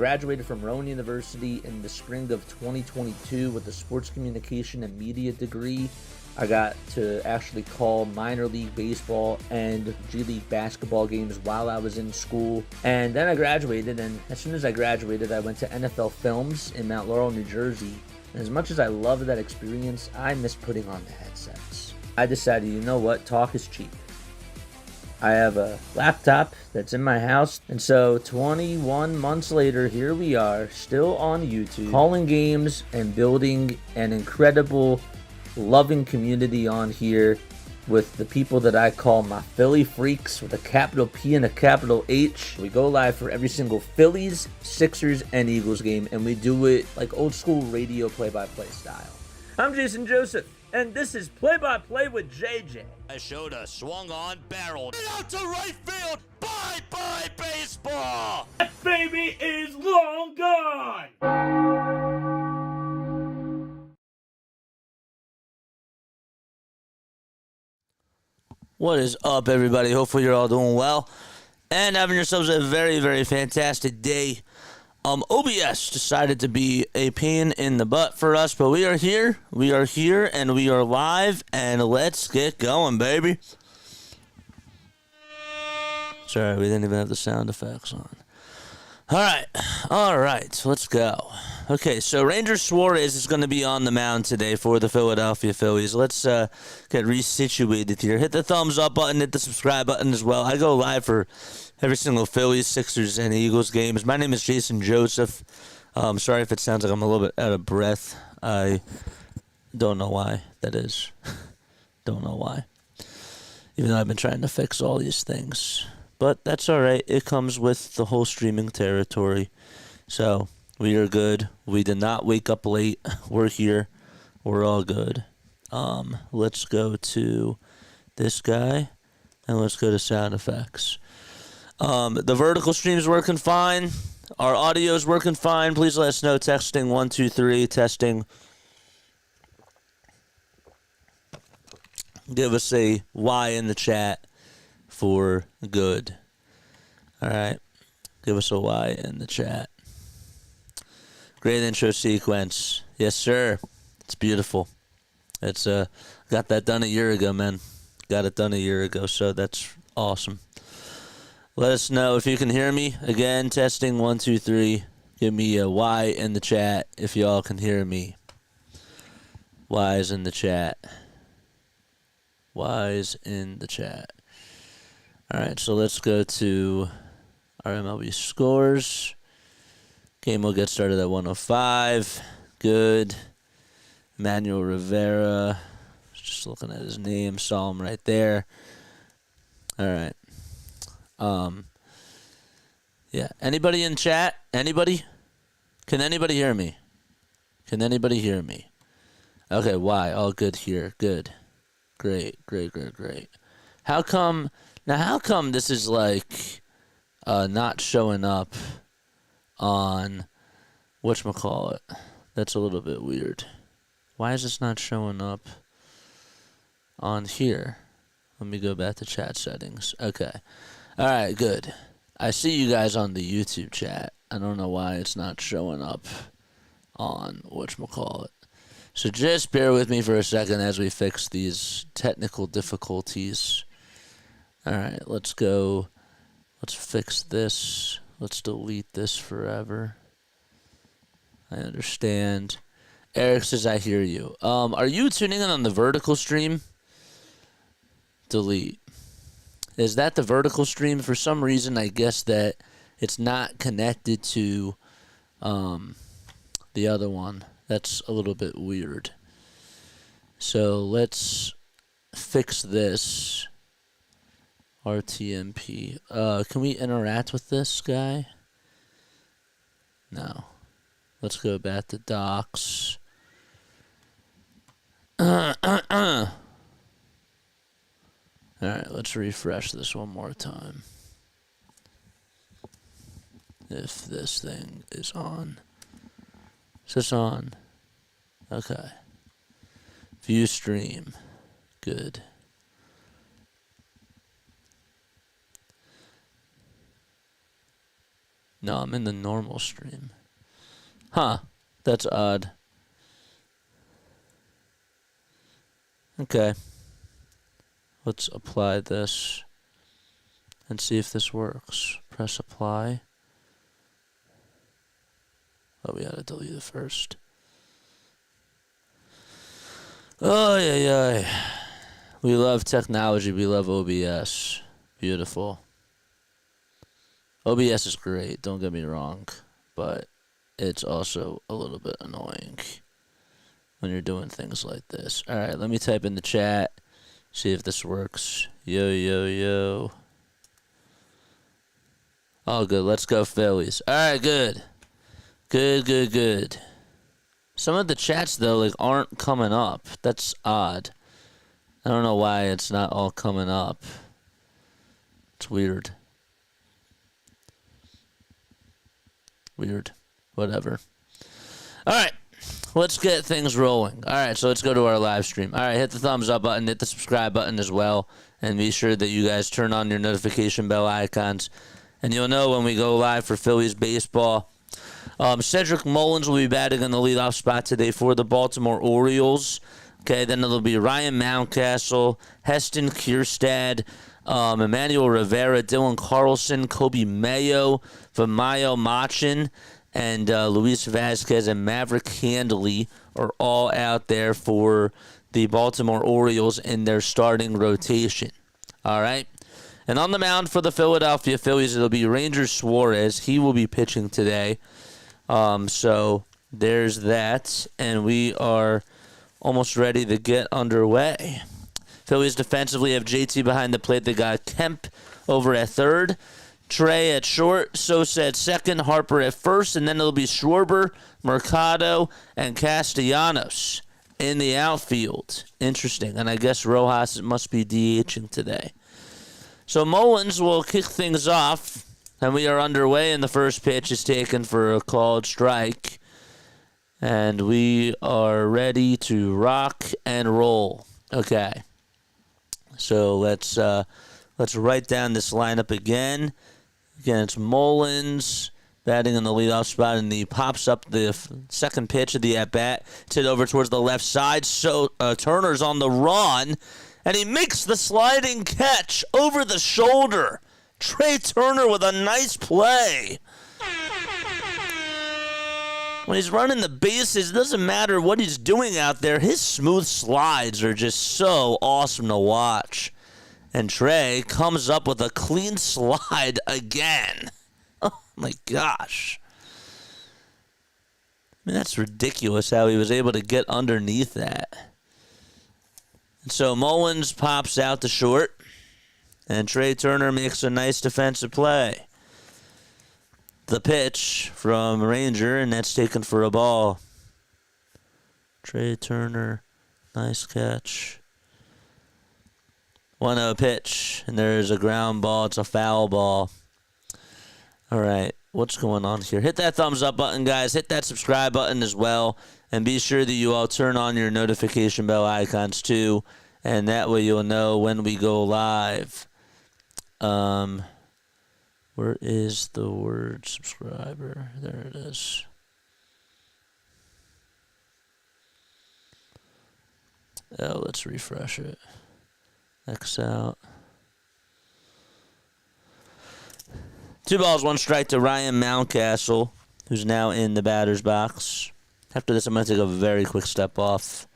graduated from Rowan University in the spring of 2022 with a sports communication and media degree. I got to actually call minor league baseball and G League basketball games while I was in school. And then I graduated, and as soon as I graduated, I went to NFL Films in Mount Laurel, New Jersey. And as much as I loved that experience, I miss putting on the headsets. I decided, you know what, talk is cheap. I have a laptop that's in my house, and so 21 months later, here we are, still on YouTube, calling games and building an incredible, loving community on here with the people that I call my Philly freaks with a capital P and a capital H. We go live for every single Phillies, Sixers, and Eagles game, and we do it like old school radio play-by-play style. I'm Jason Joseph, and this is Play-by-Play with JJ. I showed a swung on barrel out to right field. Bye-bye baseball. That baby is long gone. What is up, everybody? Hopefully you're all doing well and having yourselves a very, very fantastic day. OBS decided to be a pain in the butt for us, but we are here, and we are live, and let's get going, baby. Sorry, we didn't even have the sound effects on. All right, let's go. Okay, so Ranger Suarez is going to be on the mound today for the Philadelphia Phillies. Let's get resituated here. Hit the thumbs up button, hit the subscribe button as well. I go live for every single Phillies, Sixers, and Eagles games. My name is Jason Joseph. Sorry if it sounds like I'm a little bit out of breath. I don't know why that is. Don't know why. Even though I've been trying to fix all these things. But that's all right. It comes with the whole streaming territory. So we are good. We did not wake up late. We're here. We're all good. Let's go to this guy, and let's go to sound effects. The vertical stream's working fine. Our audio's working fine. Please let us know. Texting 123. Testing. Give us a Y in the chat for good. All right. Give us a Y in the chat. Great intro sequence. Yes, sir. It's beautiful. It's got that done a year ago, man. Got it done a year ago, so that's awesome. Let us know if you can hear me. Again, testing 1, 2, 3. Give me a Y in the chat if y'all can hear me. Y's in the chat. Y's in the chat. All right, so let's go to our MLB scores. Game will get started at 105. Good. Emmanuel Rivera. Just looking at his name. Saw him right there. All right. Yeah. Anybody in chat? Anybody? Can anybody hear me? Can anybody hear me? Okay, why? All good here. Good. Great. How come this is like not showing up on whatchamacallit? That's a little bit weird. Why is this not showing up on here? Let me go back to chat settings. Okay. All right, good. I see you guys on the YouTube chat. I don't know why it's not showing up on whatchamacallit. So just bear with me for a second as we fix these technical difficulties. All right, let's go. Let's fix this. Let's delete this forever. I understand. Eric says, I hear you. Are you tuning in on the vertical stream? Delete. Is that the vertical stream? For some reason, I guess that it's not connected to the other one. That's a little bit weird. So let's fix this. RTMP. Can we interact with this guy? No. Let's go back to docs. Alright, let's refresh this one more time. If this thing is on. Is this on? Okay. View stream. Good. No, I'm in the normal stream. Huh. That's odd. Okay. Let's apply this and see if this works. Press apply. Oh, we gotta delete it first. Oh, yeah. We love technology. We love OBS. Beautiful. OBS is great, don't get me wrong, but it's also a little bit annoying when you're doing things like this. All right, let me type in the chat, see if this works. Yo. Oh, good. Let's go Phillies. All right, good. Good. Some of the chats, though, like, aren't coming up. That's odd. I don't know why it's not all coming up. It's weird. Whatever. All right. Let's get things rolling. All right, so let's go to our live stream. All right, hit the thumbs up button, hit the subscribe button as well, and be sure that you guys turn on your notification bell icons, and you'll know when we go live for Phillies baseball. Cedric Mullins will be batting in the leadoff spot today for the Baltimore Orioles. Okay, then it'll be Ryan Mountcastle, Heston Kierstad, Emmanuel Rivera, Dylan Carlson, Kobe Mayo, Vamayo Machin, and Luis Vasquez and Maverick Handley are all out there for the Baltimore Orioles in their starting rotation. All right? And on the mound for the Philadelphia Phillies, it'll be Ranger Suarez. He will be pitching today. So there's that. And we are almost ready to get underway. Phillies defensively have JT behind the plate. They got Kemp over at third, Trey at short, Sosa at second, Harper at first, and then it'll be Schwarber, Mercado, and Castellanos in the outfield. Interesting. And I guess Rojas must be DHing today. So Mullins will kick things off, and we are underway, and the first pitch is taken for a called strike. And we are ready to rock and roll. Okay. So let's write down this lineup again. Again, it's Mullins batting in the leadoff spot, and he pops up the second pitch of the at-bat. It's hit over towards the left side. So Turner's on the run, and he makes the sliding catch over the shoulder. Trey Turner with a nice play. When he's running the bases, it doesn't matter what he's doing out there. His smooth slides are just so awesome to watch. And Trey comes up with a clean slide again. Oh, my gosh. I mean, that's ridiculous how he was able to get underneath that. And so Mullins pops out to short. And Trey Turner makes a nice defensive play. The pitch from Ranger, and that's taken for a ball. Trey Turner, nice catch. 1-0 pitch, and there's a ground ball. It's a foul ball. All right, what's going on here? Hit that thumbs up button, guys. Hit that subscribe button as well, and be sure that you all turn on your notification bell icons too, and that way you'll know when we go live. Where is the word subscriber? There it is. Oh, let's refresh it. X out. 2 balls, 1 strike to Ryan Mountcastle, who's now in the batter's box. After this, I'm going to take a very quick step off.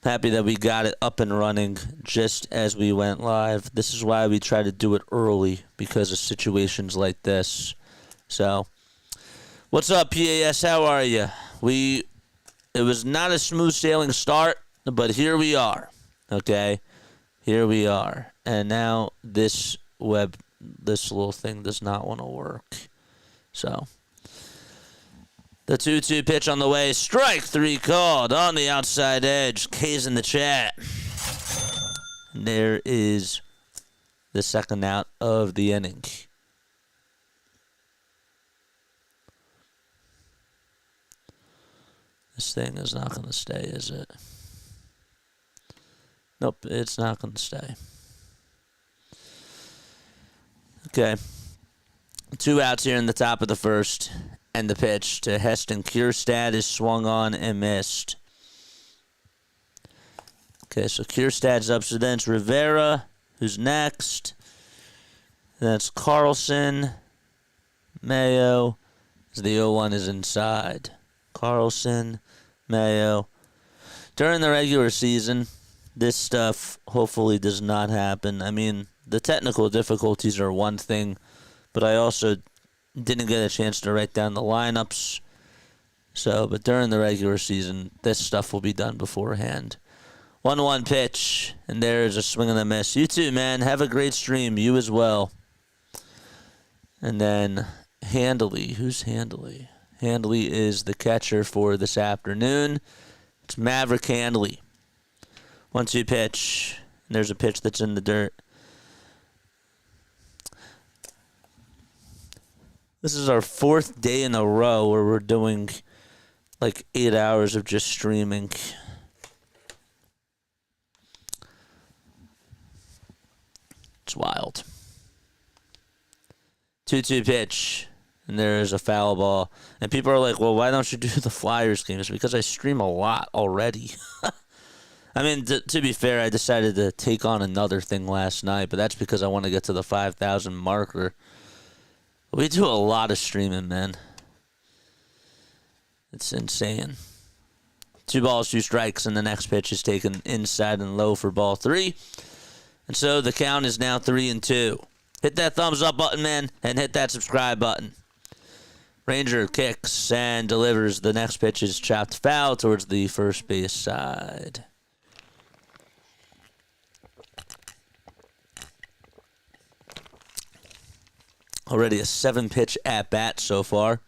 Happy that we got it up and running just as we went live. This is why we try to do it early, because of situations like this. So, what's up, PAS? How are you? It was not a smooth sailing start, but here we are. Okay, here we are. And now this little thing does not want to work. So, the 2-2 pitch on the way. Strike 3 called on the outside edge. K's in the chat. And there is the second out of the inning. This thing is not going to stay, is it? Nope, it's not going to stay. Okay. 2 outs here in the top of the first. And the pitch to Heston Kierstad is swung on and missed. Okay, so Kierstad's up. So then it's Rivera, who's next. Then it's Carlson. Mayo. The 0-1 is inside. Carlson, Mayo. During the regular season, this stuff hopefully does not happen. I mean, the technical difficulties are one thing, but I also didn't get a chance to write down the lineups. But during the regular season, this stuff will be done beforehand. 1-1 pitch, and there's a swing and a miss. You too, man. Have a great stream. You as well. And then Handley. Who's Handley? Handley is the catcher for this afternoon. It's Maverick Handley. 1-2 pitch. And there's a pitch that's in the dirt. This is our 4th day in a row where we're doing like 8 hours of just streaming. It's wild. 2-2 pitch. And there's a foul ball. And people are like, well, why don't you do the Flyers games? Because I stream a lot already. I mean, to be fair, I decided to take on another thing last night, but that's because I want to get to the 5,000 marker. We do a lot of streaming, man. It's insane. 2 balls, 2 strikes, and the next pitch is taken inside and low for ball 3. And so the count is now 3-2. Hit that thumbs up button, man, and hit that subscribe button. Ranger kicks and delivers. The next pitch is chopped foul towards the first base side. Already a 7-pitch at-bat so far.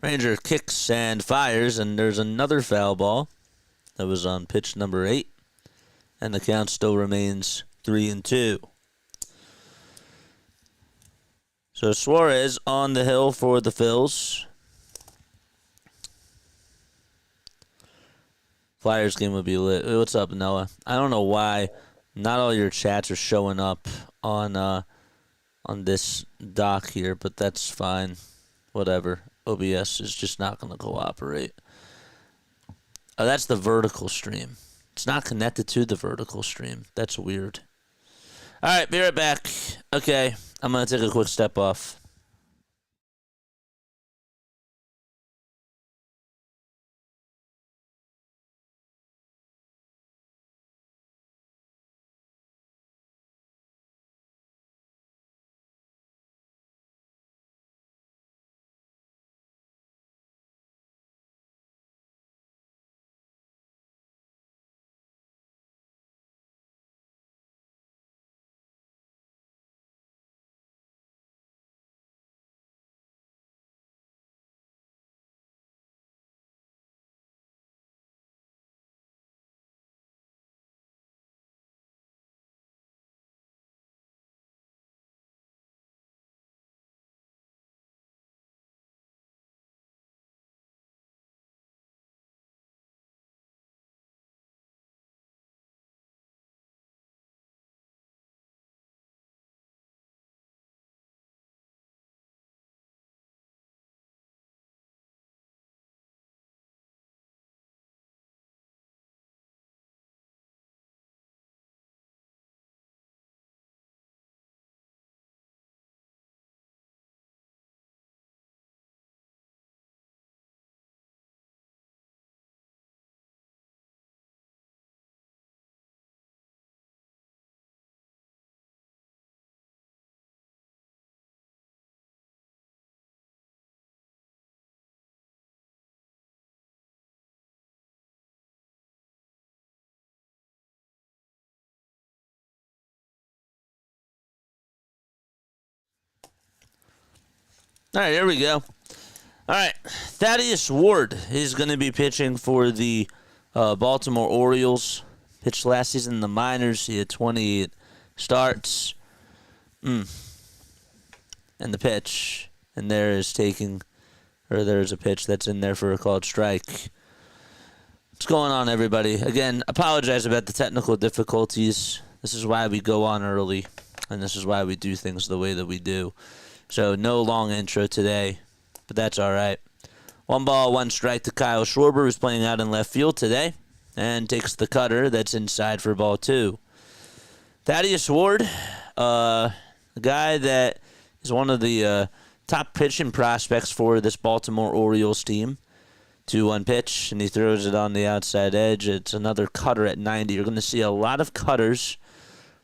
Ranger kicks and fires, and there's another foul ball. That was on pitch number 8. And the count still remains 3-2. So Suarez on the hill for the Phils. Flyers game would be lit. What's up, Noah? I don't know why not all your chats are showing up on this doc here, but that's fine. Whatever. OBS is just not going to cooperate. Oh, that's the vertical stream. It's not connected to the vertical stream. That's weird. All right, be right back. Okay, I'm going to take a quick step off. All right, here we go. All right, Thaddeus Ward is going to be pitching for the Baltimore Orioles. Pitched last season in the minors. He had 28 starts. And the pitch. And there's a pitch that's in there for a called strike. What's going on, everybody? Again, apologize about the technical difficulties. This is why we go on early. and this is why we do things the way that we do. So no long intro today, but that's all right. 1-1 to Kyle Schwarber, who's playing out in left field today, and takes the cutter that's inside for ball 2. Thaddeus Ward, a guy that is one of the top pitching prospects for this Baltimore Orioles team. 2-1 pitch, and he throws it on the outside edge. It's another cutter at 90. You're going to see a lot of cutters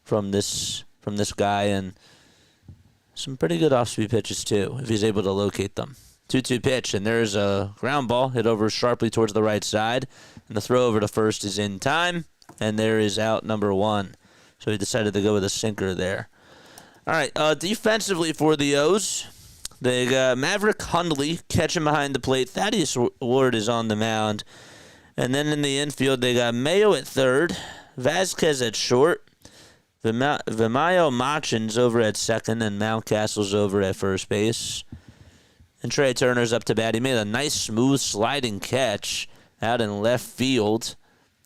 from this guy, and some pretty good off-speed pitches too, if he's able to locate them. 2-2 pitch, and there's a ground ball hit over sharply towards the right side, and the throw over to first is in time, and there is out number 1. So he decided to go with a sinker there. All right, defensively for the O's, they got Maverick Hundley catching behind the plate. Thaddeus Ward is on the mound. And then in the infield, they got Mayo at third, Vasquez at short, Vimayo Machins over at second, and Mountcastle's over at first base. And Trey Turner's up to bat. He made a nice, smooth, sliding catch out in left field.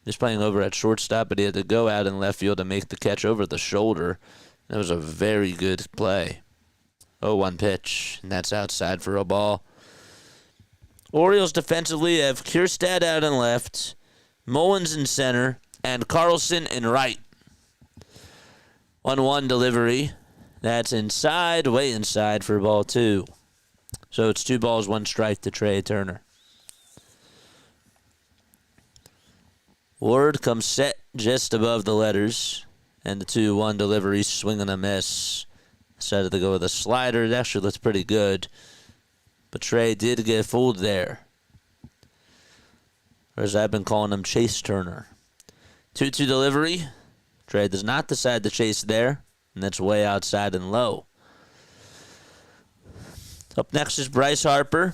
He's playing over at shortstop, but he had to go out in left field to make the catch over the shoulder. That was a very good play. 0-1 pitch, and that's outside for a ball. Orioles defensively have Kierstad out in left, Mullins in center, and Carlson in right. 1-1 delivery. That's inside, way inside for ball 2. So it's 2 balls, 1 strike to Trey Turner. Ward comes set just above the letters, and the 2-1 delivery, swing and a miss. Decided to go with a slider. It actually looks pretty good. But Trey did get fooled there. Or as I've been calling him, Chase Turner. 2-2 delivery. Trey does not decide to chase there. And that's way outside and low. Up next is Bryce Harper.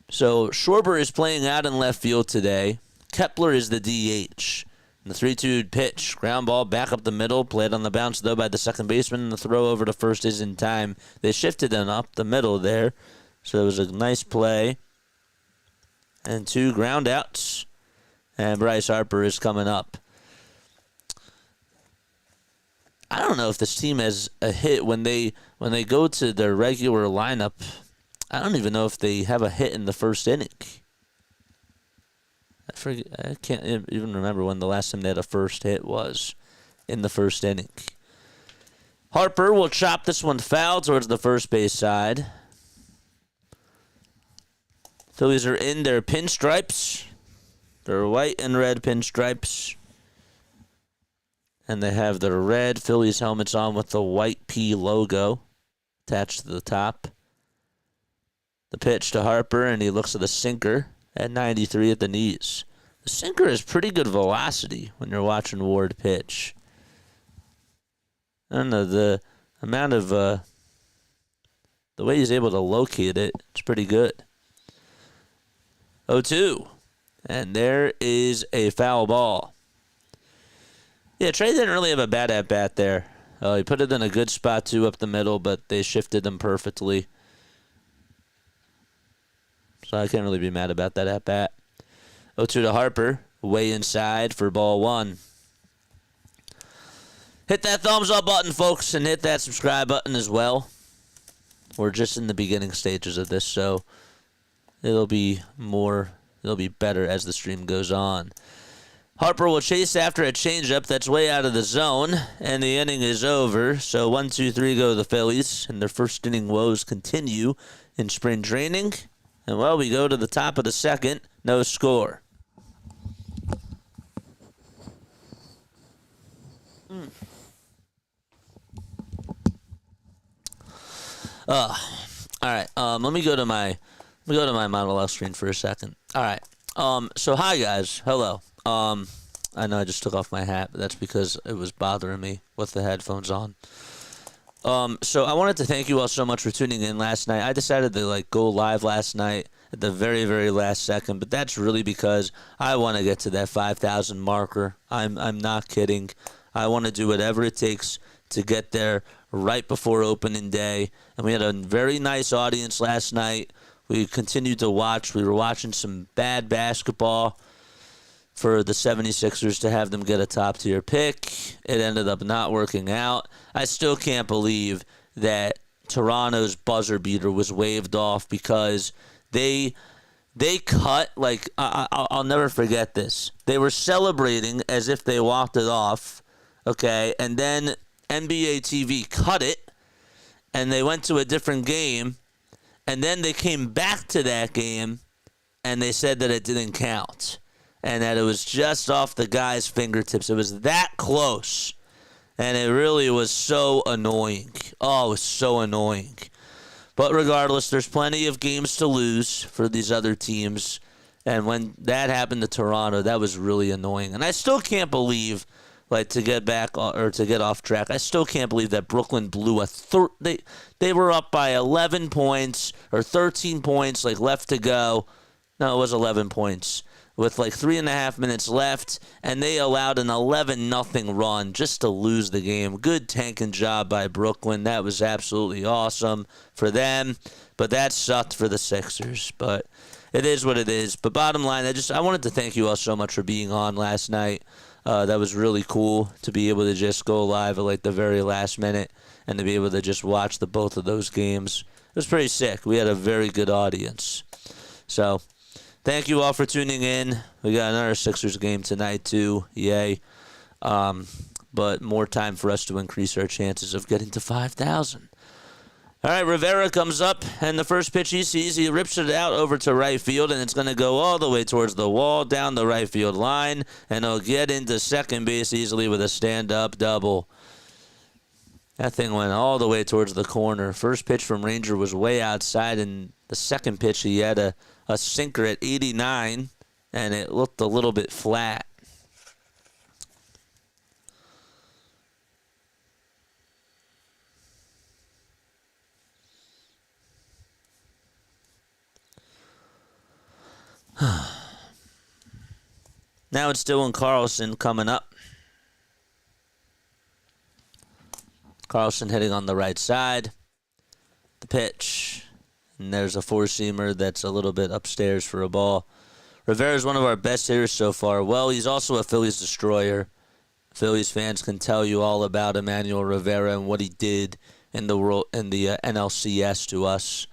So Schwarber is playing out in left field today. Kepler is the DH. The 3-2 pitch, ground ball back up the middle, played on the bounce though by the second baseman, and the throw over to first is in time. They shifted him up the middle there, so it was a nice play. And 2 ground outs, and Bryce Harper is coming up. I don't know if this team has a hit when they go to their regular lineup. I don't even know if they have a hit in the first inning. I can't even remember when the last time they had a first hit was in the first inning. Harper will chop this one foul towards the first base side. Phillies are in their pinstripes. They're white and red pinstripes. And they have their red Phillies helmets on with the white P logo attached to the top. The pitch to Harper, and he looks at the sinker at 93 at the knees. The sinker has pretty good velocity when you're watching Ward pitch. I don't know, the amount of, the way he's able to locate it, it's pretty good. 0-2. And there is a foul ball. Yeah, Trey didn't really have a bad at-bat there. He put it in a good spot, too, up the middle, but they shifted him perfectly. So I can't really be mad about that at-bat. 0-2 to Harper, way inside for ball 1. Hit that thumbs up button, folks, and hit that subscribe button as well. We're just in the beginning stages of this, so it'll be better as the stream goes on. Harper will chase after a changeup that's way out of the zone, and the inning is over. So 1-2-3 go the Phillies, and their first inning woes continue in spring training. And, well, we go to the top of the second. No score. All right. Let me go to my monologue screen for a second. All right. So hi guys. Hello. I know I just took off my hat, but that's because it was bothering me with the headphones on. So I wanted to thank you all so much for tuning in last night. I decided to go live last night at the very, very last second, but that's really because I want to get to that 5,000 marker. I'm not kidding. I want to do whatever it takes to get there right before opening day. And we had a very nice audience last night. We continued to watch. We were watching some bad basketball. for the 76ers to have them get a top-tier pick. It ended up not working out. I still can't believe that Toronto's buzzer beater was waved off because they cut, like, I'll never forget this. They were celebrating as if they walked it off, okay, and then NBA TV cut it, and they went to a different game, and then they came back to that game, and they said that it didn't count, and that it was just off the guy's fingertips. It was that close, and it really was so annoying. Oh, it was so annoying. But regardless, there's plenty of games to lose for these other teams. And when that happened to Toronto, that was really annoying. And I still can't believe, like, to get back or to get off track, I still can't believe that Brooklyn blew they were up by 11 points or 13 points, like, left to go. No, it was 11 points with like 3.5 minutes left, and they allowed an 11-0 run just to lose the game. Good tanking job by Brooklyn. That was absolutely awesome for them, but that sucked for the Sixers. But it is what it is. But bottom line, I wanted to thank you all so much for being on last night. That was really cool to be able to just go live at like the very last minute and to be able to just watch both of those games. It was pretty sick. We had a very good audience. So thank you all for tuning in. We got another Sixers game tonight, too. Yay. But more time for us to increase our chances of getting to 5,000. All right, Rivera comes up, and the first pitch he sees, he rips it out over to right field, and it's going to go all the way towards the wall, down the right field line, and he'll get into second base easily with a stand-up double. That thing went all the way towards the corner. First pitch from Ranger was way outside, and the second pitch he had a sinker at 89, and it looked a little bit flat. Now it's Dylan Carlson coming up. Carlson hitting on the right side. The pitch. And there's a four-seamer that's a little bit upstairs for a ball. Rivera's one of our best hitters so far. Well, he's also a Phillies destroyer. Phillies fans can tell you all about Emmanuel Rivera and what he did in the NLCS to us.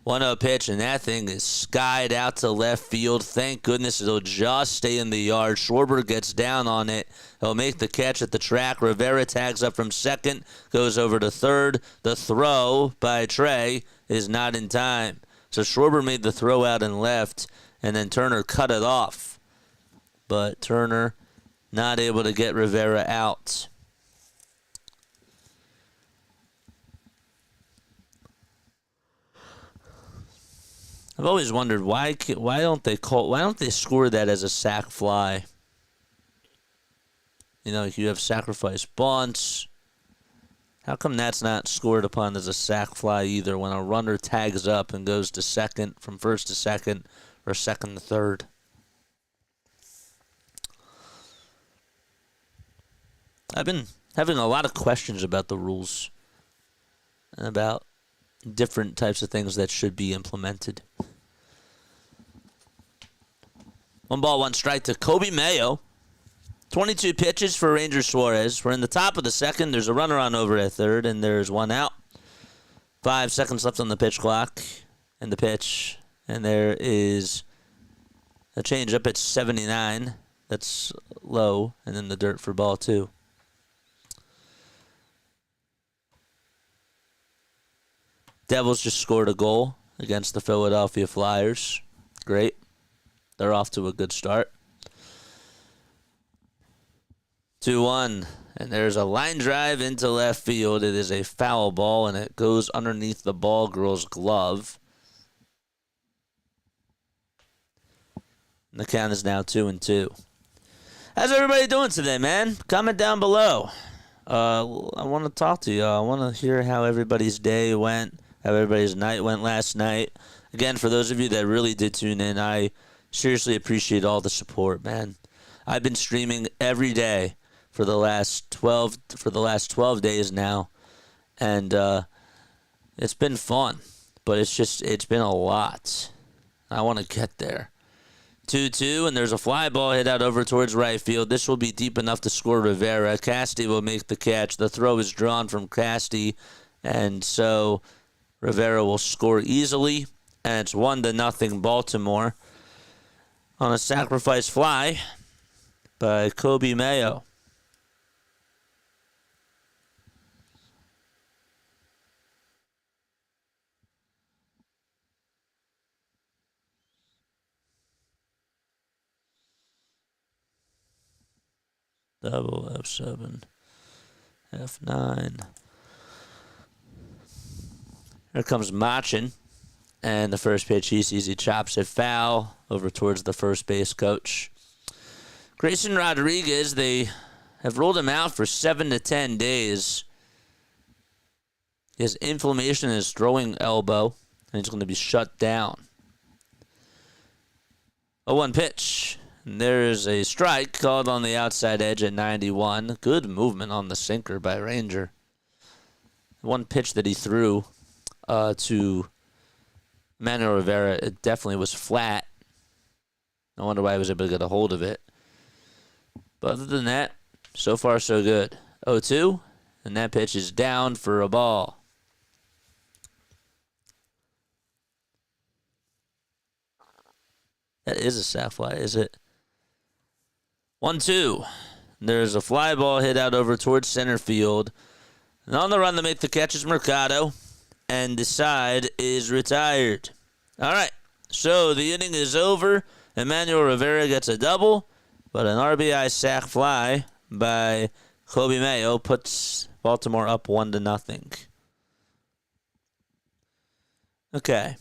1-0 pitch, and that thing is skied out to left field. Thank goodness it'll just stay in the yard. Schwarber gets down on it. He'll make the catch at the track. Rivera tags up from second, goes over to third. The throw by Trey is not in time. So Schwarber made the throw out and left, and then Turner cut it off. But Turner not able to get Rivera out. I've always wondered why don't they score that as a sac fly? You know, you have sacrifice bunts. How come that's not scored upon as a sac fly either when a runner tags up and goes to second, from first to second, or second to third? I've been having a lot of questions about the rules and about different types of things that should be implemented. 1-1 strike to Kobe Mayo. 22 pitches for Ranger Suarez. We're in the top of the second. There's a runner on over at third, and there's one out. 5 seconds left on the pitch clock. And the pitch. And there is a changeup at 79. That's low. And then the dirt for ball 2. Devils just scored a goal against the Philadelphia Flyers. Great. They're off to a good start. 2-1. And there's a line drive into left field. It is a foul ball, and it goes underneath the ball girl's glove. And the count is now 2-2. How's everybody doing today, man? Comment down below. I want to talk to you. I want to hear how everybody's day went, how everybody's night went last night. Again, for those of you that really did tune in, I seriously appreciate all the support, man. I've been streaming every day for the last 12 days now, and it's been fun, but it's been a lot. I want to get there. 2-2, and there's a fly ball hit out over towards right field. This will be deep enough to score Rivera. Casti will make the catch. The throw is drawn from Casti, and so Rivera will score easily, and it's 1-0 Baltimore on a sacrifice fly by Kobe Mayo. Double F7, F9. Here comes Machin, and the first pitch he sees, he chops it foul over towards the first base coach. Grayson Rodriguez, they have ruled him out for 7 to 10 days. He has inflammation in his throwing elbow, and he's going to be shut down. 0-1 pitch. And there's a strike called on the outside edge at 91. Good movement on the sinker by Ranger. One pitch that he threw to Manuel Rivera, it definitely was flat. I wonder why he was able to get a hold of it. But other than that, so far so good. 0-2, and that pitch is down for a ball. That is a sac fly, is it? 1-2. There's a fly ball hit out over towards center field. And on the run to make the catch is Mercado. And the side is retired. All right. So the inning is over. Emmanuel Rivera gets a double. But an RBI sac fly by Kobe Mayo puts Baltimore up 1-0. Okay.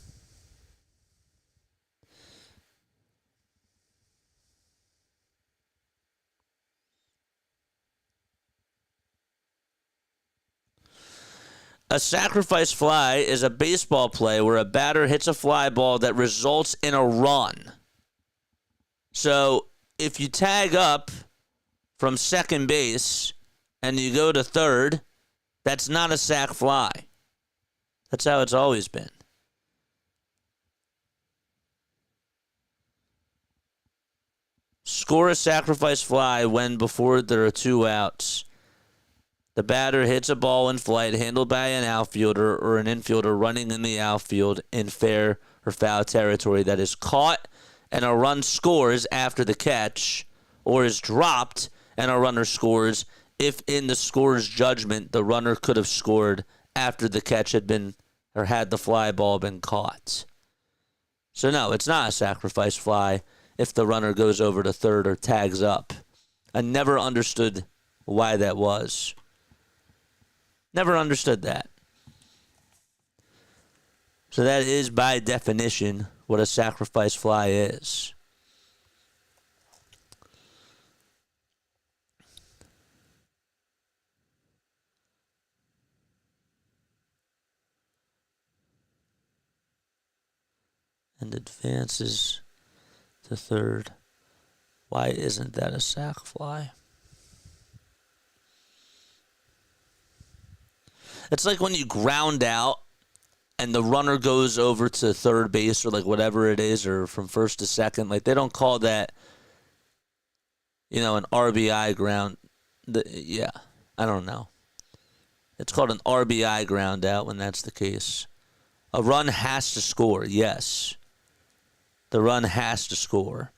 A sacrifice fly is a baseball play where a batter hits a fly ball that results in a run. So if you tag up from second base and you go to third, that's not a sac fly. That's how it's always been. Score a sacrifice fly when before there are 2 outs. The batter hits a ball in flight handled by an outfielder or an infielder running in the outfield in fair or foul territory that is caught and a run scores after the catch, or is dropped and a runner scores if in the scorer's judgment the runner could have scored after the catch had been or had the fly ball been caught. So no, it's not a sacrifice fly if the runner goes over to third or tags up. I never understood why that was. Never understood that. So that is, by definition, what a sacrifice fly is. And advances to third. Why isn't that a sac fly? It's like when you ground out and the runner goes over to third base or like whatever it is, or from first to second. Like they don't call that, an RBI ground. Yeah, I don't know. It's called an RBI ground out when that's the case. A run has to score, yes. The run has to score.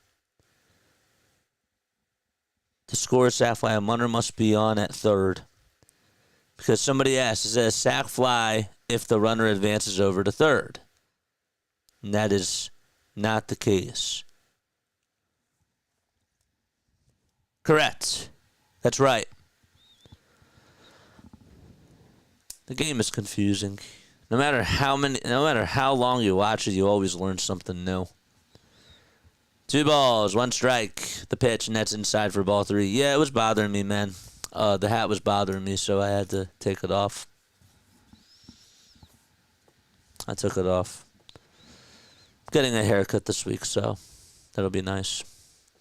To score a sac fly, a runner must be on at third. Because somebody asked, is it a sac fly if the runner advances over to third? And that is not the case. Correct. That's right. The game is confusing. No matter how long you watch it, you always learn something new. 2 balls, 1 strike. The pitch, and that's inside for ball 3. Yeah, it was bothering me, man. The hat was bothering me, so I had to take it off. I took it off. Getting a haircut this week, so that'll be nice.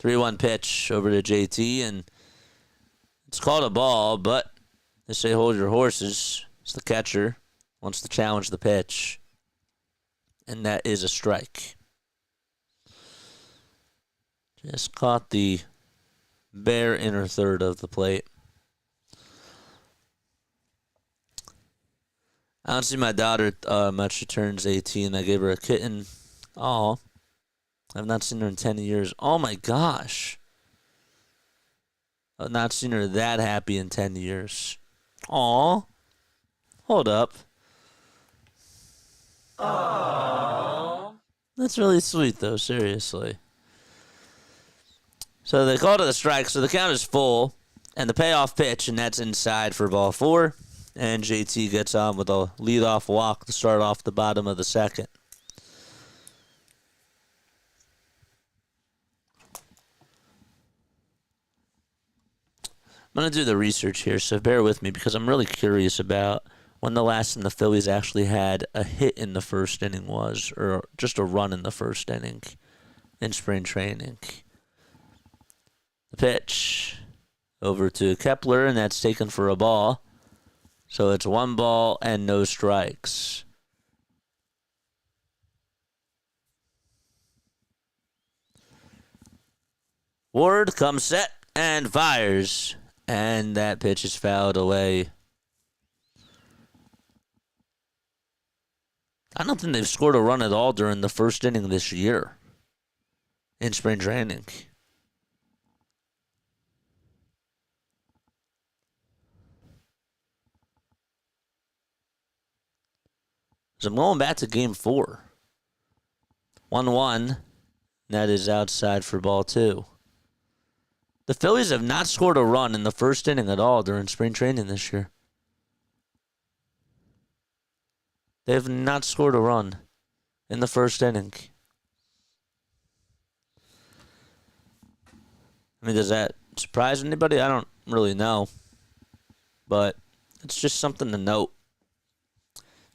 3-1 pitch over to JT, and it's called a ball, but they say hold your horses. It's the catcher wants to challenge the pitch, and that is a strike. Just caught the bare inner third of the plate. I don't see my daughter much. She turns 18. I gave her a kitten. Oh, I've not seen her in 10 years. Oh my gosh. I've not seen her that happy in 10 years. Aw. Hold up. Aww. That's really sweet, though, seriously. So they called it a strike, so the count is full, and the payoff pitch, and that's inside for ball 4. And JT gets on with a leadoff walk to start off the bottom of the second. I'm going to do the research here, so bear with me because I'm really curious about when the last time the Phillies actually had a hit in the first inning was, or just a run in the first inning in spring training. The pitch over to Kepler, and that's taken for a ball. So it's 1 ball and no strikes. Ward comes set and fires. And that pitch is fouled away. I don't think they've scored a run at all during the first inning this year in spring training. So I'm going back to game 4. 1-1. That is outside for ball 2. The Phillies have not scored a run in the first inning at all during spring training this year. They have not scored a run in the first inning. I mean, does that surprise anybody? I don't really know. But it's just something to note.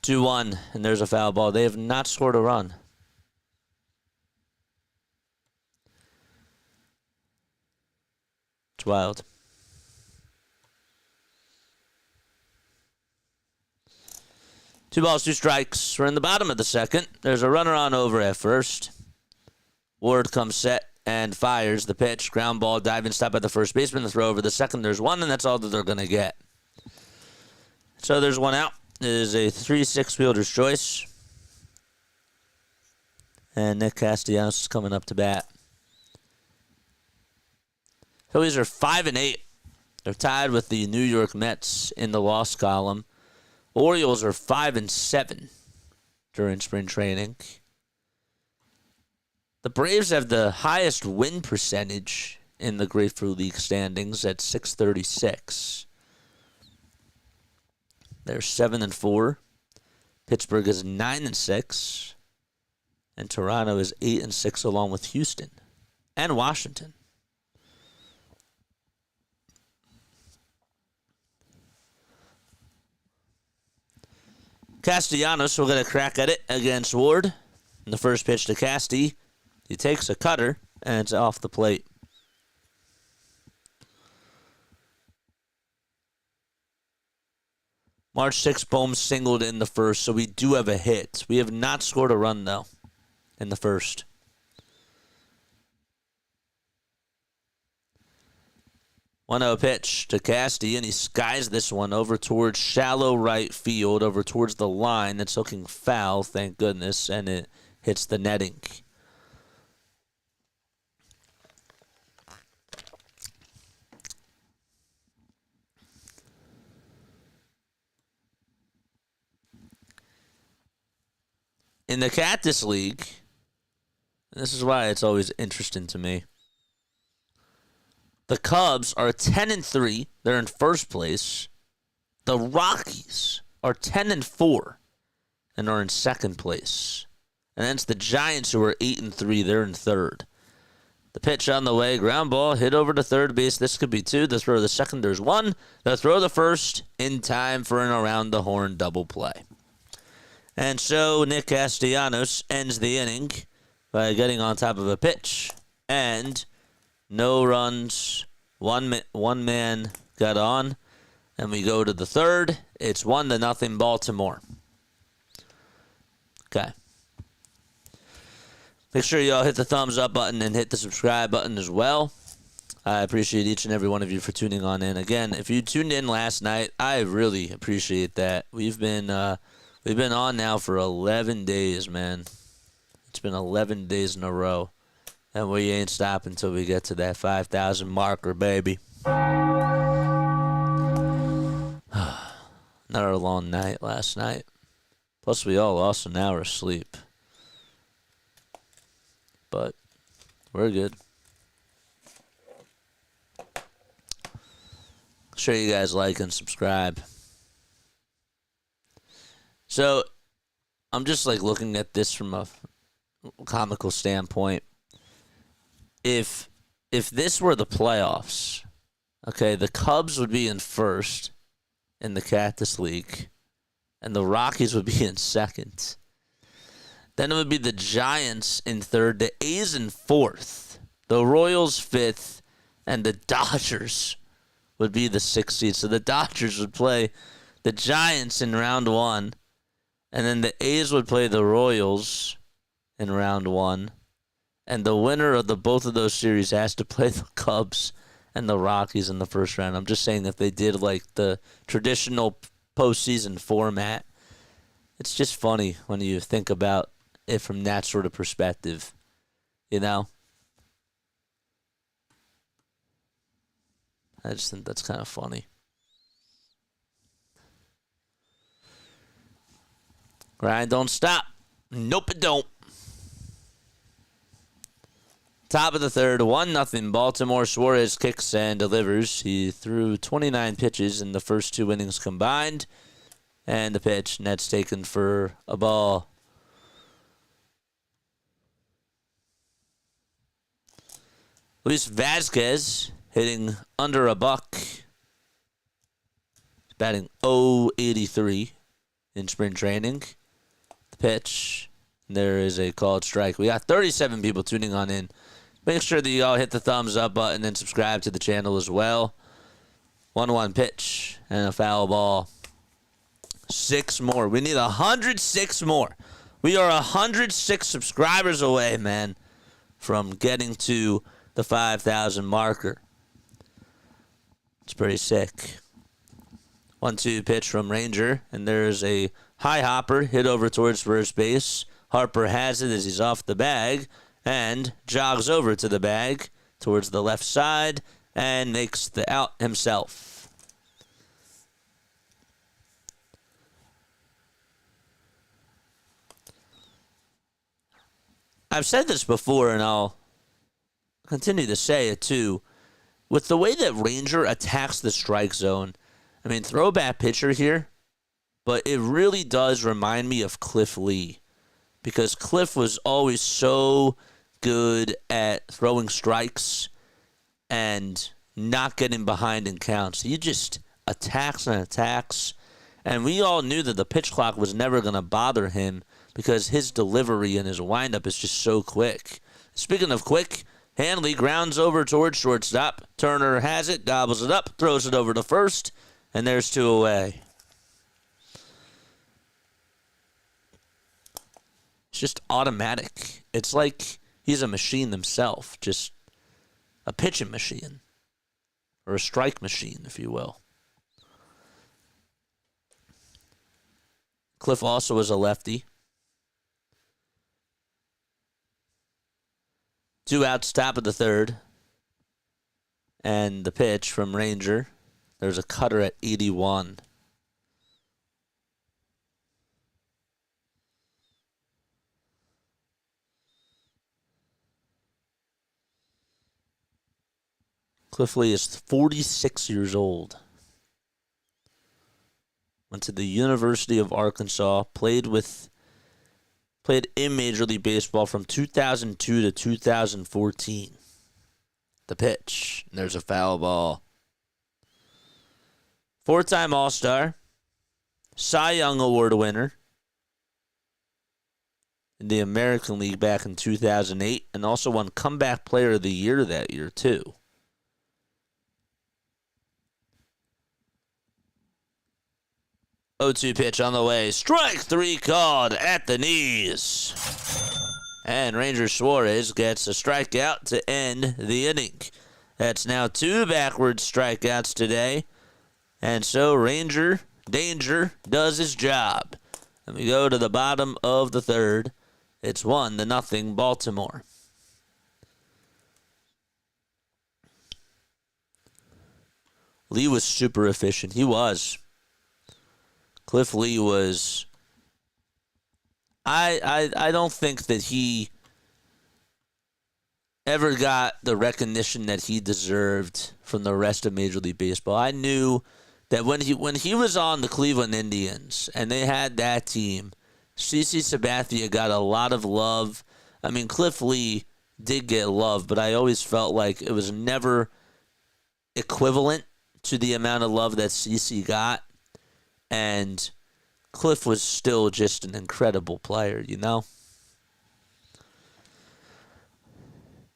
2-1, and there's a foul ball. They have not scored a run. It's wild. Two balls, 2 strikes. We're in the bottom of the second. There's a runner on over at first. Ward comes set and fires the pitch. Ground ball, diving stop by the first baseman. The throw over the second. There's 1, and that's all that they're going to get. So there's 1 out. It is a 3-6 fielder's choice. And Nick Castellanos is coming up to bat. Phillies are 5-8. They're tied with the New York Mets in the loss column. Orioles are 5-7 during spring training. The Braves have the highest win percentage in the Grapefruit League standings at .636. They're 7-4. Pittsburgh is 9-6. And Toronto is 8-6 along with Houston and Washington. Castellanos will get a crack at it against Ward. And the first pitch to Casty. He takes a cutter, and it's off the plate. March 6th, Bohm singled in the first, so we do have a hit. We have not scored a run, though, in the first. 1-0 pitch to Casty, and he skies this one over towards shallow right field, over towards the line. That's looking foul, thank goodness, and it hits the netting. In the Cactus League, this is why it's always interesting to me. The Cubs are 10-3. They're in first place. The Rockies are 10-4 and are in second place. And then it's the Giants who are 8-3. They're in third. The pitch on the way. Ground ball hit over to third base. This could be 2. The throw to the second. There's 1. The throw to the first in time for an around the horn double play. And so Nick Castellanos ends the inning by getting on top of a pitch. And no runs. One man got on. And we go to the third. It's 1-0 Baltimore. Okay. Make sure y'all hit the thumbs up button and hit the subscribe button as well. I appreciate each and every one of you for tuning on in. Again, if you tuned in last night, I really appreciate that. We've been on now for 11 days, man. It's been 11 days in a row. And we ain't stopping until we get to that 5,000 marker, baby. Another long night last night. Plus, we all lost an hour of sleep. But we're good. Sure you guys like and subscribe. So, I'm just like looking at this from a comical standpoint. If this were the playoffs, okay, the Cubs would be in first in the Cactus League, and the Rockies would be in second. Then it would be the Giants in third, the A's in fourth, the Royals fifth, and the Dodgers would be the sixth seed. So the Dodgers would play the Giants in round one, and then the A's would play the Royals in round one. And the winner of both of those series has to play the Cubs and the Rockies in the first round. I'm just saying if they did like the traditional postseason format, it's just funny when you think about it from that sort of perspective, you know? I just think that's kind of funny. Grind don't stop. Nope, it don't. Top of the third, 1-0 Baltimore. Suarez kicks and delivers. He threw 29 pitches in the first two innings combined. And the pitch, Nets taken for a ball. Luis Vazquez hitting under a buck. He's batting .083 in spring training. The pitch, there is a called strike. We got 37 people tuning on in. Make sure that you all hit the thumbs up button and subscribe to the channel as well. 1-1 pitch and a foul ball. 6 more. We need 106 more. We are 106 subscribers away, man, from getting to the 5,000 marker. It's pretty sick. 1-2 pitch from Ranger, and there's a high hopper hit over towards first base. Harper has it as he's off the bag and jogs over to the bag towards the left side and makes the out himself. I've said this before, and I'll continue to say it too. With the way that Ranger attacks the strike zone, I mean, throwback pitcher here, but it really does remind me of Cliff Lee, because Cliff was always so good at throwing strikes and not getting behind in counts. He just attacks and attacks, and we all knew that the pitch clock was never going to bother him because his delivery and his windup is just so quick. Speaking of quick, Hanley grounds over towards shortstop. Turner has it, gobbles it up, throws it over to first, and there's 2 away. It's just automatic. It's like he's a machine himself, just a pitching machine, or a strike machine, if you will. Cliff also is a lefty. 2 outs, top of the third. And the pitch from Ranger. There's a cutter at 81. Cliff Lee is 46 years old. Went to the University of Arkansas, played in Major League Baseball from 2002 to 2014. The pitch. There's a foul ball. 4-time All-Star. Cy Young Award winner in the American League back in 2008, and also won Comeback Player of the Year that year, too. Oh, 2 pitch on the way. Strike 3 called at the knees. And Ranger Suarez gets a strikeout to end the inning. That's now 2 backwards strikeouts today. And so Ranger Danger does his job. And we go to the bottom of the third. It's 1-0 Baltimore. Lee was super efficient. He was. Cliff Lee was. I don't think that he ever got the recognition that he deserved from the rest of Major League Baseball. I knew that when he was on the Cleveland Indians and they had that team, CC Sabathia got a lot of love. I mean, Cliff Lee did get love, but I always felt like it was never equivalent to the amount of love that CC got. And Cliff was still just an incredible player, you know?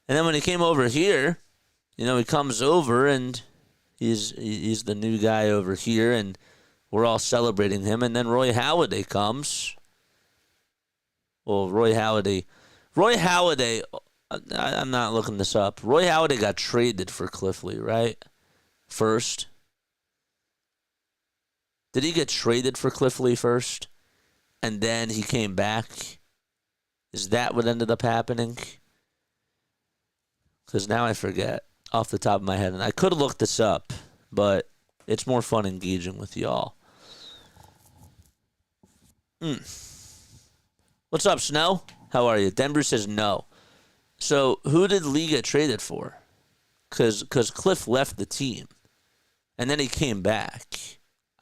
And then when he came over here, you know, he comes over and he's the new guy over here, and we're all celebrating him. And then Roy Halladay comes. Well, Roy Halladay, I'm not looking this up. Roy Halladay got traded for Cliff Lee, right? First. Did he get traded for Cliff Lee first? And then he came back? Is that what ended up happening? Because now I forget off the top of my head. And I could have looked this up, but it's more fun engaging with y'all. What's up, Snow? How are you? Denver says no. So who did Lee get traded for? Because Cliff left the team. And then he came back.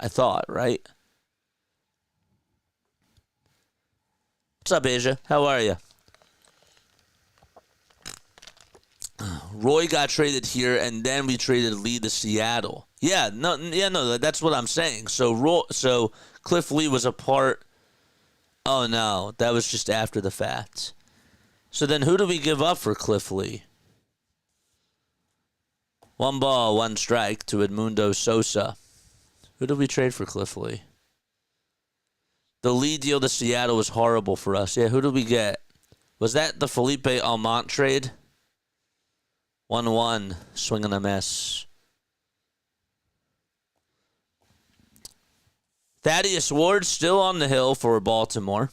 I thought, right? What's up, Asia? How are you? Roy got traded here, and then we traded Lee to Seattle. No, that's what I'm saying. So Cliff Lee was a part. Oh no, that was just after the fact. So then, who do we give up for Cliff Lee? 1 ball, 1 strike to Edmundo Sosa. Who did we trade for Cliff Lee? The Lee deal to Seattle was horrible for us. Yeah, who did we get? Was that the Felipe Almont trade? 1-1, swing and a miss. Thaddeus Ward still on the hill for Baltimore.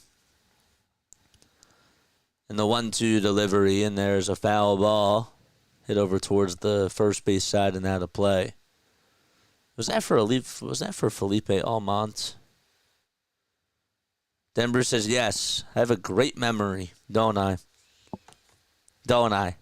And the 1-2 delivery, and there's a foul ball. Hit over towards the first base side and out of play. Was that for Felipe Almont? Denver says yes. I have a great memory, don't I? 1-2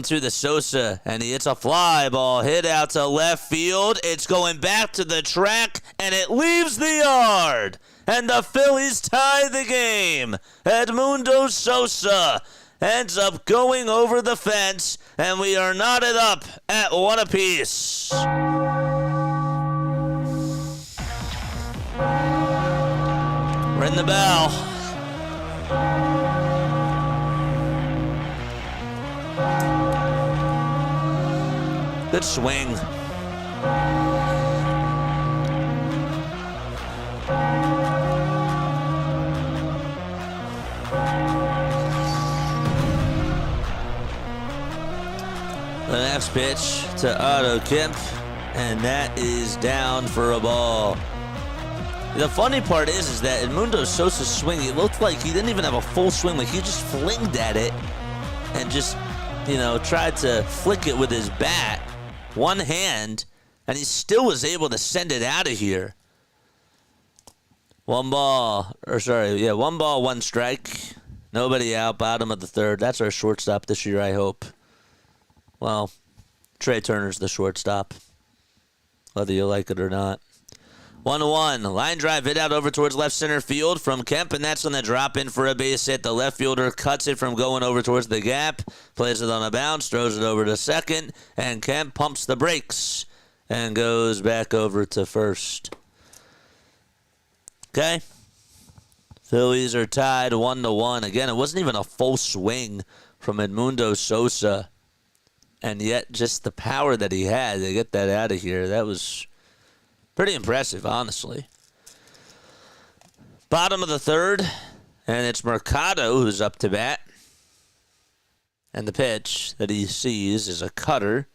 to Sosa, and he hits a fly ball hit out to left field. It's going back to the track, and it leaves the yard. And the Phillies tie the game. Edmundo Sosa ends up going over the fence, and we are knotted up at 1 apiece. Ring the bell. Good swing. The next pitch to Otto Kemp, and that is down for a ball. The funny part is that Edmundo Sosa's swing, it looked like he didn't even have a full swing. Like he just flinged at it and just, tried to flick it with his bat, one hand, and he still was able to send it out of here. 1 ball, 1 strike. Nobody out, bottom of the third. That's our shortstop this year, I hope. Well, Trey Turner's the shortstop, whether you like it or not. 1-1. Line drive hit out over towards left center field from Kemp, and that's going to drop in for a base hit. The left fielder cuts it from going over towards the gap, plays it on a bounce, throws it over to second, and Kemp pumps the brakes and goes back over to first. Okay. Phillies are tied 1-1. Again, it wasn't even a full swing from Edmundo Sosa. And yet, just the power that he had to get that out of here, that was pretty impressive, honestly. Bottom of the third, And it's Mercado who's up to bat. And the pitch that he sees is a cutter.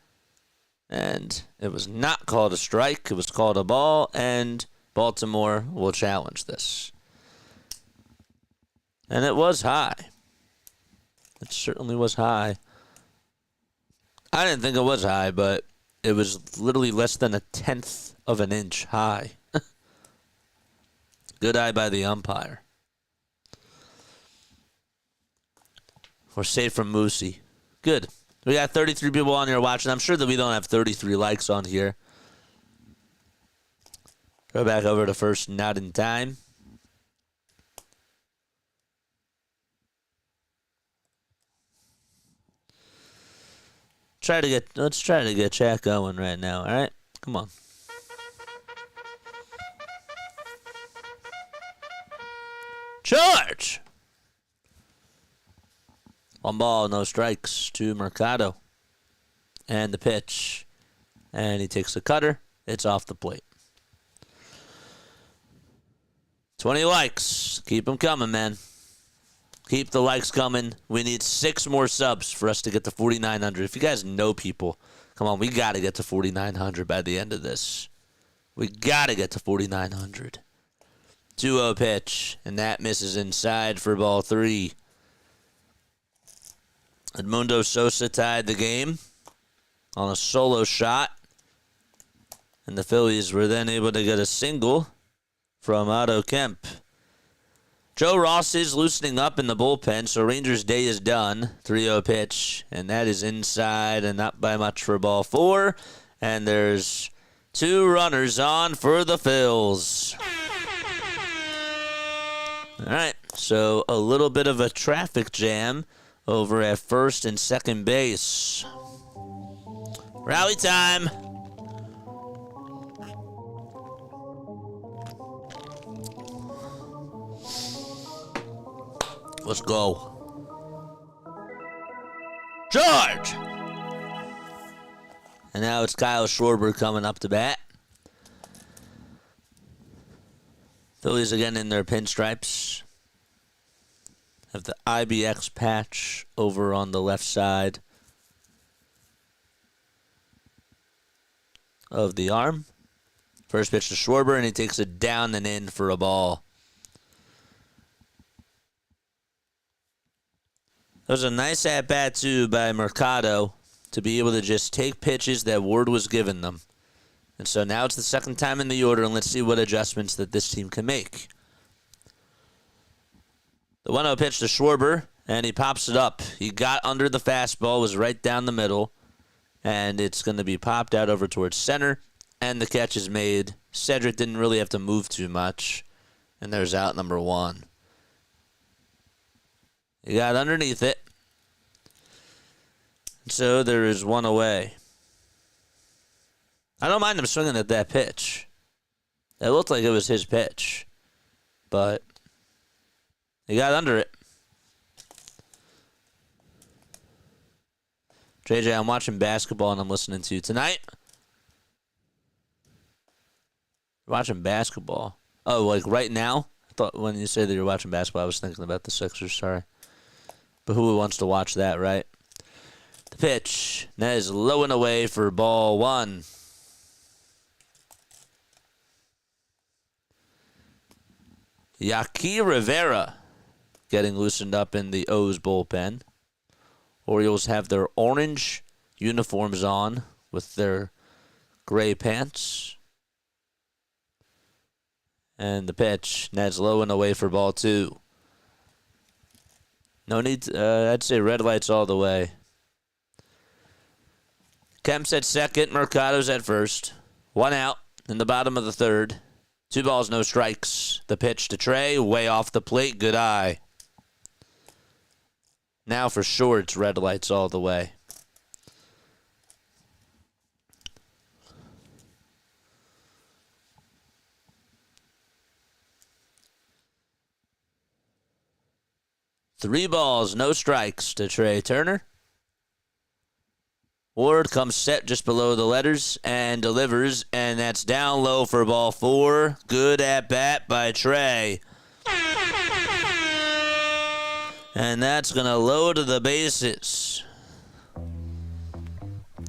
And it was not called a strike. It was called a ball. And Baltimore will challenge this. And it was high. It certainly was high. I didn't think it was high, but it was literally less than 1/10 of an inch high. Good eye by the umpire. We're safe from Moosey. Good. We got 33 people on here watching. I'm sure that we don't have 33 likes on here. Go back over to first, not in time. Let's try to get chat going right now, all right? Come on. George! 1 ball, no strikes to Mercado. And the pitch. And he takes a cutter. It's off the plate. 20 likes. Keep them coming, man. Keep the likes coming. We need 6 more subs for us to get to 4,900. If you guys know people, come on, we got to get to 4,900 by the end of this. We got to get to 4,900. 2-0 pitch, and that misses inside for ball 3. Edmundo Sosa tied the game on a solo shot, and the Phillies were then able to get a single from Otto Kemp. Joe Ross is loosening up in the bullpen, so Rangers' day is done. 3-0 pitch, and that is inside and not by much for ball 4. And there's 2 runners on for the Phils. All right, so a little bit of a traffic jam over at first and second base. Rally time. Let's go. George! And now it's Kyle Schwarber coming up to bat. Phillies again in their pinstripes. Have the IBX patch over on the left side of the arm. First pitch to Schwarber, and he takes it down and in for a ball. That was a nice at-bat, too, by Mercado to be able to just take pitches that Ward was giving them. And so now it's the second time in the order, and let's see what adjustments that this team can make. The 1-0 pitch to Schwarber, and he pops it up. He got under the fastball, was right down the middle, and it's going to be popped out over towards center, and the catch is made. Cedric didn't really have to move too much, and there's out number 1. He got underneath it. So there is 1 away. I don't mind him swinging at that pitch. It looked like it was his pitch. But he got under it. JJ, I'm watching basketball and I'm listening to you tonight. You're watching basketball. Oh, like right now? I thought when you said that you're watching basketball, I was thinking about the Sixers. Sorry. But who wants to watch that, right? The pitch. That is low and away for ball 1. Yaki Rivera getting loosened up in the O's bullpen. Orioles have their orange uniforms on with their gray pants. And the pitch. That's low and away for ball 2. No need, I'd say red lights all the way. Kemp's at second, Mercado's at first. 1 out in the bottom of the 3rd. 2 balls, no strikes. The pitch to Trey, way off the plate, good eye. Now for sure it's red lights all the way. Three balls, no strikes to Trey Turner. Ward comes set just below the letters and delivers, and that's down low for ball 4. Good at bat by Trey. And that's going to load the bases.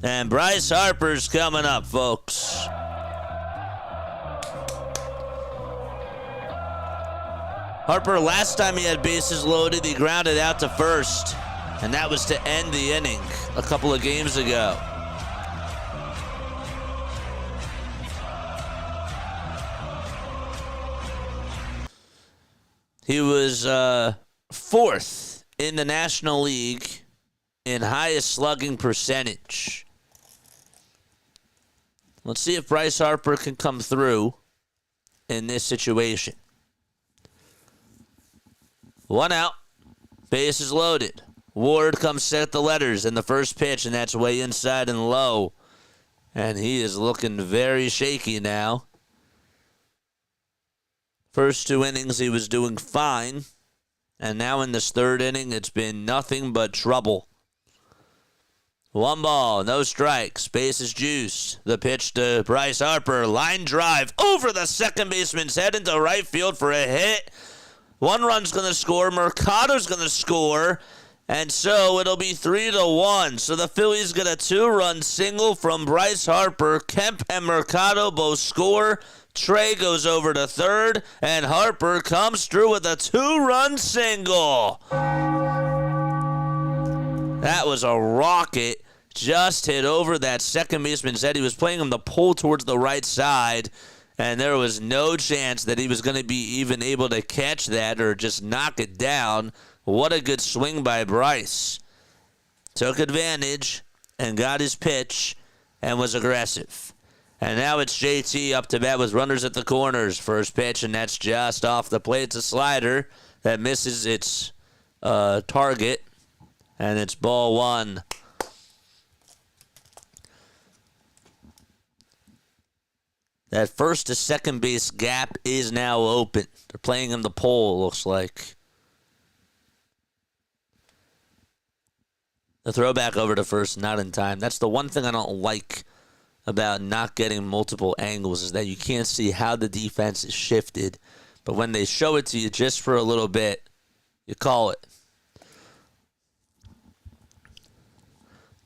And Bryce Harper's coming up, folks. Harper, last time he had bases loaded, he grounded out to first. And that was to end the inning a couple of games ago. He was fourth in the National League in highest slugging percentage. Let's see if Bryce Harper can come through in this situation. One out. Bases loaded. Ward comes set the letters in the first pitch, and that's way inside and low. And he is looking very shaky now. First 2 innings, he was doing fine. And now in this 3rd inning, it's been nothing but trouble. 1 ball, no strikes. Bases juiced. The pitch to Bryce Harper. Line drive over the second baseman's head into right field for a hit. 1 run's going to score. Mercado's going to score. And so it'll be 3-1. So the Phillies get a 2-run single from Bryce Harper. Kemp and Mercado both score. Trey goes over to third, and Harper comes through with a 2-run single. That was a rocket. Just hit over that second baseman's head. He was playing him to pull towards the right side, and there was no chance that he was going to be even able to catch that or just knock it down. What a good swing by Bryce. Took advantage and got his pitch and was aggressive. And now it's JT up to bat with runners at the corners. First pitch, and that's just off the plate. It's a slider that misses its target, and it's ball 1. That first to second base gap is now open. They're playing him the pole, looks like. The throwback over to first, not in time. That's the one thing I don't like about not getting multiple angles, is that you can't see how the defense is shifted. But when they show it to you just for a little bit, you call it.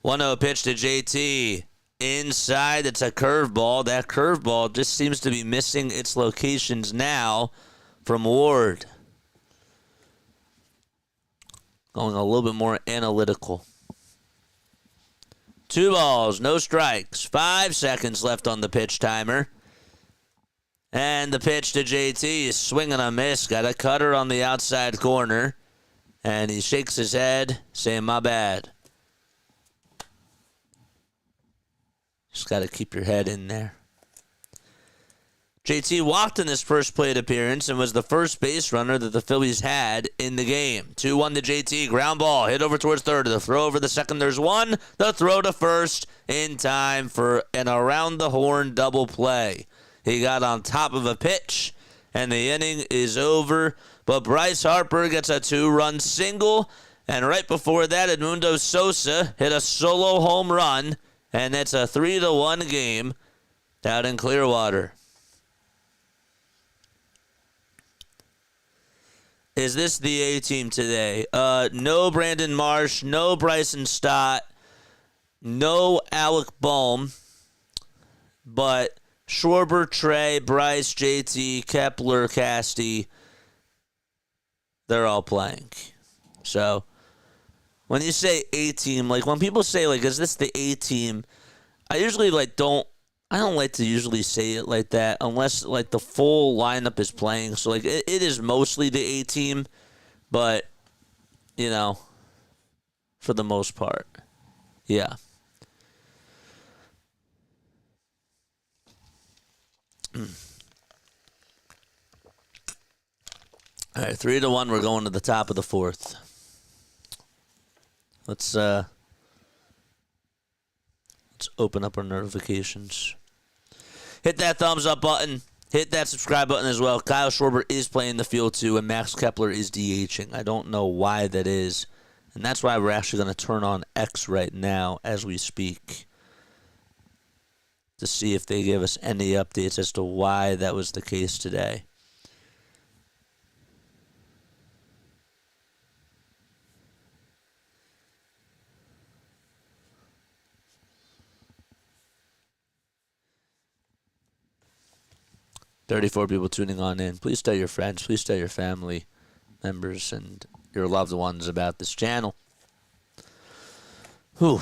1-0 pitch to JT. Inside, it's a curveball. That curveball just seems to be missing its locations now from Ward. Going a little bit more analytical. 2 balls, no strikes. 5 seconds left on the pitch timer. And the pitch to JT is swing and a miss. Got a cutter on the outside corner. And he shakes his head, saying, my bad. Just got to keep your head in there. JT walked in his first plate appearance and was the first base runner that the Phillies had in the game. 2-1 to JT. Ground ball. Hit over towards third. The throw over the second. There's 1. The throw to first in time for an around-the-horn double play. He got on top of a pitch, and the inning is over. But Bryce Harper gets a 2-run single. And right before that, Edmundo Sosa hit a solo home run. And that's a 3-1 game down in Clearwater. Is this the A-team today? No Brandon Marsh, no Bryson Stott, no Alec Bohm, but Schwarber, Trey, Bryce, JT, Kepler, Casty, they're all playing. So when you say A-team, like when people say, like, is this the A-team, I usually I don't like to usually say it like that unless, like, the full lineup is playing. So, like, it is mostly the A-team, but, you know, for the most part, yeah. All right, 3-1, we're going to the top of the 4th. Let's open up our notifications. Hit that thumbs up button. Hit that subscribe button as well. Kyle Schwarber is playing the field too, and Max Kepler is DHing. I don't know why that is. And that's why we're actually going to turn on X right now as we speak to see if they give us any updates as to why that was the case today. 34 people tuning on in. Please tell your friends, please tell your family members and your loved ones about this channel. Whew.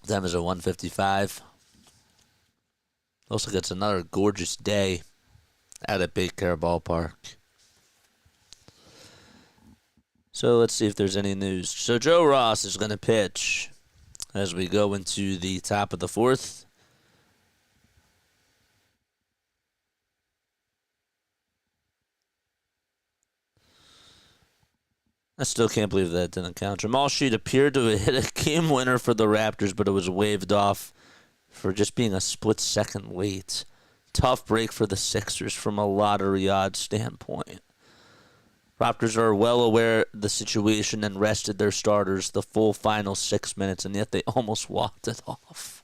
Time is at 1:55. Looks like it's another gorgeous day at Big Care Ballpark. So let's see if there's any news. So Joe Ross is going to pitch as we go into the top of the fourth. I still can't believe that didn't count. Jamal Sheet appeared to have hit a game winner for the Raptors, but it was waved off for just being a split second late. Tough break for the Sixers from a lottery odds standpoint. Raptors are well aware of the situation and rested their starters the full final 6 minutes, and yet they almost walked it off.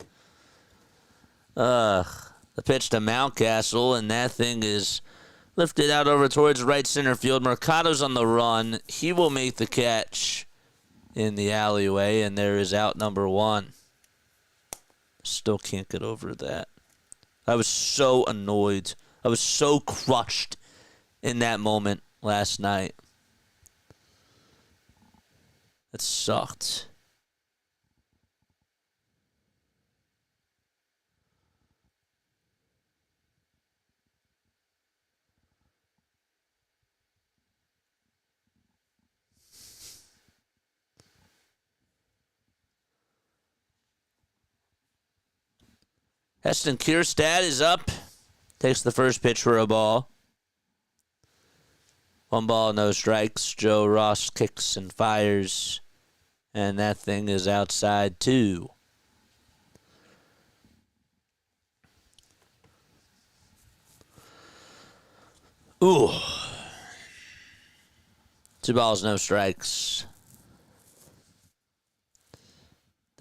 The pitch to Mountcastle, and that thing is lifted out over towards right center field. Mercado's on the run. He will make the catch in the alleyway, and there is out number one. Still can't get over that. I was so annoyed. I was so crushed in that moment last night. It sucked. Heston Kierstad is up. Takes the first pitch for a ball. 1 ball, no strikes. Joe Ross kicks and fires. And that thing is outside 2. Ooh. 2 balls, no strikes.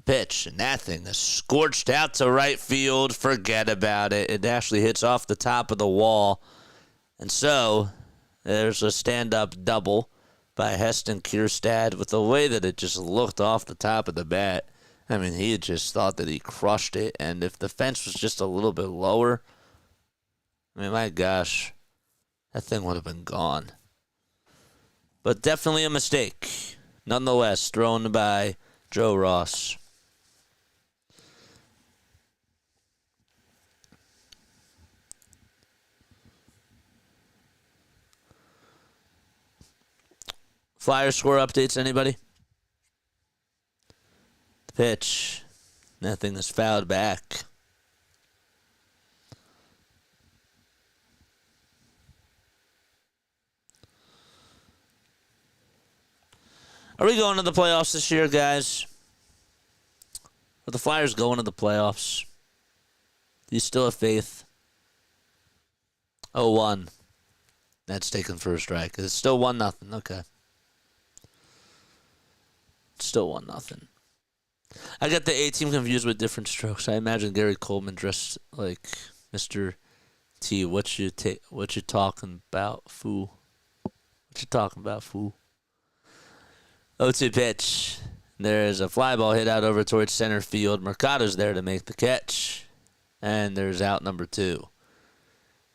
Pitch, and that thing is scorched out to right field. Forget about it. It actually hits off the top of the wall. And so, there's a stand-up double by Heston Kierstad with the way that it just looked off the top of the bat. I mean, he just thought that he crushed it, and if the fence was just a little bit lower, I mean, my gosh, that thing would have been gone. But definitely a mistake. Nonetheless, thrown by Joe Ross. Flyers score updates, anybody? The pitch. Nothing is fouled back. Are we going to the playoffs this year, guys? Are the Flyers going to the playoffs? Do you still have faith? 0-1. That's taken for a strike. It's still 1-0. Okay. Still 1-0. I got the A team confused with different strokes. I imagine Gary Coleman dressed like Mr. T. What you talking about, fool? What you talking about, fool? 0-2 pitch. There's a fly ball hit out over towards center field. Mercado's there to make the catch. And there's out number 2.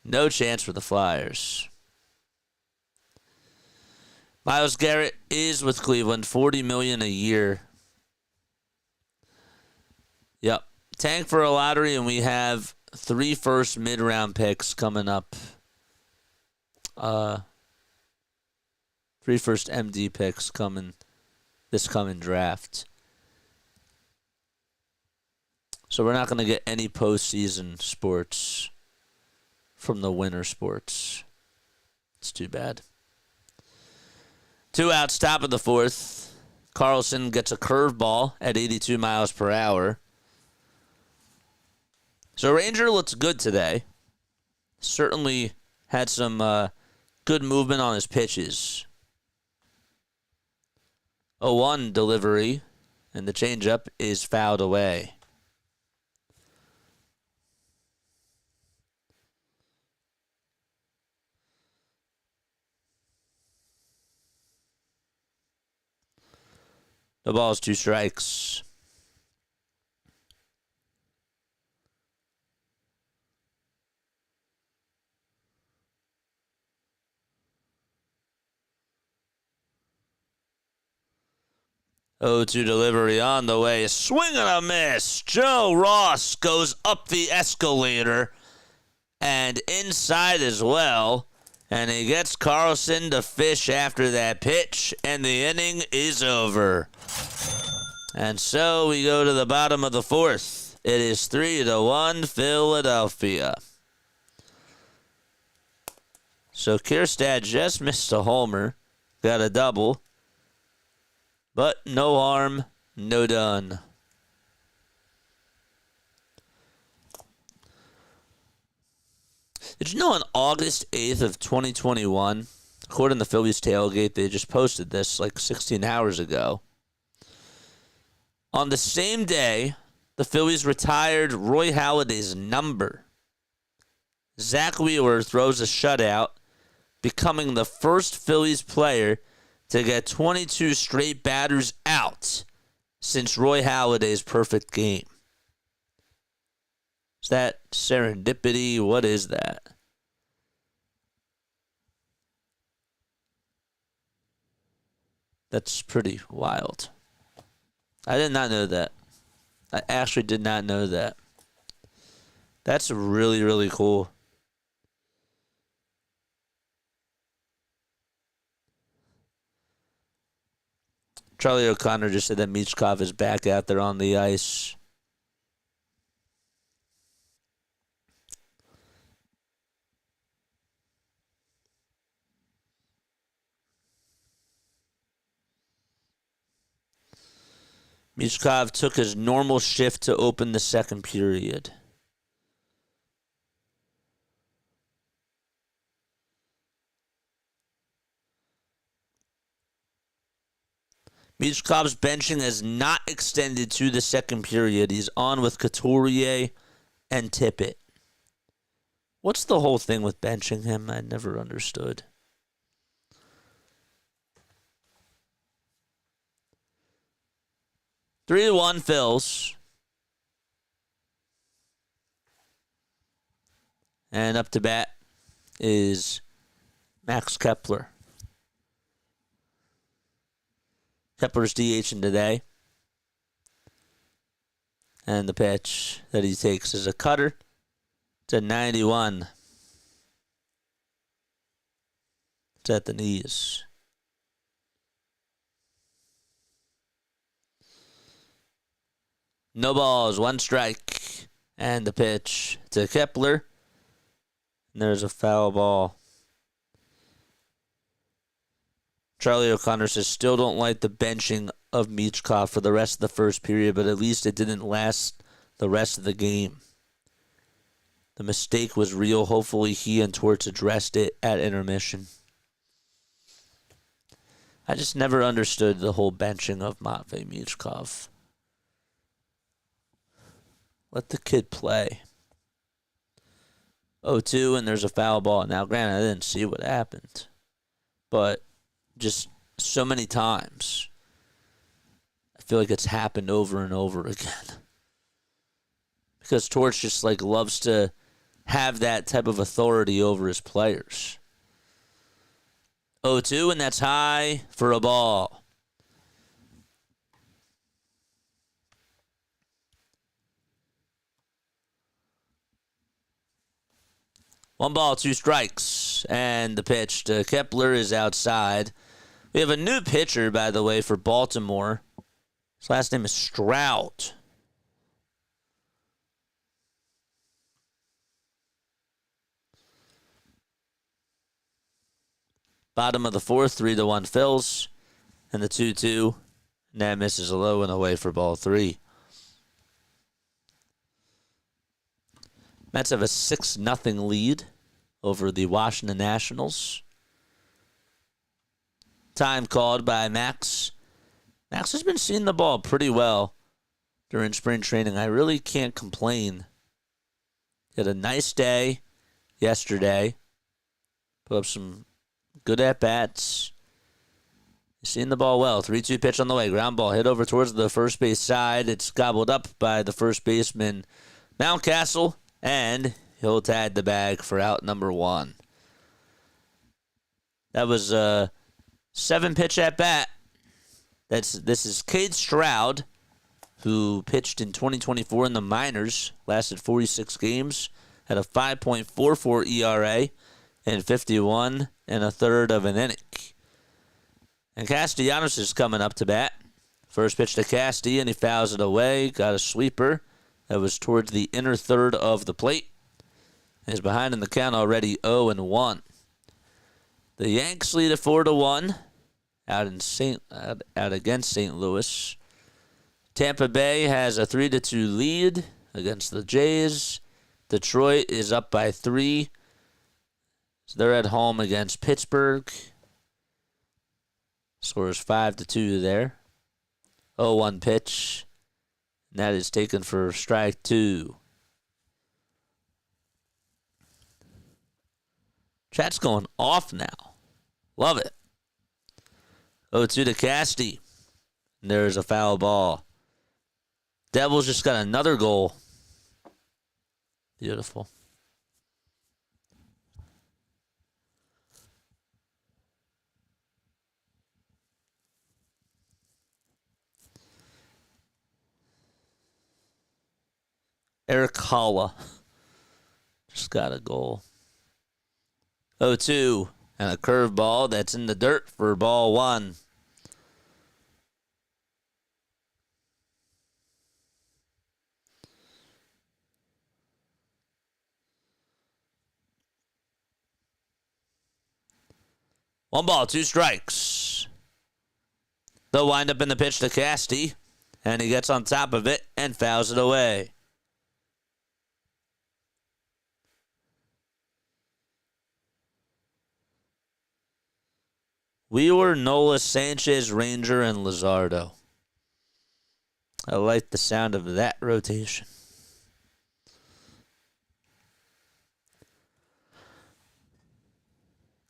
No chance for the Flyers. Myles Garrett is with Cleveland, $40 million a year. Yep. Tank for a lottery, and we have 3 first mid-round picks coming up. 3 first MD picks coming this coming draft. So we're not going to get any postseason sports from the winter sports. It's too bad. 2 outs, top of the fourth. Carlson gets a curveball at 82 miles per hour. So Ranger looks good today. Certainly had some good movement on his pitches. 0-1 delivery, and the changeup is fouled away. The ball's 2 strikes. 0-2 delivery on the way. Swing and a miss. Joe Ross goes up the escalator and inside as well. And he gets Carlson to fish after that pitch. And the inning is over. And so we go to the bottom of the fourth. It is 3-1 Philadelphia. So Kierstad just missed a homer. Got a double. But no harm, no done. Did you know on August 8th of 2021, according to Phillies Tailgate, they just posted this like 16 hours ago. On the same day, the Phillies retired Roy Halladay's number. Zach Wheeler throws a shutout, becoming the first Phillies player to get 22 straight batters out since Roy Halladay's perfect game. Is that serendipity? What is that? That's pretty wild. I did not know that. I actually did not know that. That's really, really cool. Charlie O'Connor just said that Michkov is back out there on the ice. Michkov took his normal shift to open the second period. Michkov's benching has not extended to the second period. He's on with Couturier and Tippett. What's the whole thing with benching him? I never understood. Three to 1 Phils. And up to bat is Max Kepler. Kepler's DHing today. And the pitch that he takes is a cutter to 91. It's at the knees. No balls, 1 strike. And the pitch to Kepler. And there's a foul ball. Charlie O'Connor says, still don't like the benching of Michkov for the rest of the first period, but at least it didn't last the rest of the game. The mistake was real. Hopefully he and Torts addressed it at intermission. I just never understood the whole benching of Matvei Michkov. Let the kid play. 0-2, and there's a foul ball. Now, granted, I didn't see what happened, but just so many times, I feel like it's happened over and over again. Because Torch just loves to have that type of authority over his players. 0-2, and that's high for a ball. One ball, 2 strikes, and the pitch to Kepler is outside. We have a new pitcher, by the way, for Baltimore. His last name is Stroud. Bottom of the fourth, 3-1 Phils, and the 2-2. And that misses low and away for ball 3. Mets have a 6-0 lead over the Washington Nationals. Time called by Max. Max has been seeing the ball pretty well during spring training. I really can't complain. He had a nice day yesterday. Put up some good at-bats. He's seeing the ball well. 3-2 pitch on the way. Ground ball hit over towards the first base side. It's gobbled up by the first baseman, Mountcastle. And he'll tag the bag for out number 1. That was a 7-pitch at bat. This is Cade Stroud, who pitched in 2024 in the minors, lasted 46 games, had a 5.44 ERA, and 51 and a third of an inning. And Castellanos is coming up to bat. First pitch to Casty, and he fouls it away. Got a sweeper that was towards the inner third of the plate. He's behind in the count already, 0-1. The Yanks lead it 4-1 out against St. Louis. Tampa Bay has a 3-2 lead against the Jays. Detroit is up by 3. So they're at home against Pittsburgh. Score is 5-2 there. 0-1 pitch. And that is taken for strike 2. Chat's going off now. Love it. 0-2 to Casty. And there's a foul ball. Devils just got another goal. Beautiful. Eric Holla just got a goal. 0-2 and a curveball that's in the dirt for ball 1. One ball, 2 strikes. They'll wind up in the pitch to Casty, and he gets on top of it and fouls it away. Wheeler, Nola, Sanchez, Ranger, and Luzardo. I like the sound of that rotation.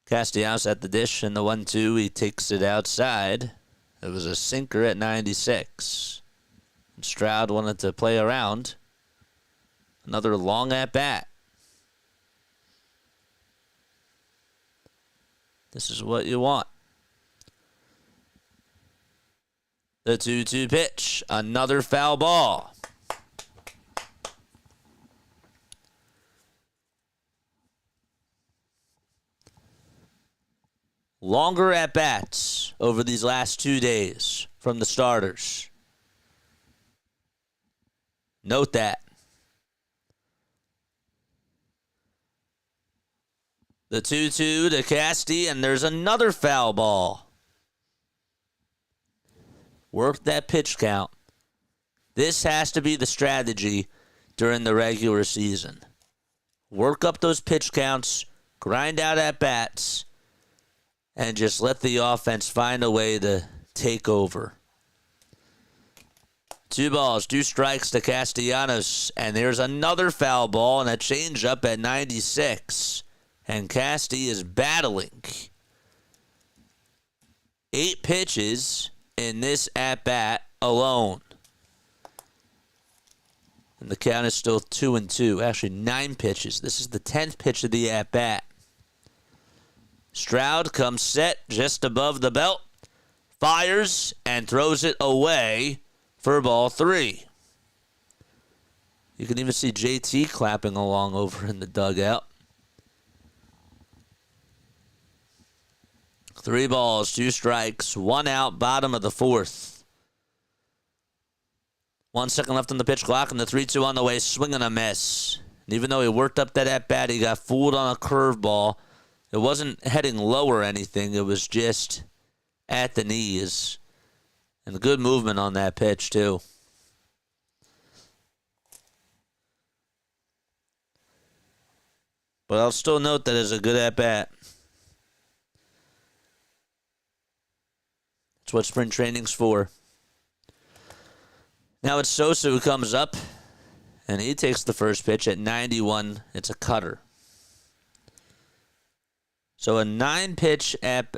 Castellanos at the dish, and the 1-2, he takes it outside. It was a sinker at 96. And Stroud wanted to play around. Another long at-bat. This is what you want. The 2-2 pitch. Another foul ball. Longer at-bats over these last 2 days from the starters. Note that. The 2-2 to Casty, and there's another foul ball. Work that pitch count. This has to be the strategy during the regular season. Work up those pitch counts, grind out at-bats, and just let the offense find a way to take over. 2 balls, 2 strikes to Castellanos, and there's another foul ball and a changeup at 96. And Casty is battling. 8 pitches in this at-bat alone. And the count is still 2-2. Actually, 9 pitches. This is the 10th pitch of the at-bat. Stroud comes set just above the belt, fires, and throws it away for ball 3. You can even see JT clapping along over in the dugout. 3 balls, 2 strikes, 1 out, bottom of the 4th. 1 second left on the pitch clock, and the 3-2 on the way, swing and a miss. And even though he worked up that at-bat, he got fooled on a curveball. It wasn't heading low or anything. It was just at the knees. And good movement on that pitch, too. But I'll still note that as a good at-bat. That's what spring training's for. Now it's Sosa who comes up, and he takes the first pitch at 91. It's a cutter. So an 11-pitch at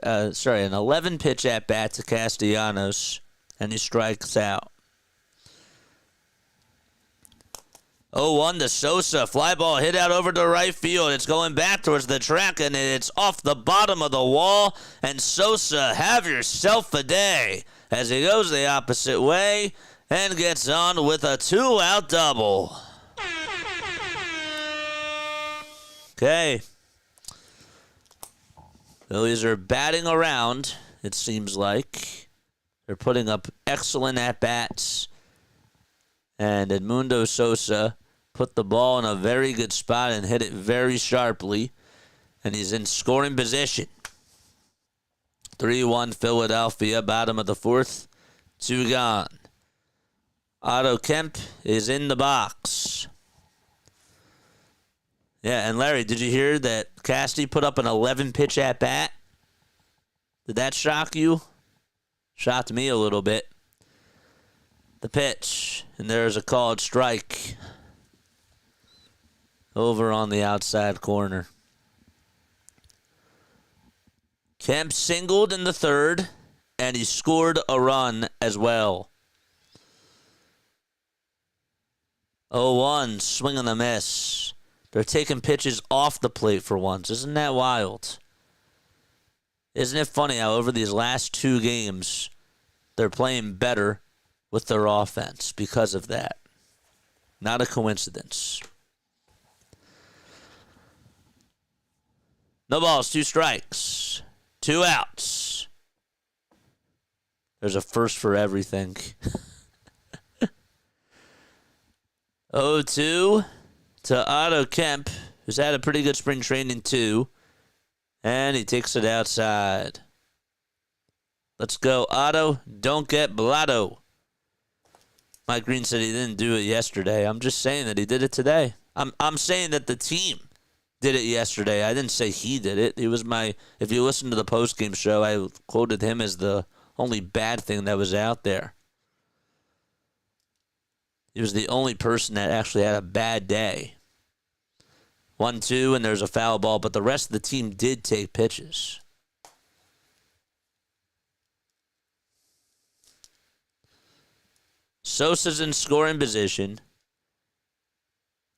bat to Castellanos, and he strikes out. 0-1 to Sosa. Fly ball hit out over to right field. It's going back towards the track, and it's off the bottom of the wall. And Sosa, have yourself a day as he goes the opposite way and gets on with a 2-out double. Okay. Phillies are batting around, it seems like. They're putting up excellent at-bats. And Edmundo Sosa put the ball in a very good spot and hit it very sharply. And he's in scoring position. 3-1 Philadelphia, bottom of the fourth. 2 gone. Otto Kemp is in the box. Yeah, and Larry, did you hear that Cassidy put up an 11-pitch at-bat? Did that shock you? Shocked me a little bit. The pitch, and there's a called strike over on the outside corner. Kemp singled in the third, and he scored a run as well. 0-1, swing and a miss. They're taking pitches off the plate for once. Isn't that wild? Isn't it funny how over these last 2 games, they're playing better with their offense because of that? Not a coincidence. No balls, 2 strikes, 2 outs. There's a first for everything. 0-2 to Otto Kemp, who's had a pretty good spring training too. And he takes it outside. Let's go, Otto. Don't get blotto. Mike Green said he didn't do it yesterday. I'm just saying that he did it today. I'm saying that the team did it yesterday. I didn't say he did it. He was if you listen to the postgame show, I quoted him as the only bad thing that was out there. He was the only person that actually had a bad day. 1-2, and there's a foul ball, but the rest of the team did take pitches. Sosa's in scoring position.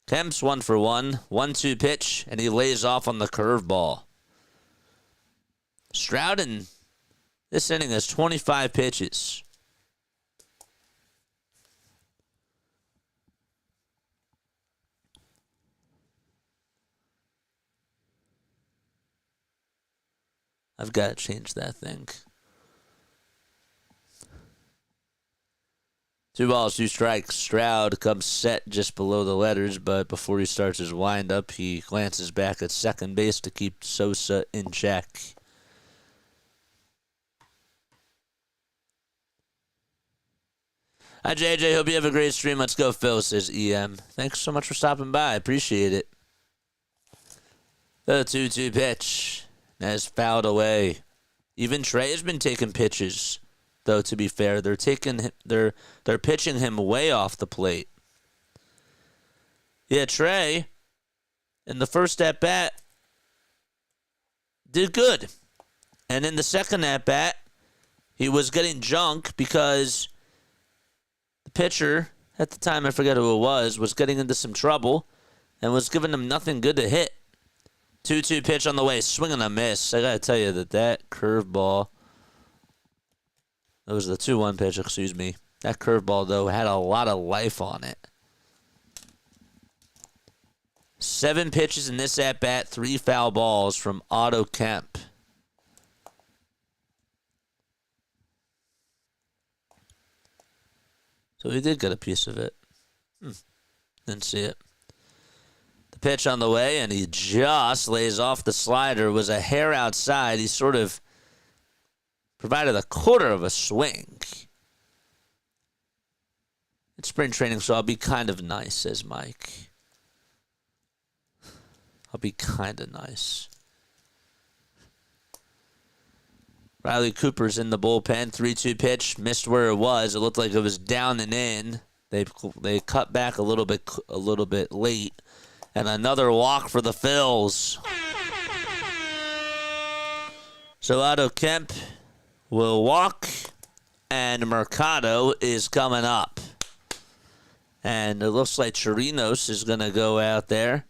Kemp's 1 for 1. 1-2 pitch, and he lays off on the curveball. Stroud in this inning has 25 pitches. I've got to change that thing. 2 balls, 2 strikes. Stroud comes set just below the letters, but before he starts his windup, he glances back at second base to keep Sosa in check. Hi, JJ. Hope you have a great stream. Let's go, Phil, says EM. Thanks so much for stopping by. I appreciate it. The 2-2 pitch has fouled away. Even Trey has been taking pitches, though, to be fair. They're pitching him way off the plate. Yeah, Trey, in the first at-bat, did good. And in the second at-bat, he was getting junk because the pitcher, at the time, I forget who it was getting into some trouble and was giving him nothing good to hit. 2-2 pitch on the way, swing and a miss. I got to tell you that curveball, that was the 2-1 pitch, excuse me. That curveball, though, had a lot of life on it. 7 pitches in this at-bat, 3 foul balls from Otto Kemp. So he did get a piece of it. Didn't see it. The pitch on the way, and he just lays off the slider. It was a hair outside. He sort of provided a quarter of a swing. It's spring training, so I'll be kind of nice, says Mike. I'll be kind of nice. Riley Cooper's in the bullpen. 3-2 pitch. Missed where it was. It looked like it was down and in. They cut back a little bit late. And another walk for the Phils. So Otto Kemp will walk, and Mercado is coming up. And it looks like Chirinos is going to go out there.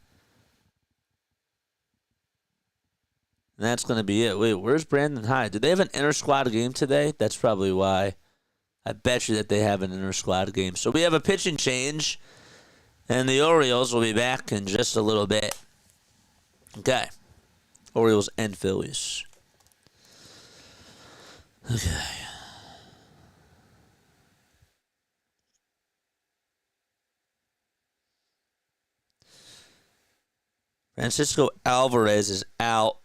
And that's going to be it. Wait, where's Brandon Hyde? Did they have an inter-squad game today? That's probably why. I bet you that they have an inter-squad game. So we have a pitching change, and the Orioles will be back in just a little bit. Okay. Orioles and Phillies. Okay. Francisco Alvarez is out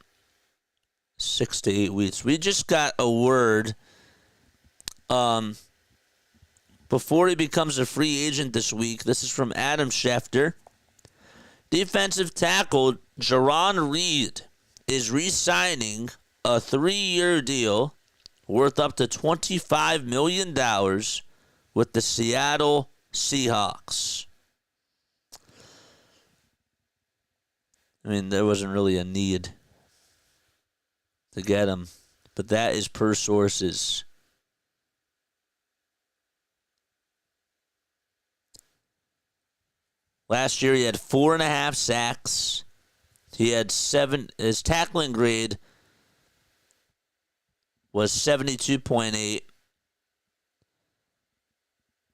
6 to 8 weeks. We just got a word before he becomes a free agent this week. This is from Adam Schefter. Defensive tackle Jarron Reed is re-signing a 3-year deal worth up to $25 million with the Seattle Seahawks. I mean, there wasn't really a need to get him, but that is per sources. Last year, he had 4.5 sacks. He had 7. His tackling grade was 72.8.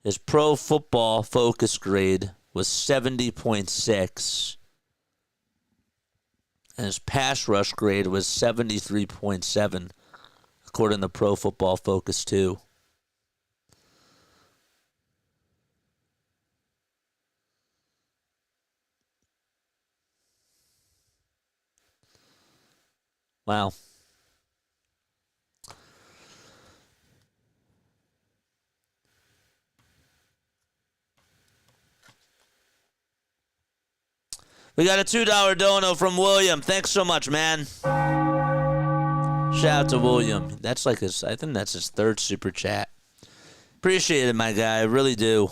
His Pro Football Focus grade was 70.6. And his pass rush grade was 73.7, according to Pro Football Focus 2. Wow. We got a $2 dono from William. Thanks so much, man. Shout out to William. That's like his, I think that's his 3rd super chat. Appreciate it, my guy. I really do.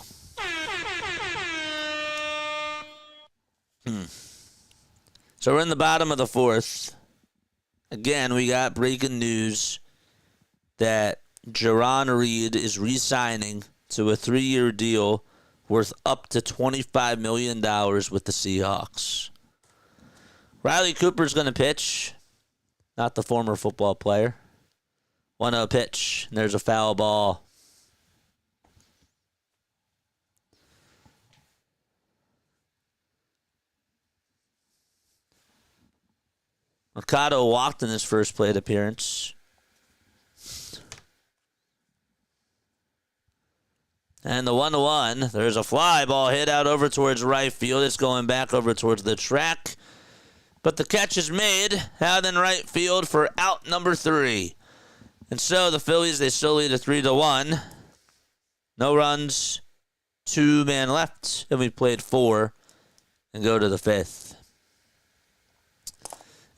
So we're in the bottom of the 4th. Again, we got breaking news that Jarron Reed is re-signing to a 3-year deal worth up to $25 million with the Seahawks. Riley Cooper's going to pitch, not the former football player. 1-0 pitch, and there's a foul ball. Mercado walked in his first plate appearance. And the 1-1, there's a fly ball hit out over towards right field. It's going back over towards the track. But the catch is made out in right field for out number 3. And so the Phillies, they still lead a 3-1. No runs, 2 men left. And we played 4 and go to the 5th.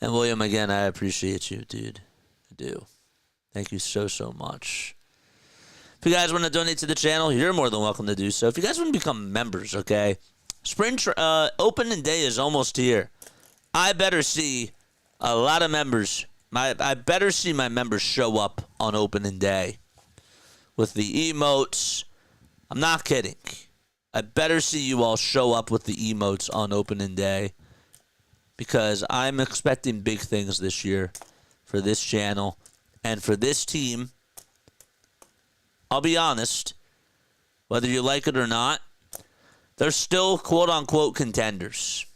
And William, again, I appreciate you, dude. I do. Thank you so, so much. If you guys want to donate to the channel, you're more than welcome to do so. If you guys want to become members, okay? Spring opening day is almost here. I better see a lot of members. I better see my members show up on opening day with the emotes. I'm not kidding. I better see you all show up with the emotes on opening day, because I'm expecting big things this year for this channel and for this team. I'll be honest, whether you like it or not, they're still quote-unquote contenders.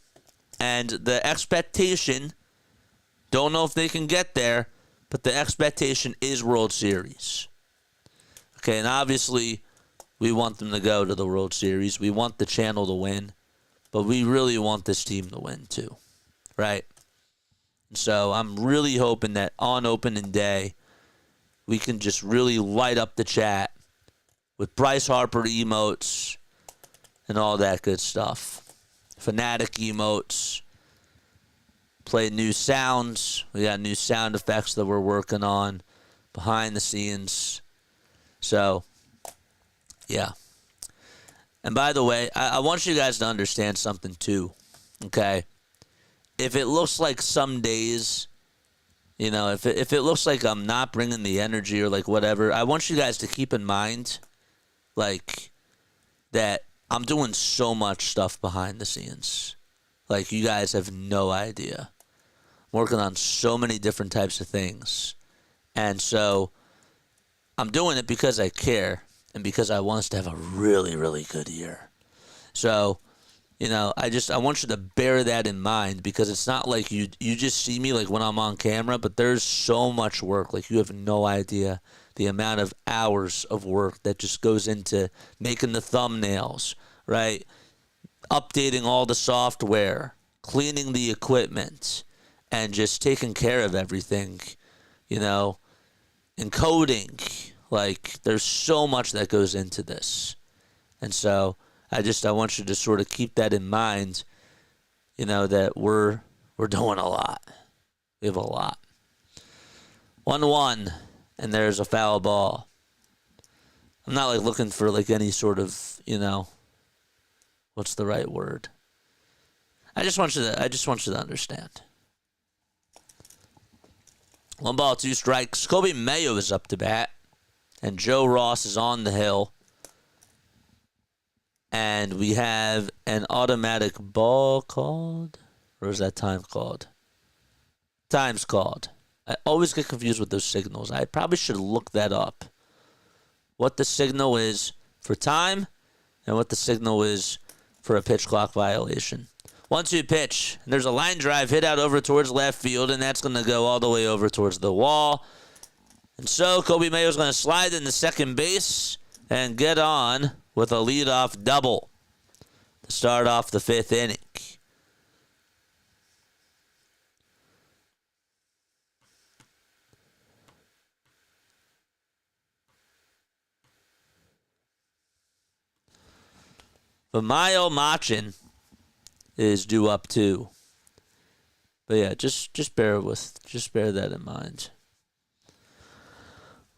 And the expectation, don't know if they can get there, but the expectation is World Series. Okay, and obviously we want them to go to the World Series. We want the channel to win, but we really want this team to win too, right? So I'm really hoping that on opening day, we can just really light up the chat with Bryce Harper emotes and all that good stuff. Fanatic emotes. Play new sounds. We got new sound effects that we're working on behind the scenes. So, yeah. And by the way, I want you guys to understand something too, okay? If it looks like some days, you know, if it looks like I'm not bringing the energy or like whatever, I want you guys to keep in mind, like, that I'm doing so much stuff behind the scenes. Like, you guys have no idea. I'm working on so many different types of things. And so I'm doing it because I care and because I want us to have a really, really good year. So, I want you to bear that in mind, because it's not like you just see me like when I'm on camera, but there's so much work. Like, you have no idea the amount of hours of work that just goes into making the thumbnails, right? Updating all the software, cleaning the equipment, and just taking care of everything, encoding. Like, there's so much that goes into this. And so I want you to sort of keep that in mind, that we're doing a lot. We have a lot. 1-1, and there's a foul ball. I'm not like looking for like any sort of, what's the right word? I just want you to understand. 1 ball, 2 strikes. Kobe Mayo is up to bat, and Joe Ross is on the hill. And we have an automatic ball called, or is that time called? Time's called. I always get confused with those signals. I probably should look that up. What the signal is for time and what the signal is for a pitch clock violation. 1-2 pitch. And there's a line drive hit out over towards left field, and that's going to go all the way over towards the wall. And so Kobe Mayo's going to slide into second base and get on with a leadoff double to start off the 5th inning. But Mayo Machin is due up too. But yeah, just bear that in mind.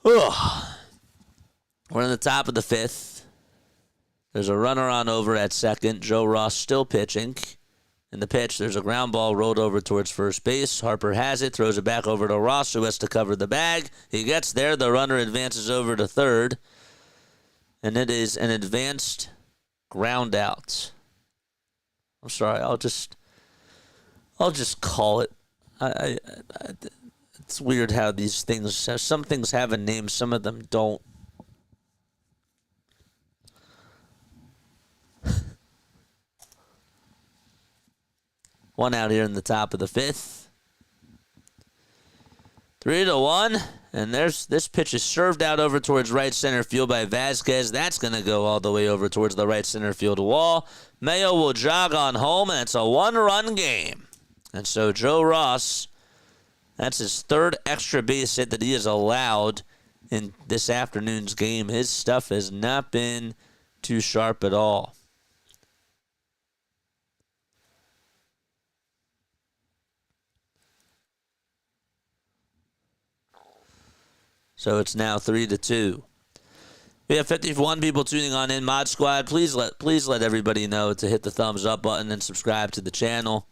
Ugh. We're in the top of the 5th. There's a runner on over at second. Joe Ross still pitching. In the pitch, there's a ground ball rolled over towards first base. Harper has it, throws it back over to Ross, who has to cover the bag. He gets there. The runner advances over to third. And it is an advanced ground out. I'm sorry. I'll just call it. It's weird how these things. Some things have a name. Some of them don't. One out here in the top of the 5th. 3-1. And this pitch is served out over towards right center field by Vasquez. That's going to go all the way over towards the right center field wall. Mayo will jog on home, and it's a 1-run game. And so Joe Ross, that's his 3rd extra base hit that he has allowed in this afternoon's game. His stuff has not been too sharp at all. So it's now 3-2. We have 51 people tuning on in. Mod Squad, please let everybody know to hit the thumbs up button and subscribe to the channel.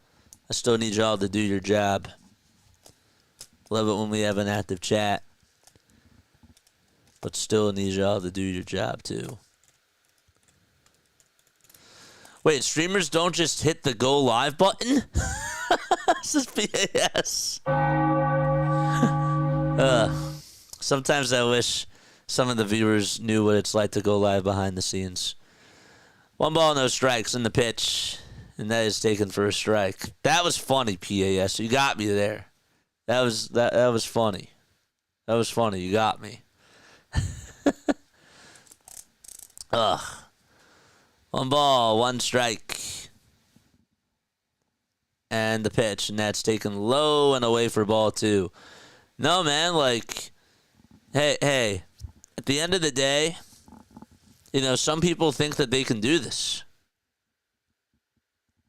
I still need y'all to do your job. Love it when we have an active chat, but still need y'all to do your job too. Wait, streamers don't just hit the go live button? This is PAS. Sometimes I wish some of the viewers knew what it's like to go live behind the scenes. 1 ball, no strikes in the pitch, and that is taken for a strike. That was funny, PAS. You got me there. That was funny. That was funny. You got me. Ugh. 1 ball, 1 strike. And the pitch, and that's taken low and away for ball 2. No, man, like, hey, at the end of the day, some people think that they can do this.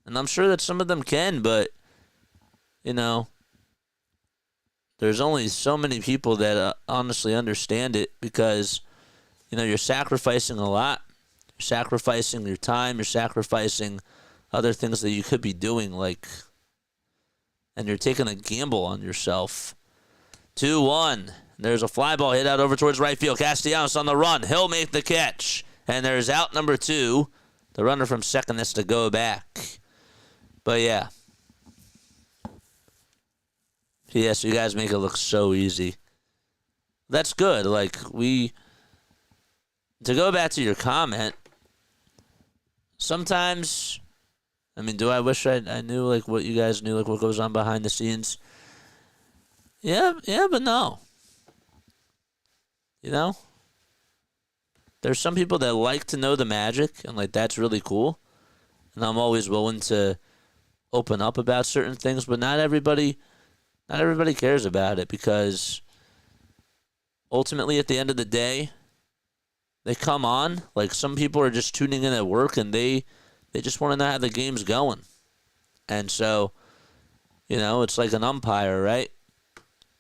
And I'm sure that some of them can, but, there's only so many people that honestly understand it, because, you're sacrificing a lot. You're sacrificing your time. You're sacrificing other things that you could be doing, and you're taking a gamble on yourself. 2-1. There's a fly ball hit out over towards right field. Castellanos on the run. He'll make the catch. And there's out number 2. The runner from second has to go back. But yeah. Yes, you guys make it look so easy. That's good. Like, to go back to your comment, sometimes, I mean, do I wish I knew, like, what you guys knew, like, what goes on behind the scenes? Yeah, but no. You know? There's some people that like to know the magic, and, like, that's really cool. And I'm always willing to open up about certain things, but not everybody cares about it, because ultimately, at the end of the day, they come on. Like, some people are just tuning in at work, and they just want to know how the game's going. And so, it's like an umpire, right?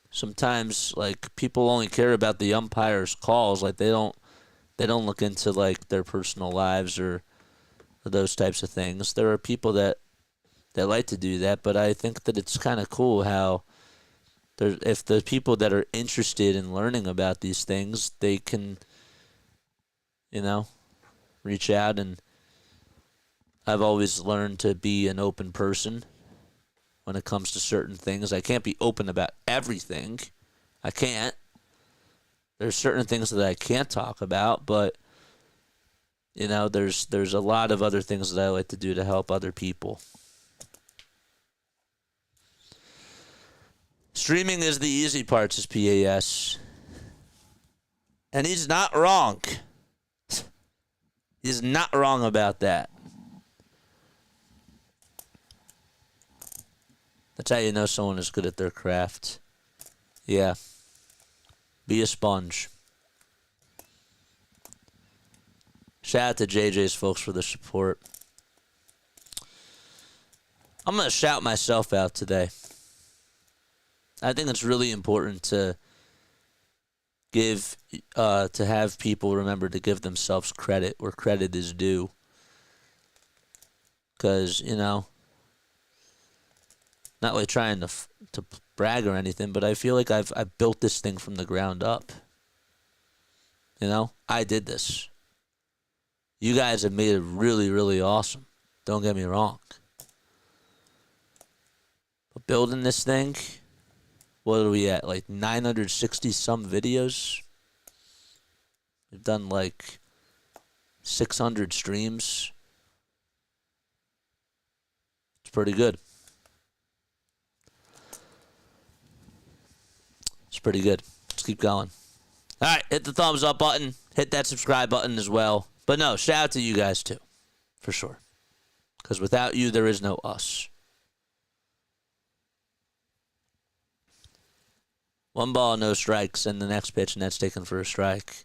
Sometimes, like, people only care about the umpire's calls. Like, they don't look into, like, their personal lives or those types of things. There are people that like to do that, but I think that it's kind of cool how if the people that are interested in learning about these things, they can, reach out. And I've always learned to be an open person when it comes to certain things. I can't be open about everything. I can't. There's certain things that I can't talk about, but there's a lot of other things that I like to do to help other people. Streaming is the easy part, says PAS. And he's not wrong. He's not wrong about that. That's how you know someone is good at their craft. Yeah. Be a sponge. Shout out to JJ's folks for the support. I'm going to shout myself out today. I think it's really important to have people remember to give themselves credit where credit is due. Because, not really trying to brag or anything, but I feel like I've built this thing from the ground up. I did this. You guys have made it really, really awesome. Don't get me wrong. But building this thing, what are we at? Like 960 some videos? We've done like 600 streams. It's pretty good. It's pretty good. Let's keep going. All right, hit the thumbs up button. Hit that subscribe button as well. But no, shout out to you guys too. For sure. Because without you, there is no us. 1 ball, no strikes, and the next pitch, and that's taken for a strike.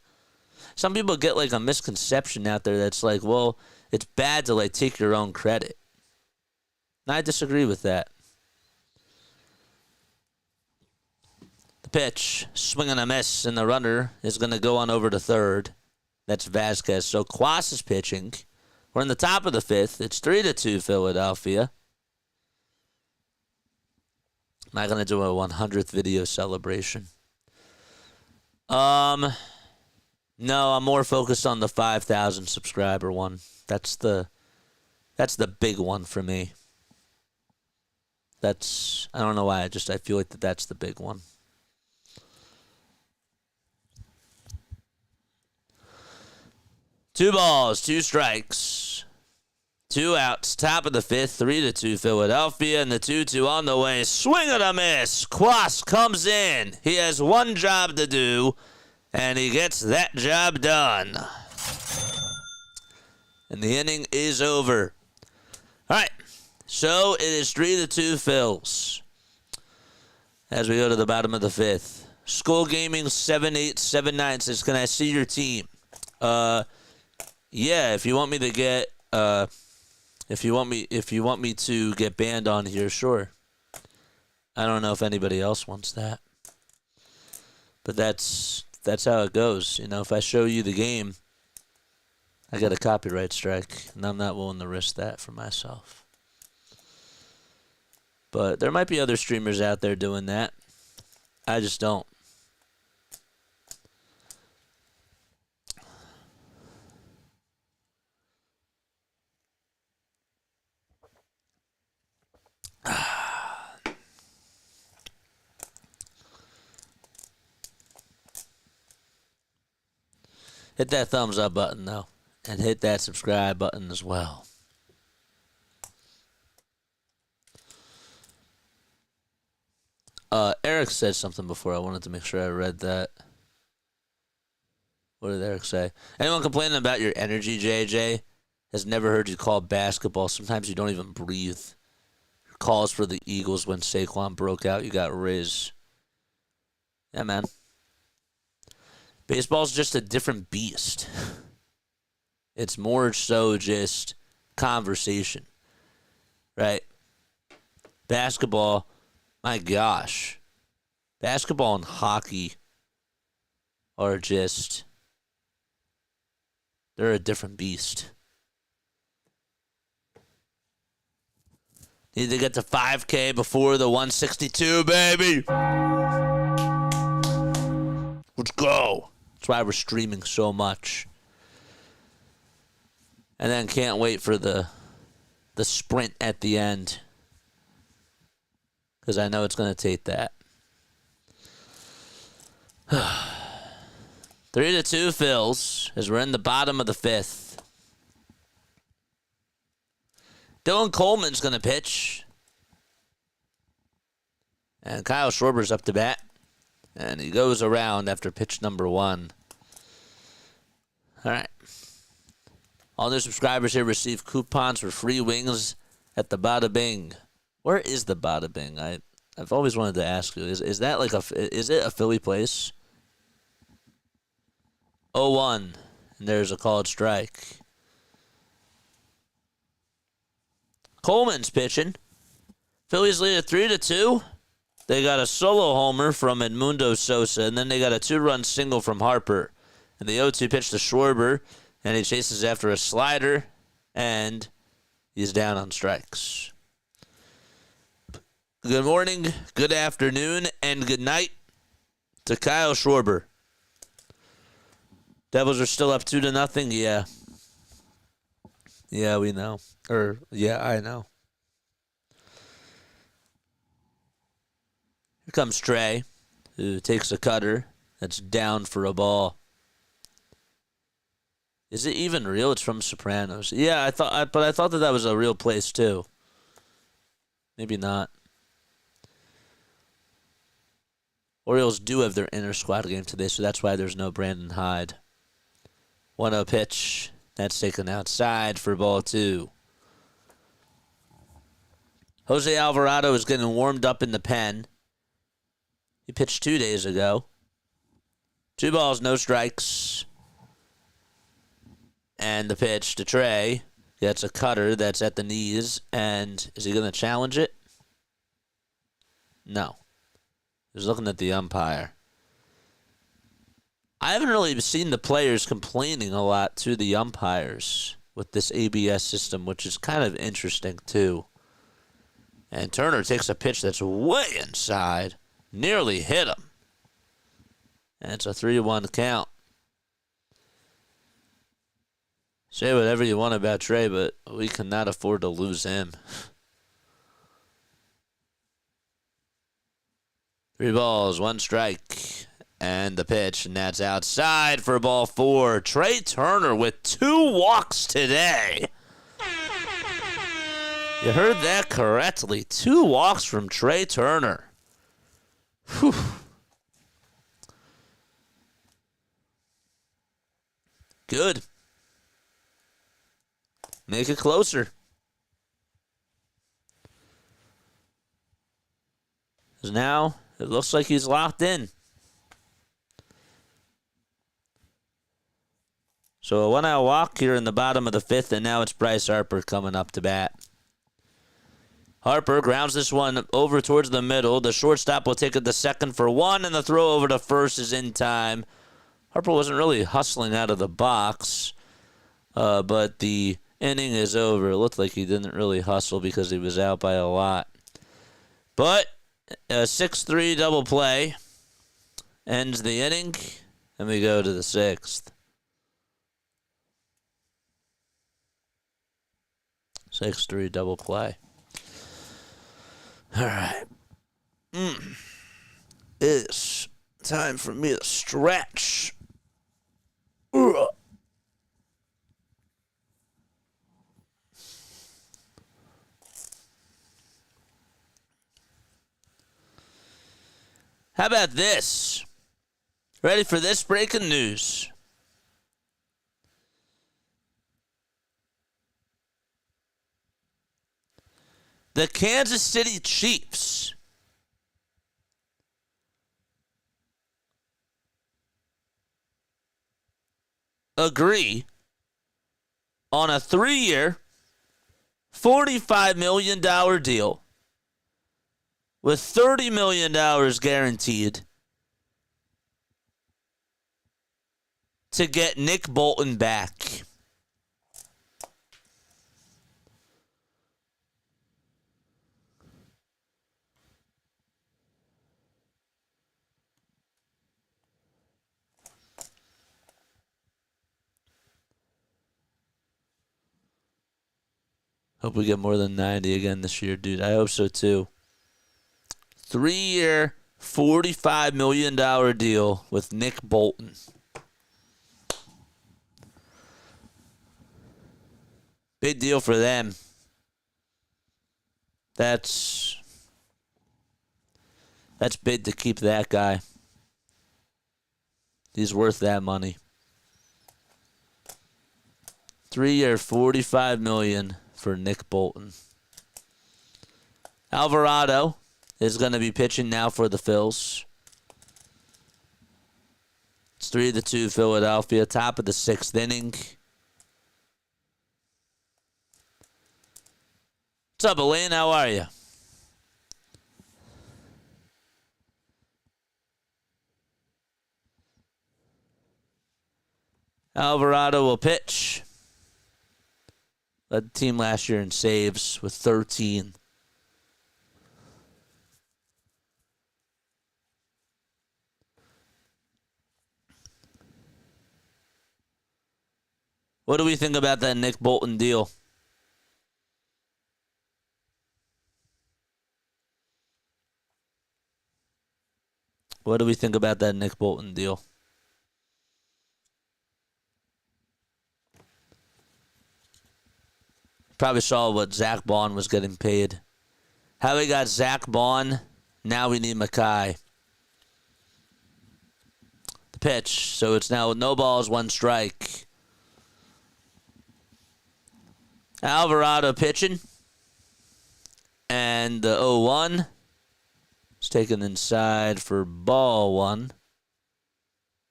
Some people get like a misconception out there that's like, well, it's bad to like take your own credit. And I disagree with that. The pitch, swing and a miss, and the runner is going to go on over to third. That's Vasquez. So Quas is pitching. We're in the top of the fifth. It's 3-2 Philadelphia. I'm not going to do a 100th video celebration. No, I'm more focused on the 5,000 subscriber one. That's the big one for me. I don't know why, I feel like that's the big one. Two balls, two strikes, 2 outs, top of the fifth, 3-2 Philadelphia, and the 2-2 on the way. Swing and a miss. Quas comes in. He has one job to do, and he gets that job done. And the inning is over. All right, so it is 3-2 Phils. As we go to the bottom of the fifth. Skull Gaming 7879 says, "Can I see your team?" Yeah, if you want me to get if you want me to get banned on here, sure. I don't know if anybody else wants that. But that's how it goes. If I show you the game, I get a copyright strike, and I'm not willing to risk that for myself. But there might be other streamers out there doing that. I just don't. Hit that thumbs up button, though. And hit that subscribe button as well. Eric said something before. I wanted to make sure I read that. What did Eric say? Anyone complaining about your energy, JJ, has never heard you call basketball. Sometimes you don't even breathe. Your calls for the Eagles when Saquon broke out, you got Riz. Yeah, man. Baseball's just a different beast. It's more so just conversation, right? Basketball, my gosh. Basketball and hockey are just, they're a different beast. Need to get to 5K before the 162, baby. Let's go. That's why we're streaming so much. And then can't wait for the sprint at the end. Because I know it's going to take that. 3-2 Phils as we're in the bottom of the fifth. Dylan Coleman's going to pitch. And Kyle Schwarber's up to bat. And he goes around after pitch number 1. All right. All new subscribers here receive coupons for free wings at the Bada Bing. Where is the Bada Bing? I've always wanted to ask you. Is that like is it a Philly place? 0-1. And there's a called strike. Coleman's pitching. Phillies lead at 3-2. They got a solo homer from Edmundo Sosa, and then they got a 2-run single from Harper. And the 0-2 pitch to Schwarber, and he chases after a slider, and he's down on strikes. Good morning, good afternoon, and good night to Kyle Schwarber. Devils are still up 2-0. Yeah. Yeah, we know. Yeah, I know. Here comes Trey, who takes a cutter that's down for a ball. Is it even real? It's from Sopranos. Yeah, but I thought that was a real place too. Maybe not. Orioles do have their inter-squad game today, so that's why there's no Brandon Hyde. 1-0 pitch. That's taken outside for ball 2. Jose Alvarado is getting warmed up in the pen. He pitched 2 days ago. 2 balls, no strikes. And the pitch to Trey. Gets a cutter that's at the knees. And is he going to challenge it? No. He's looking at the umpire. I haven't really seen the players complaining a lot to the umpires with this ABS system, which is kind of interesting, too. And Turner takes a pitch that's way inside. Nearly hit him. And it's a 3-1 count. Say whatever you want about Trey, but we cannot afford to lose him. 3 balls, 1 strike. And the pitch, and that's outside for ball 4. Trey Turner with 2 walks today. You heard that correctly. 2 walks from Trey Turner. Whew. Good. Make it closer. Because now it looks like he's locked in. So a 1-out walk here in the bottom of the 5th, and now it's Bryce Harper coming up to bat. Harper grounds this one over towards the middle. The shortstop will take it to second for 1, and the throw over to first is in time. Harper wasn't really hustling out of the box, but the inning is over. It looked like he didn't really hustle because he was out by a lot. But a 6-3 double play ends the inning, and we go to the 6th. 6-3 double play. All right. It's time for me to stretch. How about this? Ready for this breaking news? The Kansas City Chiefs agree on a 3-year, $45 million deal with $30 million guaranteed to get Nick Bolton back. Hope we get more than 90 again this year, dude. I hope so too. 3-year, $45 million deal with Nick Bolton. Big deal for them. That's big to keep that guy. He's worth that money. 3-year, $45 million for Nick Bolton. Alvarado is going to be pitching now for the Phils. It's 3-2 Philadelphia, top of the 6th inning. What's up, Elaine? How are you? Alvarado will pitch. Led the team last year in saves with 13. What do we think about that Nick Bolton deal? What do we think about that Nick Bolton deal? Probably saw what Zach Bond was getting paid. How we got Zach Bond, now we need Mackay. The pitch, so it's now no balls, 1 strike. Alvarado pitching. And the 0-1 is taken inside for ball 1.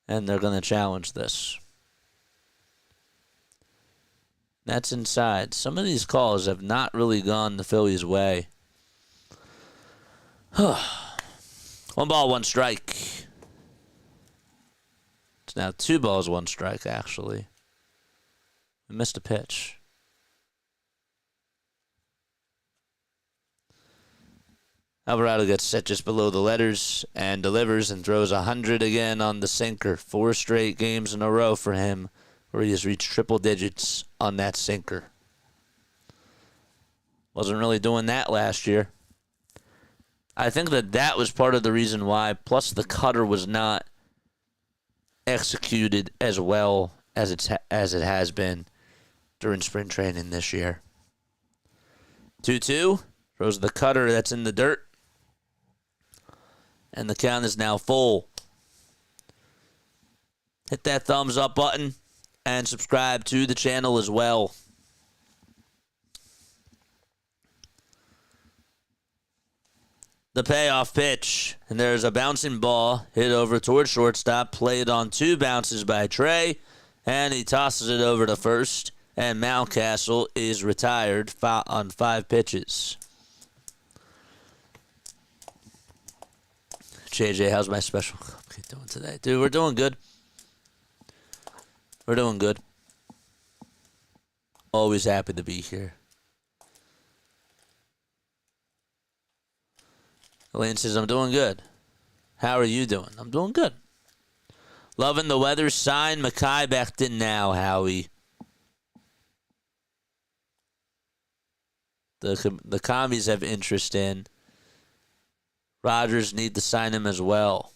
And they're going to challenge this. That's inside. Some of these calls have not really gone the Phillies' way. 1 ball, 1 strike. It's now 2 balls, 1 strike, actually. We missed a pitch. Alvarado gets set just below the letters and delivers and throws 100 again on the sinker. 4 straight games in a row for him where he has reached triple digits on that sinker. Wasn't really doing that last year. I think that was part of the reason why. Plus, the cutter was not executed as well as it has been during spring training this year. 2-2. Throws the cutter that's in the dirt. And the count is now full. Hit that thumbs up button and subscribe to the channel as well. The payoff pitch. And there's a bouncing ball hit over towards shortstop. Played on 2 bounces by Trey. And he tosses it over to first. And Mountcastle is retired on 5 pitches. JJ, how's my special cupcake doing today? Dude, we're doing good. We're doing good. Always happy to be here. Elaine says, I'm doing good. How are you doing? I'm doing good. Loving the weather. Sign Mackay back in now, Howie. The commies have interest in. Rodgers need to sign him as well.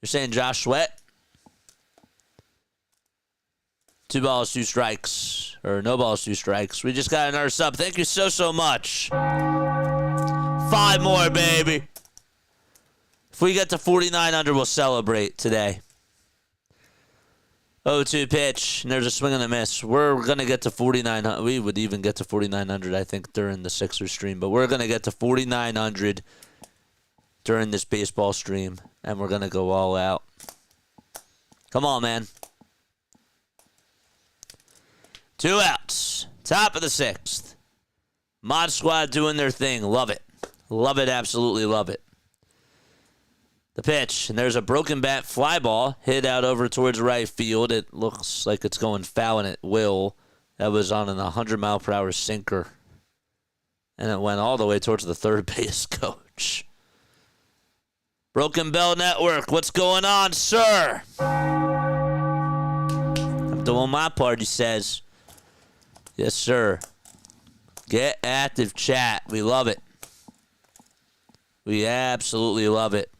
You're saying Josh Sweat? 2 balls, 2 strikes. Or no balls, 2 strikes. We just got another sub. Thank you so much. 5 more, baby. If we get to 4,900, we'll celebrate today. 0-2 pitch, and there's a swing and a miss. We're going to get to 4,900. We would even get to 4,900, I think, during the Sixers stream. But we're going to get to 4,900 during this baseball stream, and we're going to go all out. Come on, man. 2 outs. Top of the 6th. Mod Squad doing their thing. Love it. Love it, absolutely love it. The pitch, and there's a broken bat fly ball hit out over towards right field. It looks like it's going foul, and it will. That was on an 100-mile-per-hour sinker. And it went all the way towards the third base coach. Broken Bell Network, what's going on, sir? I'm doing my part, he says. Yes, sir. Get active, chat. We love it. We absolutely love it.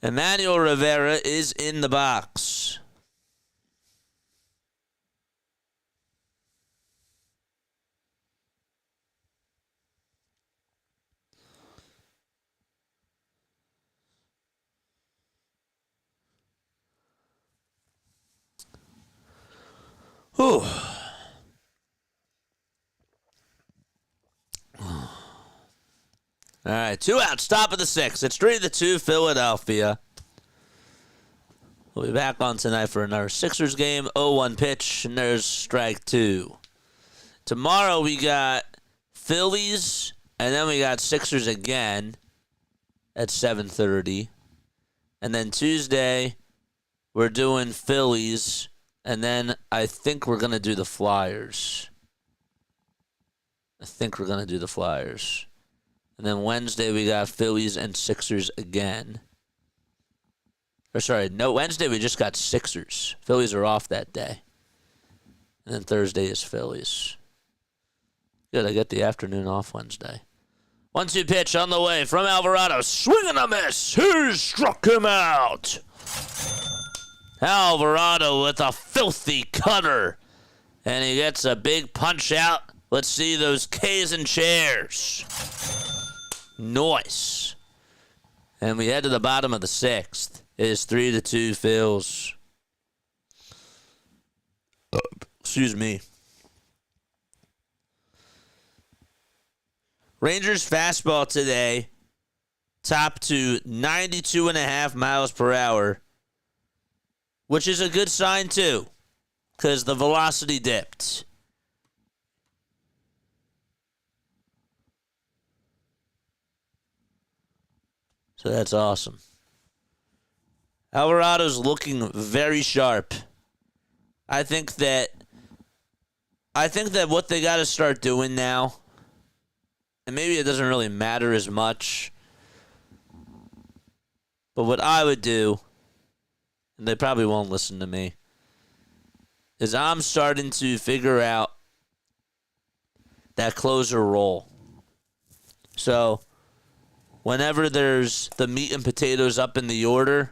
Emmanuel Rivera is in the box. Whew. All right, 2 outs, top of the 6th. It's 3-2 Philadelphia. We'll be back on tonight for another Sixers game. 0-1 pitch, and there's strike 2. Tomorrow we got Phillies, and then we got Sixers again at 7:30. And then Tuesday, we're doing Phillies, and then I think we're going to do the Flyers. And then Wednesday, we got Phillies and Sixers again. Wednesday we just got Sixers. Phillies are off that day. And then Thursday is Phillies. Good, I get the afternoon off Wednesday. 1-2 pitch on the way from Alvarado. Swing and a miss. He struck him out. Alvarado with a filthy cutter. And he gets a big punch out. Let's see those K's and chairs. Nice. And we head to the bottom of the 6th. It is 3-2 Phils. Excuse me. Rangers fastball today topped to 92.5 miles per hour, which is a good sign too, because the velocity dipped. So that's awesome. Alvarado's looking very sharp. I think that what they got to start doing now, and maybe it doesn't really matter as much, but what I would do, and they probably won't listen to me, is I'm starting to figure out that closer role. So whenever there's the meat and potatoes up in the order,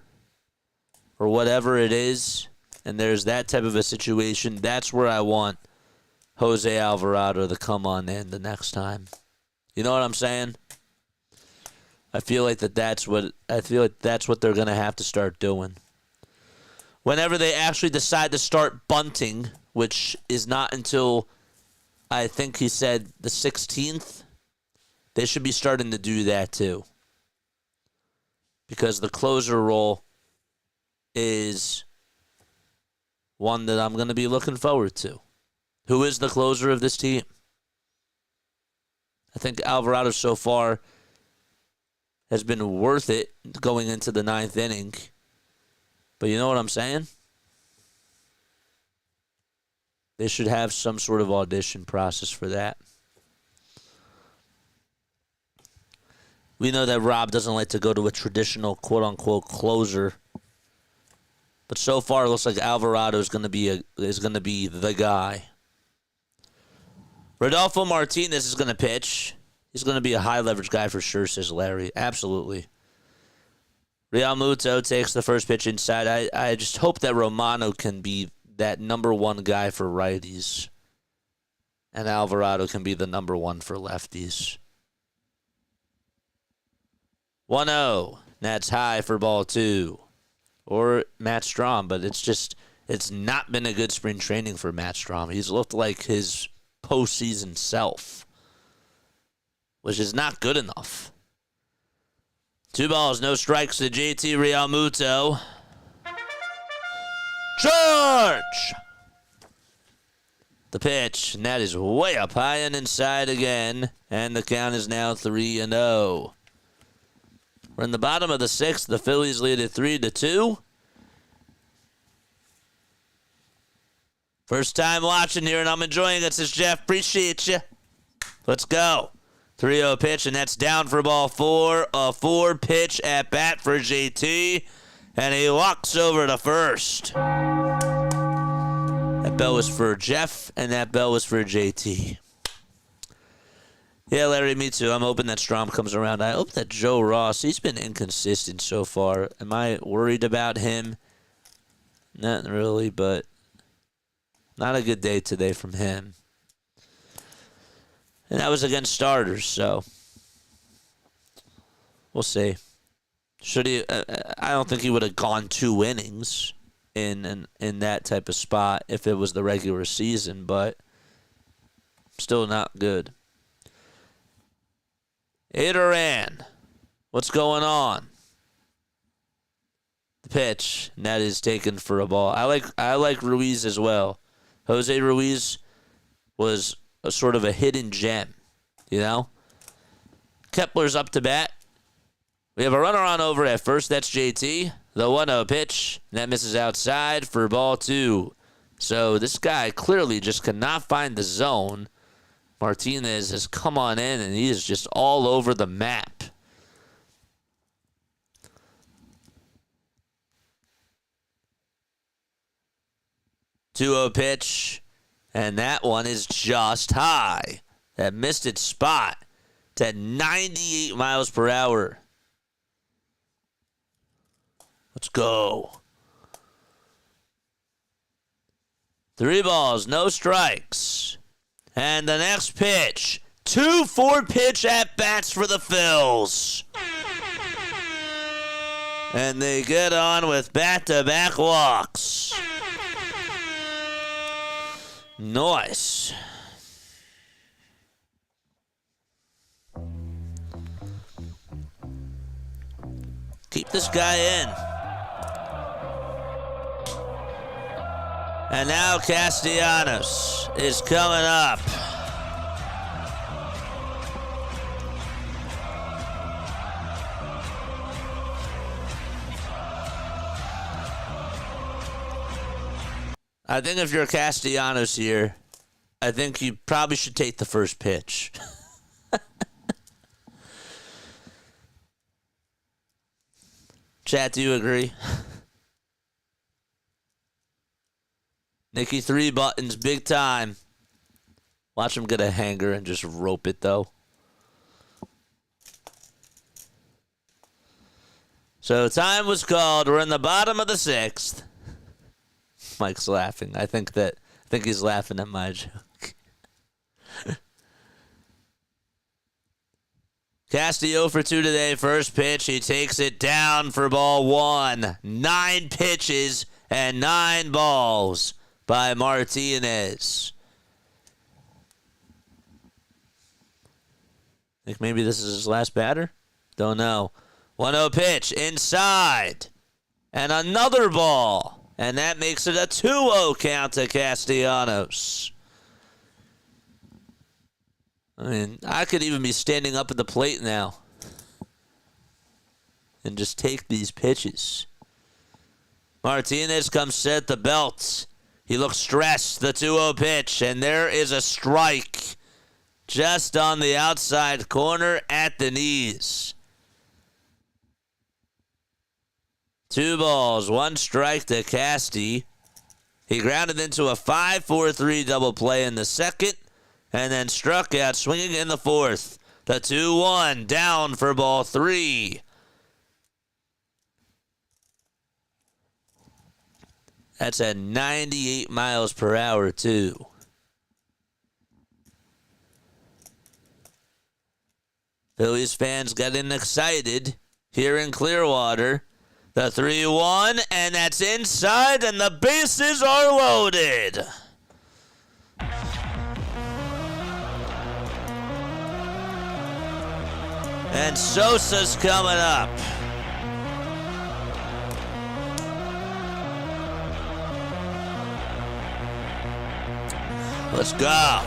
or whatever it is, and there's that type of a situation, that's where I want Jose Alvarado to come on in the next time. You know what I'm saying? I feel like that's what they're gonna have to start doing. Whenever they actually decide to start bunting, which is not until I think he said the 16th, they should be starting to do that too. Because the closer role is one that I'm going to be looking forward to. Who is the closer of this team? I think Alvarado so far has been worth it going into the 9th inning. But you know what I'm saying? They should have some sort of audition process for that. We know that Rob doesn't like to go to a traditional quote-unquote closer. But so far, it looks like Alvarado is going to be the guy. Rodolfo Martinez is going to pitch. He's going to be a high-leverage guy for sure, says Larry. Absolutely. Real Muto takes the first pitch inside. I just hope that Romano can be that number one guy for righties. And Alvarado can be the number one for lefties. 1-0. That's high for ball 2. Or Matt Strahm, but it's not been a good spring training for Matt Strahm. He's looked like his postseason self, which is not good enough. 2 balls, no strikes to JT Realmuto. George! The pitch, and that is way up high and inside again, and the count is now 3-0. We're in the bottom of the 6th. The Phillies lead it 3-2. First time watching here, and I'm enjoying it, says Jeff. Appreciate you. Let's go. 3-0 pitch, and that's down for ball 4. A 4-pitch at bat for JT, and he walks over to first. That bell was for Jeff, and that bell was for JT. Yeah, Larry, me too. I'm hoping that Strahm comes around. I hope that Joe Ross, he's been inconsistent so far. Am I worried about him? Not really, but not a good day today from him. And that was against starters, so we'll see. Should he? I don't think he would have gone 2 innings in that type of spot if it was the regular season, but still not good. Iteran, what's going on? The pitch, and that is taken for a ball. I like Ruiz as well. Jose Ruiz was a sort of a hidden gem, you know? Kepler's up to bat. We have a runner on over at first. That's JT. The 1-0 pitch. And that misses outside for ball 2. So this guy clearly just cannot find the zone. Martinez has come on in, and he is just all over the map. Two-0 pitch. And that one is just high. That missed its spot. It's at 98 miles per hour. Let's go. 3 balls, no strikes. And the next pitch. 2 4-pitch at-bats for the Phils. And they get on with back-to-back walks. Nice. Keep this guy in. And now Castellanos is coming up. I think if you're Castellanos here, I think you probably should take the first pitch. Chat, do you agree? Nicky 3 buttons, big time. Watch him get a hanger and just rope it, though. So time was called. We're in the bottom of the 6th. Mike's laughing. I think he's laughing at my joke. Castillo for 2 today. First pitch. He takes it down for ball 1. 9 pitches and 9 balls by Martinez. Think maybe this is his last batter? Don't know. 1-0 pitch inside. And another ball. And that makes it a 2-0 count to Castellanos. I mean, I could even be standing up at the plate now and just take these pitches. Martinez comes set the belt. He looks stressed, the 2-0 pitch, and there is a strike just on the outside corner at the knees. 2 balls, 1 strike to Casty. He grounded into a 5-4-3 double play in the second and then struck out swinging in the 4th. The 2-1 down for ball 3. That's at 98 miles per hour, too. Phillies fans getting excited here in Clearwater. The 3-1, and that's inside, and the bases are loaded. And Sosa's coming up. Let's go.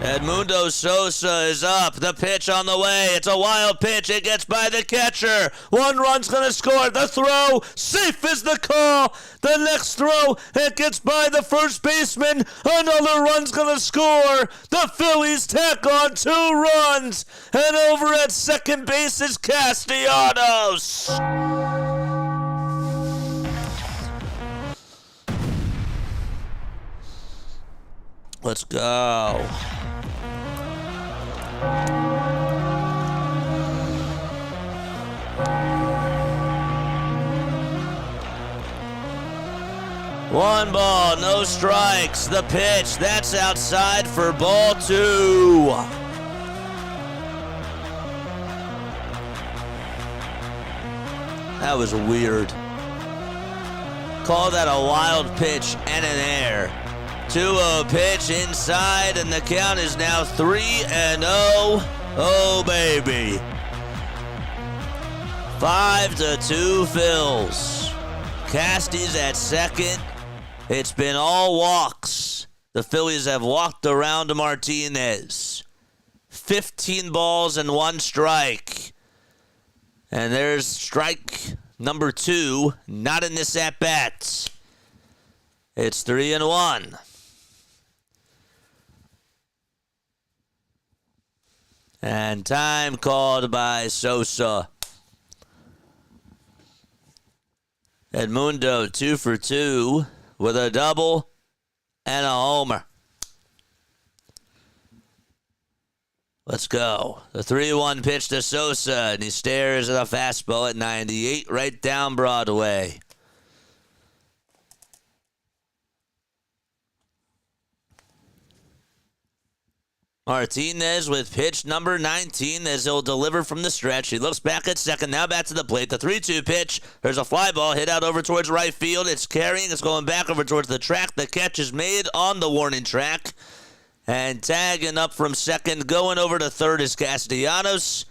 Edmundo Sosa is up. The pitch on the way. It's a wild pitch. It gets by the catcher. 1 run's going to score. The throw. Safe is the call. The next throw. It gets by the first baseman. Another run's going to score. The Phillies tack on 2 runs. And over at second base is Castellanos. Let's go. One ball, no strikes. The pitch, that's outside for ball 2. That was weird. Call that a wild pitch and an error. 2-0 pitch inside, and the count is now 3-0. Oh, baby. 5-2 Phils. Casty's at second. It's been all walks. The Phillies have walked around Martinez. 15 balls and 1 strike. And there's strike number 2, not in this at-bat. It's 3-1. And time called by Sosa. Edmundo 2 for 2 with a double and a homer. Let's go. The 3-1 pitch to Sosa, and he stares at a fastball at 98 right down Broadway. Martinez with pitch number 19 as he'll deliver from the stretch. He looks back at second, now back to the plate. The 3-2 pitch. There's a fly ball hit out over towards right field. It's carrying. It's going back over towards the track. The catch is made on the warning track. And tagging up from second, going over to third is Castellanos.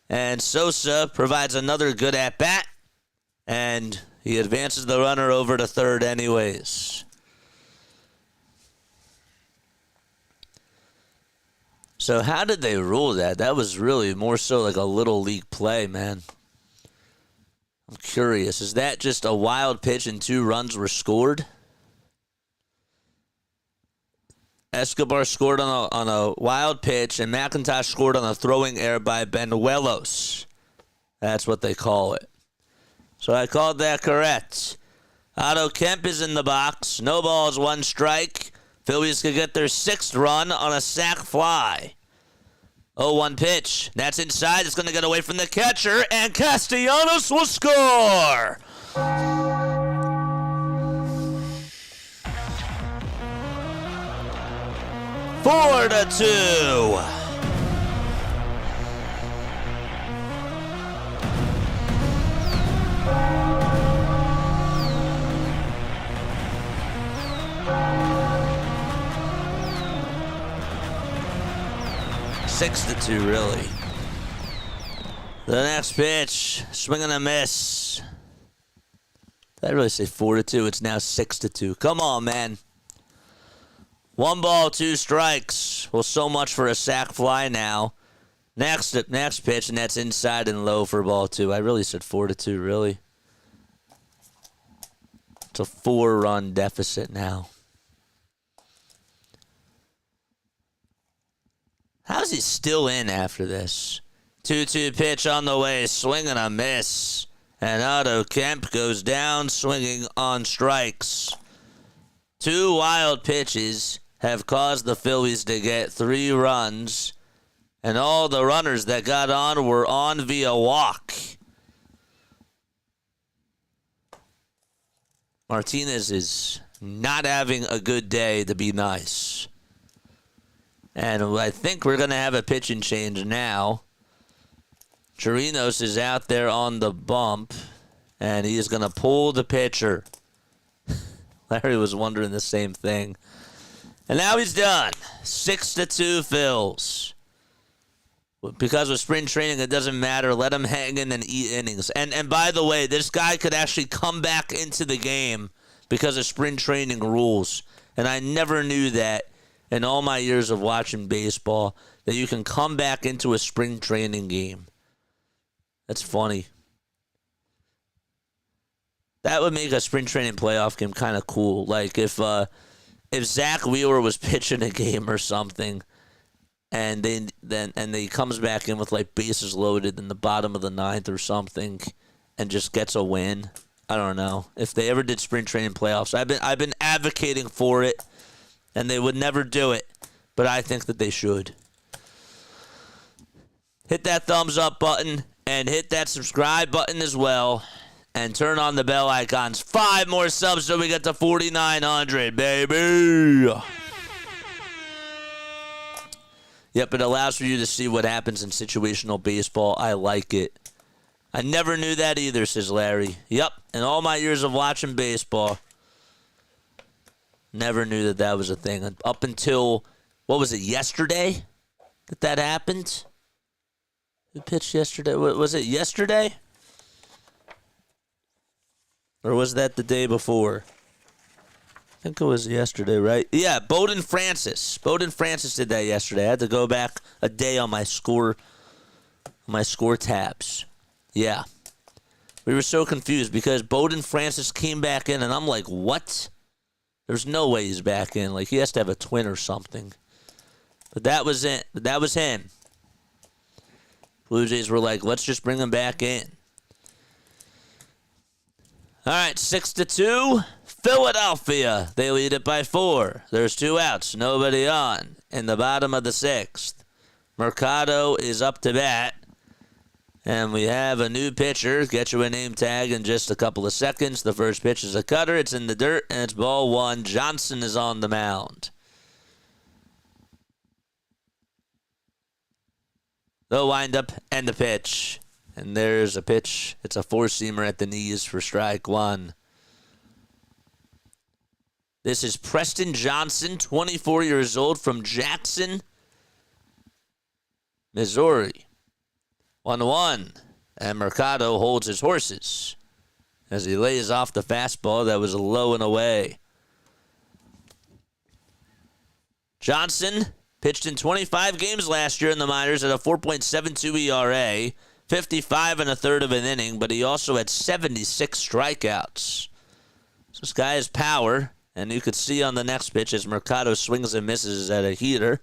And Sosa provides another good at-bat. And he advances the runner over to third anyways. So how did they rule that? That was really more so like a little league play, man. I'm curious. Is that just a wild pitch and 2 runs were scored? Escobar scored on a wild pitch, and McIntosh scored on a throwing error by Benuelos. That's what they call it. So I called that correct. Otto Kemp is in the box. No balls, 1 strike. Phillies could get their 6th run on a sac fly. 0-1 pitch. That's inside. It's going to get away from the catcher, and Castellanos will score. 4-2. Six to 2, really. The next pitch, swing and a miss. Did I really say 4-2? It's now 6-2. Come on, man. 1 ball, 2 strikes. Well, so much for a sac fly now. Next pitch, and that's inside and low for ball 2. I really said 4-2, really. It's a 4-run deficit now. How's he still in after this? 2-2 pitch on the way, swing and a miss. And Otto Kemp goes down swinging on strikes. 2 wild pitches, have caused the Phillies to get 3 runs, and all the runners that got on were on via walk. Martinez is not having a good day, to be nice. And I think we're going to have a pitching change now. Chirinos is out there on the bump, and he is going to pull the pitcher. Larry was wondering the same thing. And now he's done. 6-2 Phils. Because of spring training, it doesn't matter. Let him hang in and eat innings. And by the way, this guy could actually come back into the game because of spring training rules. And I never knew that in all my years of watching baseball, that you can come back into a spring training game. That's funny. That would make a spring training playoff game kind of cool. Like if Zach Wheeler was pitching a game or something, and he comes back in with like bases loaded in the bottom of the 9th or something, and just gets a win. I don't know if they ever did spring training playoffs. I've been advocating for it, and they would never do it, but I think that they should. Hit that thumbs up button and hit that subscribe button as well. And turn on the bell icons. 5 more subs so we get to 4,900, baby. Yep, it allows for you to see what happens in situational baseball. I like it. I never knew that either, says Larry. Yep, in all my years of watching baseball, never knew that was a thing. Up until, what was it, yesterday that happened? Who pitched yesterday? Was it yesterday? Or was that the day before? I think it was yesterday, right? Yeah, Bowden Francis. Bowden Francis did that yesterday. I had to go back a day on my score tabs. Yeah. We were so confused because Bowden Francis came back in, and I'm like, what? There's no way he's back in. Like, he has to have a twin or something. But that was it. That was him. Blue Jays were like, let's just bring him back in. All right, 6-2, Philadelphia. They lead it by 4. There's 2 outs, nobody on. In the bottom of the 6th, Mercado is up to bat. And we have a new pitcher. Get you a name tag in just a couple of seconds. The first pitch is a cutter. It's in the dirt, and it's ball 1. Johnson is on the mound. The windup and the pitch. And there's a pitch. It's a 4-seamer at the knees for strike 1. This is Preston Johnson, 24 years old, from Jackson, Missouri. 1-1. And Mercado holds his horses as he lays off the fastball that was low and away. Johnson pitched in 25 games last year in the minors at a 4.72 ERA. 55 1/3 of an inning, but he also had 76 strikeouts. So this guy has power, and you could see on the next pitch as Mercado swings and misses at a heater.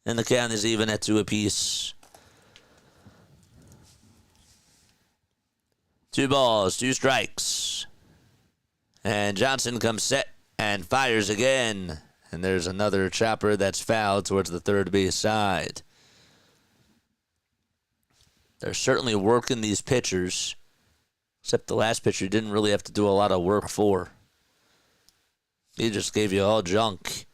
And the count is even at 2 apiece. 2 balls, 2 strikes. And Johnson comes set and fires again. And there's another chopper that's fouled towards the third base side. They're certainly working these pitchers, except the last pitcher didn't really have to do a lot of work for. He just gave you all junk.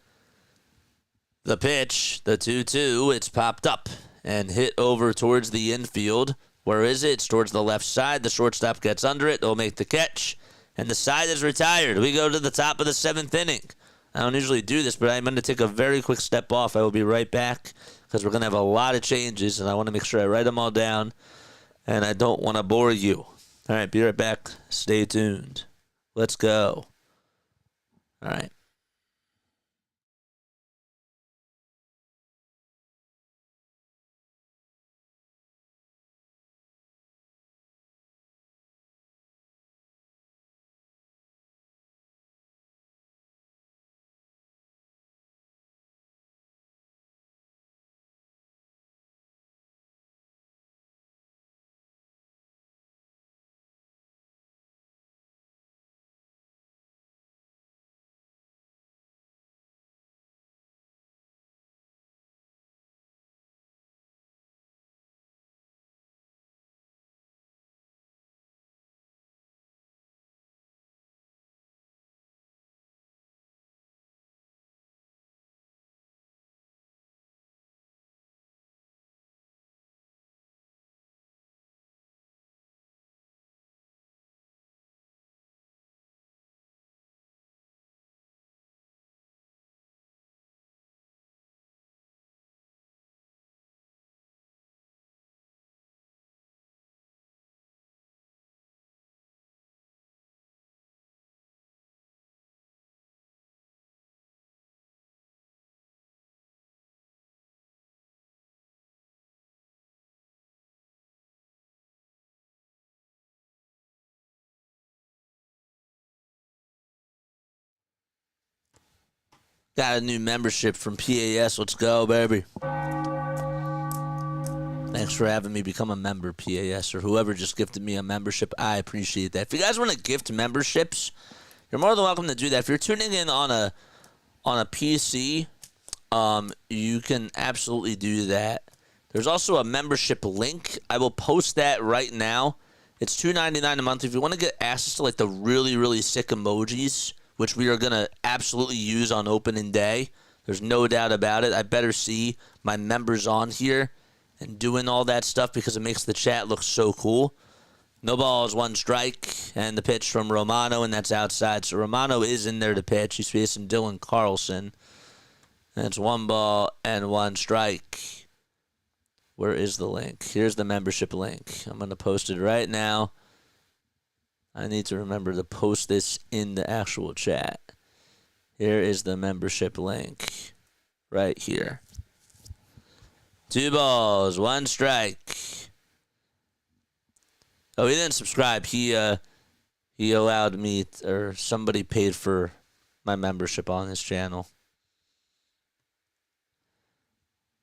The pitch, the 2-2, it's popped up and hit over towards the infield. Where is it? It's towards the left side. The shortstop gets under it. They'll make the catch, and the side is retired. We go to the top of the 7th inning. I don't usually do this, but I'm going to take a very quick step off. I will be right back because we're going to have a lot of changes, and I want to make sure I write them all down, and I don't want to bore you. All right, be right back. Stay tuned. Let's go. All right. Got a new membership from PAS. Let's go, baby. Thanks for having me become a member, PAS, or whoever just gifted me a membership. I appreciate that. If you guys want to gift memberships, you're more than welcome to do that. If you're tuning in on a PC, you can absolutely do that. There's also a membership link. I will post that right now. It's $2.99 a month. If you want to get access to like the really, really sick emojis, which we are going to absolutely use on opening day, there's no doubt about it. I better see my members on here and doing all that stuff because it makes the chat look so cool. No balls, one strike, and the pitch from Romano, and that's outside. So Romano is in there to pitch. He's facing Dylan Carlson. And it's 1 ball and 1 strike. Where is the link? Here's the membership link. I'm going to post it right now. I need to remember to post this in the actual chat. Here is the membership link. Right here. 2 balls, 1 strike. Oh, he didn't subscribe. He allowed me, or somebody paid for my membership on his channel.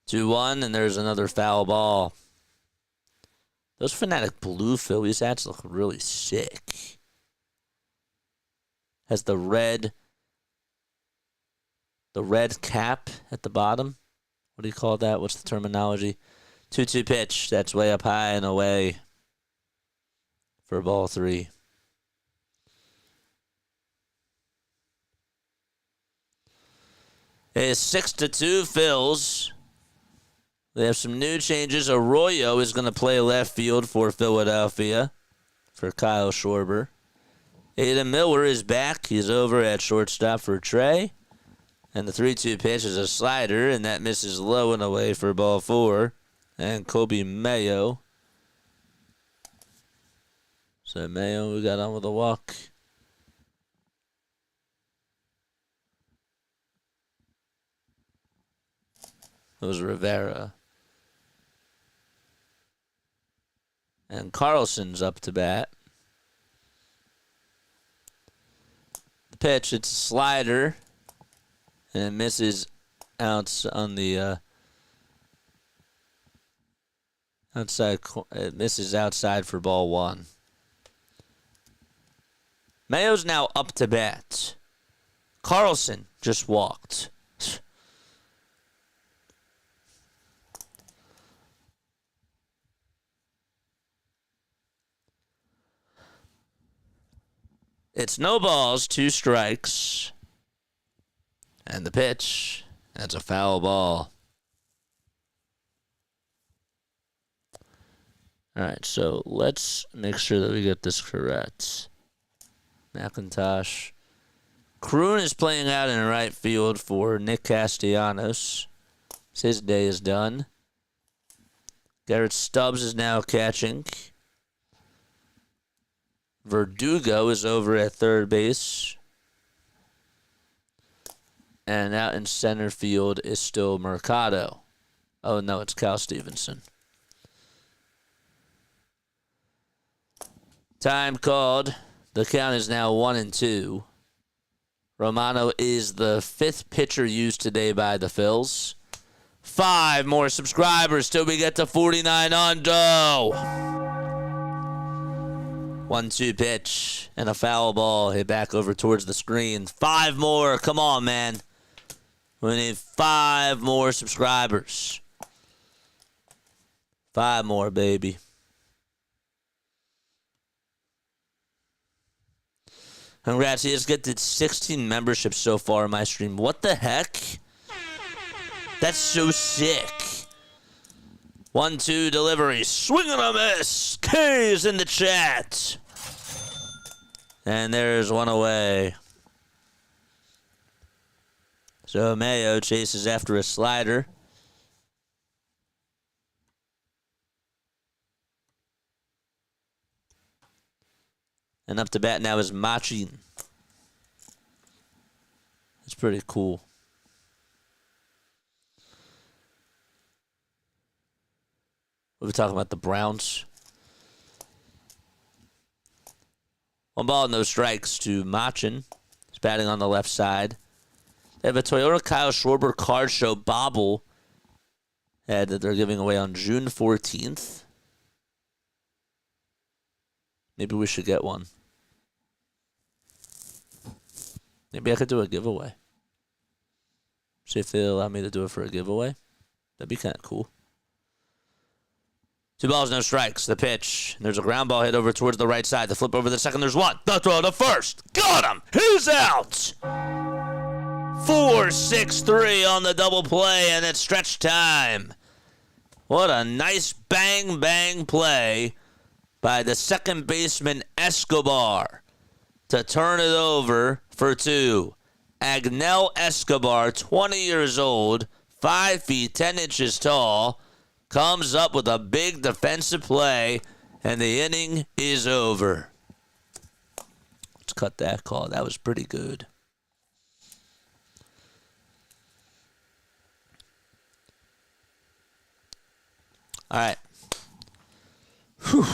2-1, and there's another foul ball. Those Fanatic Blue Phillies hats look really sick. Has the red cap at the bottom. What do you call that? What's the terminology? 2-2 pitch. That's way up high and away for ball 3. It's 6-2 Phils. They have some new changes. Arroyo is going to play left field for Philadelphia for Kyle Schwarber. Aiden Miller is back. He's over at shortstop for Trey. And the 3-2 pitch is a slider, and that misses low and away for ball 4. And Kobe Mayo. So Mayo, we got on with a walk. It was Rivera. And Carlson's up to bat. The pitch, it's a slider. And it misses out on the outside. It misses outside for ball 1. Mayo's now up to bat. Carlson just walked. It's no balls, 2 strikes. And the pitch, that's a foul ball. All right, so let's make sure that we get this correct. McIntosh. Kroon is playing out in right field for Nick Castellanos. His day is done. Garrett Stubbs is now catching. Verdugo is over at third base. And out in center field is still Mercado. Oh, no, it's Cal Stevenson. Time called. The count is now 1-2. Romano is the 5th pitcher used today by the Phils. 5 more subscribers till we get to 49 undo. 1-2 pitch and a foul ball hit back over towards the screen. 5 more. Come on, man. We need 5 more subscribers. 5 more, baby. Congrats, he has got 16 memberships so far in my stream. What the heck? That's so sick. 1-2 delivery. Swing and a miss. K's in the chat. And there's one away. So Mayo chases after a slider. And up to bat now is Machin. That's pretty cool. We'll be talking about the Browns. 1 ball, no strikes to Machin. He's batting on the left side. They have a Toyota Kyle Schwarber card show bobble that they're giving away on June 14th. Maybe we should get one. Maybe I could do a giveaway. See if they allow me to do it for a giveaway. That'd be kind of cool. 2 balls, no strikes. The pitch. There's a ground ball hit over towards the right side. The flip over the second. There's one. The throw to first. Got him. He's out. 4-6-3 on the double play, and it's stretch time. What a nice bang play by the second baseman Escobar to turn it over for 2. Agnel Escobar, 20 years old, 5 feet 10 inches tall, comes up with a big defensive play, and the inning is over. Let's cut that call. That was pretty good. All right. Whew.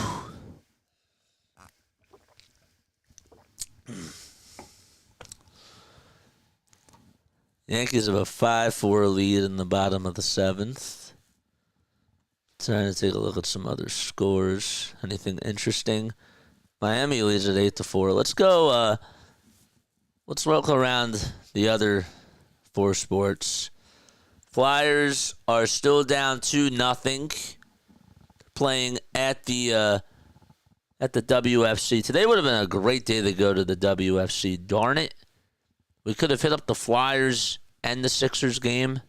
Yankees have a 5-4 lead in the bottom of the 7th. Trying to take a look at some other scores. Anything interesting? Miami leads at 8-4. Let's go. Let's look around the other 4 sports. Flyers are still down 2-0. Playing at the WFC. Today would have been a great day to go to the WFC. Darn it. We could have hit up the Flyers and the Sixers game.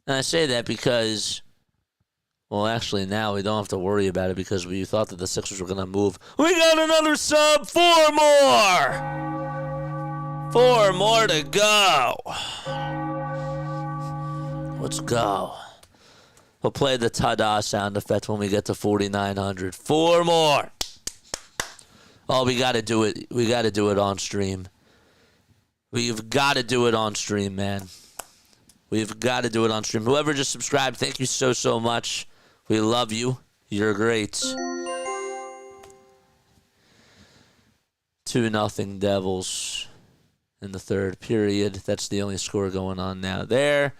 And I say that because, well, actually now we don't have to worry about it because we thought that the Sixers were going to move. We got another sub. 4 more. 4 more to go. Let's go. We'll play the ta-da sound effect when we get to 4,900. 4 more. Oh, we got to do it. We got to do it on stream. We've got to do it on stream, man. We've got to do it on stream. Whoever just subscribed, thank you so much. We love you. You're great. 2-0 Devils in the 3rd period. That's the only score going on now there.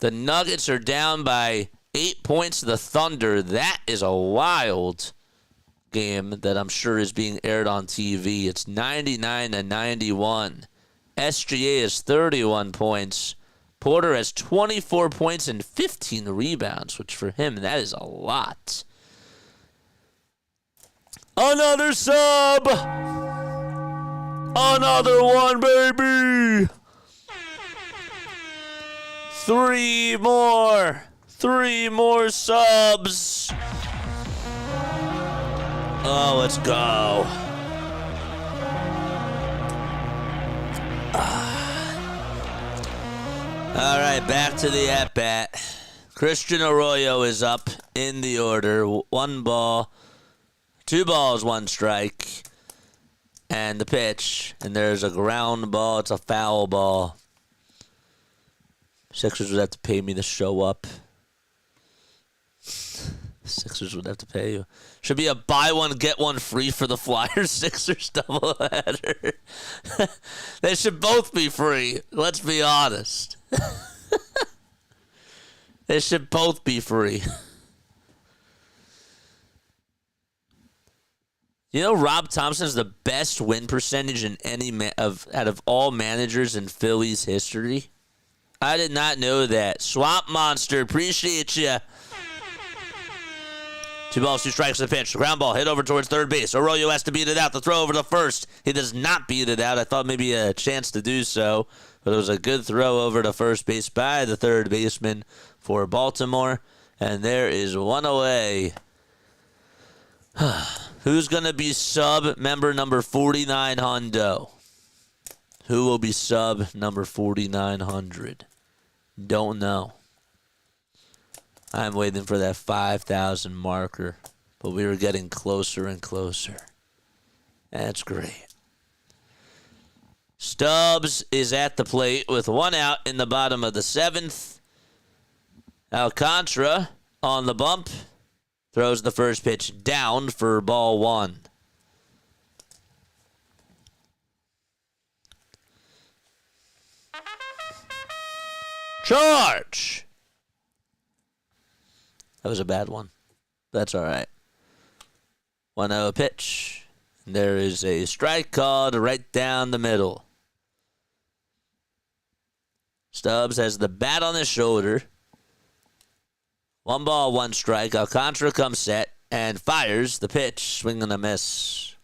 The Nuggets are down by 8 points to the Thunder. That is a wild game that I'm sure is being aired on TV. It's 99-91. SGA has 31 points. Porter has 24 points and 15 rebounds, which for him, that is a lot. Another sub! Another one, baby! 3 more! 3 more subs! Oh, let's go. All right, back to the at-bat. Christian Arroyo is up in the order. 1 ball, 2 balls, 1 strike. And the pitch. And there's a ground ball. It's a foul ball. Sixers would have to pay me to show up. Sixers would have to pay you. Should be a buy one, get one free for the Flyers Sixers doubleheader. They should both be free. Let's be honest. They should both be free. You know, Rob Thompson's the best win percentage in any out of all managers in Phillies history. I did not know that. Swamp Monster, appreciate you. 2 balls, 2 strikes, the pitch. Ground ball hit over towards third base. Arroyo has to beat it out. The throw over to first. He does not beat it out. I thought maybe a chance to do so, but it was a good throw over to first base by the third baseman for Baltimore. And there is 1 away. Who's going to be sub member number 49 hundo? Who will be sub number 4,900? Don't know. I'm waiting for that 5,000 marker, but we were getting closer and closer. That's great. Stubbs is at the plate with 1 out in the bottom of the 7th. Alcantara on the bump. Throws the first pitch down for ball 1. Charge! That was a bad one. That's all right. 1-0 pitch. There is a strike called right down the middle. Stubbs has the bat on his shoulder. 1 ball, 1 strike. Alcantara comes set and fires the pitch. Swing and a miss.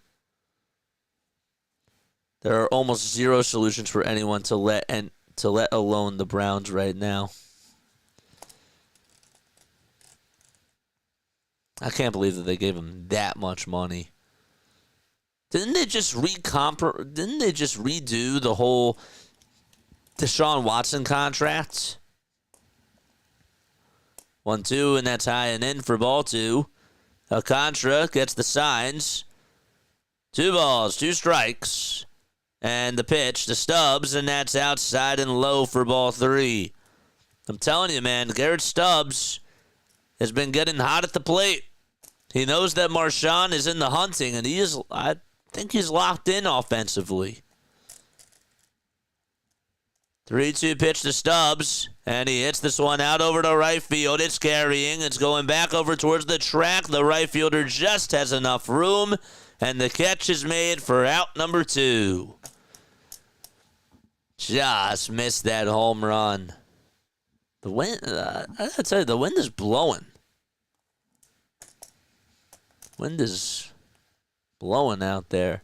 There are almost zero solutions for anyone to let alone the Browns right now. I can't believe that they gave him that much money. Didn't they just redo the whole Deshaun Watson contract? 1-2, and that's high and in for ball 2. Alcantara gets the signs. 2 balls, 2 strikes. And the pitch to Stubbs, and that's outside and low for ball 3. I'm telling you, man, Garrett Stubbs has been getting hot at the plate. He knows that Marshawn is in the hunting, and I think he's locked in offensively. 3-2 pitch to Stubbs, and he hits this one out over to right field. It's carrying. It's going back over towards the track. The right fielder just has enough room, and the catch is made for out number 2. Just missed that home run. The wind, I gotta tell you, the wind is blowing. Wind is blowing out there.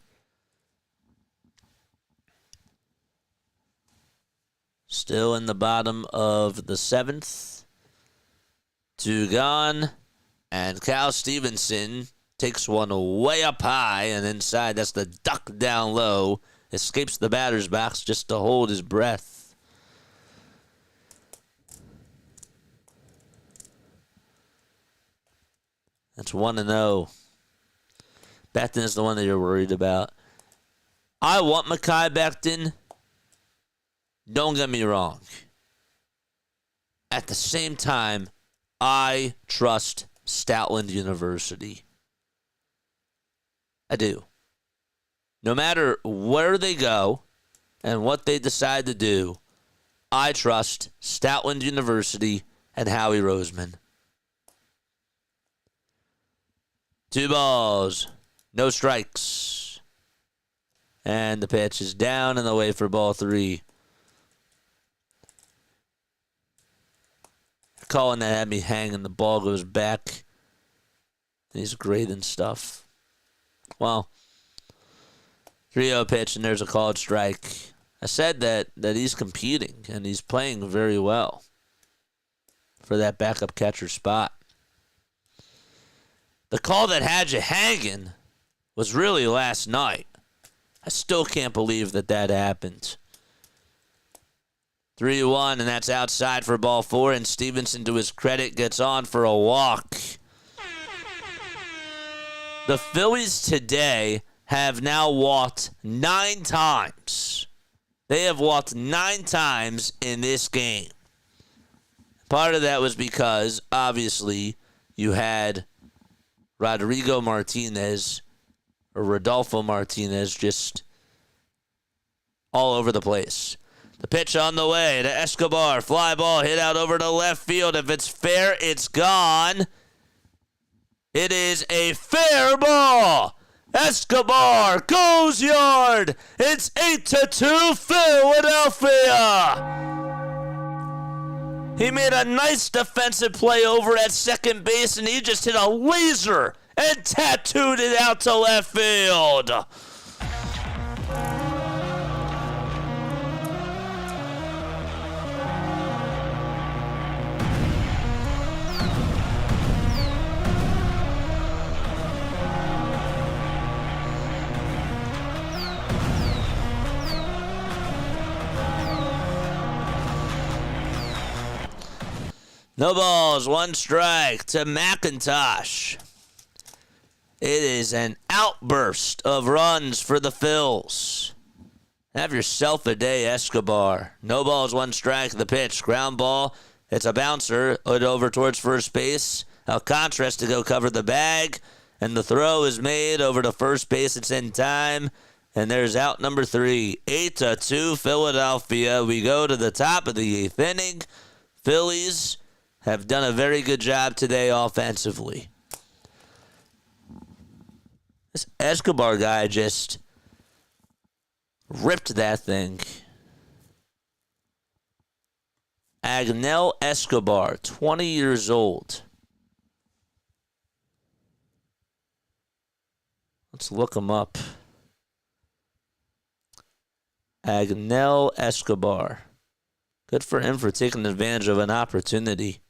Still in the bottom of the 7th. 2 gone. And Cal Stevenson takes one way up high and inside. That's the duck down low. Escapes the batter's box just to hold his breath. That's 1-0. Becton is the one that you're worried about. I want Mekhi Becton. Don't get me wrong. At the same time, I trust Stoutland University. I do. No matter where they go and what they decide to do, I trust Stoutland University and Howie Roseman. 2 balls, no strikes. And the pitch is down and away for ball 3. Calling that had me hanging. The ball goes back. He's great and stuff. Well, 3-0 pitch, and there's a called strike. I said that he's competing, and he's playing very well for that backup catcher spot. The call that had you hanging was really last night. I still can't believe that happened. 3-1, and that's outside for ball 4, and Stevenson, to his credit, gets on for a walk. The Phillies today have now walked 9 times. They have walked 9 times in this game. Part of that was because, obviously, you had Rodolfo Martinez just all over the place. The pitch on the way to Escobar. Fly ball hit out over to left field. If it's fair, it's gone. It is a fair ball. Escobar goes yard. It's 8-2 Philadelphia. He made a nice defensive play over at second base, and he just hit a laser and tattooed it out to left field. No balls, 1 strike to McIntosh. It is an outburst of runs for the Phils. Have yourself a day, Escobar. No balls, 1 strike. The pitch, ground ball. It's a bouncer. It over towards first base. Alcantara has to go cover the bag. And the throw is made over to first base. It's in time. And there's out number 3. 8-2 Philadelphia. We go to the top of the 8th inning. Phillies have done a very good job today offensively. This Escobar guy just ripped that thing. Agnel Escobar, 20 years old. Let's look him up. Agnel Escobar. Good for him for taking advantage of an opportunity.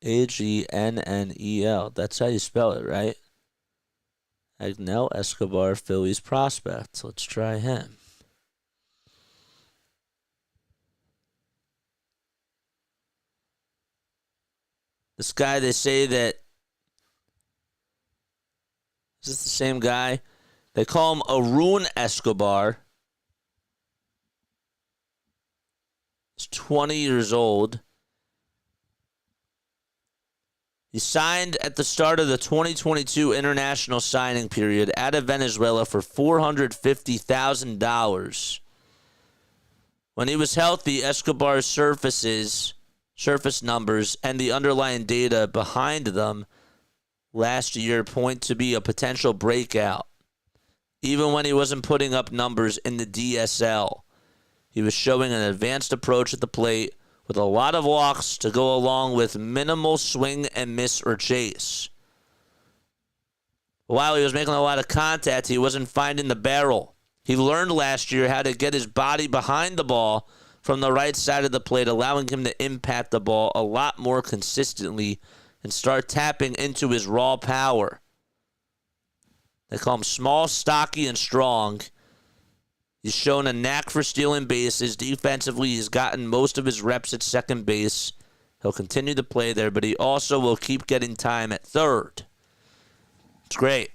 Agnel. That's how you spell it, right? Agnel Escobar, Phillies prospect. Let's try him. This guy, they say that... Is this the same guy? They call him Arun Escobar. He's 20 years old. He signed at the start of the 2022 international signing period out of Venezuela for $450,000. When he was healthy, Escobar's surface numbers and the underlying data behind them last year point to be a potential breakout. Even when he wasn't putting up numbers in the DSL, he was showing an advanced approach at the plate with a lot of walks to go along with minimal swing and miss or chase. While he was making a lot of contact, he wasn't finding the barrel. He learned last year how to get his body behind the ball from the right side of the plate, allowing him to impact the ball a lot more consistently and start tapping into his raw power. They call him small, stocky, and strong. He's shown a knack for stealing bases. Defensively, he's gotten most of his reps at second base. He'll continue to play there, but he also will keep getting time at third. It's great.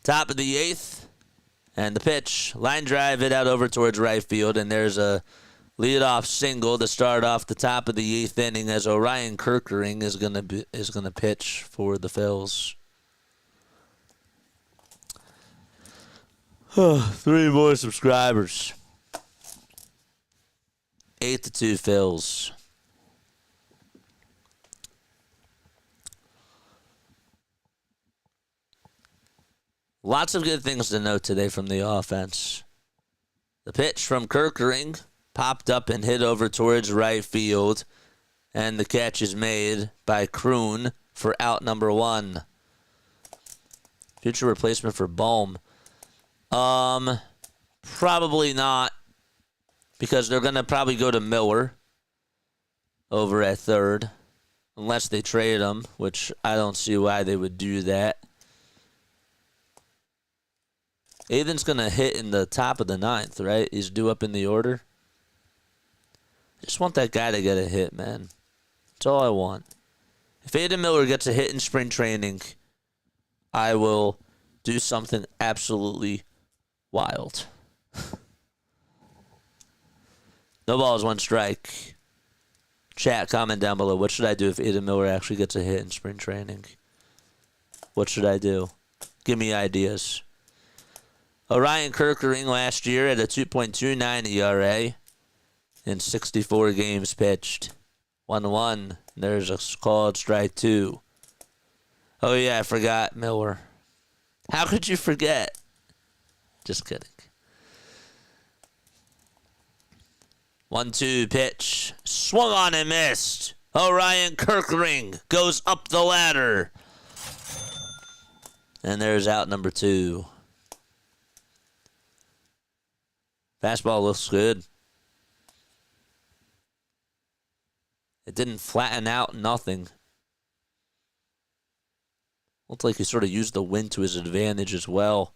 Top of the eighth, and the pitch. Line drive hit out over towards right field, and there's a leadoff single to start off the top of the eighth inning as Orion Kerkering is gonna pitch for the Phils. 3 more subscribers. 8-2 Phils. Lots of good things to note today from the offense. The pitch from Kerkering popped up and hit over towards right field, and the catch is made by Kroon for out number 1. Future replacement for Baum. Probably not, because they're going to probably go to Miller over at third, unless they trade him, which I don't see why they would do that. Aiden's going to hit in the top of the 9th, right? He's due up in the order. I just want that guy to get a hit, man. That's all I want. If Aiden Miller gets a hit in spring training, I will do something absolutely wild. No balls, 1 strike. Chat, comment down below. What should I do if Aiden Miller actually gets a hit in spring training? What should I do? Give me ideas. Orion Kerkering last year at a 2.29 ERA in 64 games pitched. 1-1. There's a called strike 2. Oh, yeah, I forgot Miller. How could you forget? Just kidding. 1-2 pitch. Swung on and missed. Orion Kerkering goes up the ladder. And there's out number 2. Fastball looks good. It didn't flatten out, nothing. Looked like he sort of used the wind to his advantage as well.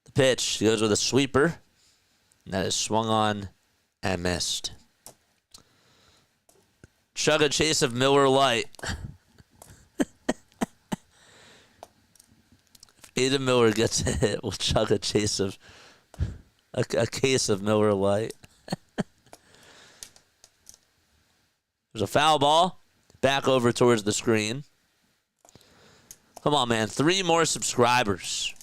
The pitch goes with a sweeper. And that is swung on and missed. Chug a chase of Miller Lite. If Aiden Miller gets a hit, we'll chug a chase of a case of Miller Lite. There's a foul ball. Back over towards the screen. Come on, man. 3 more subscribers.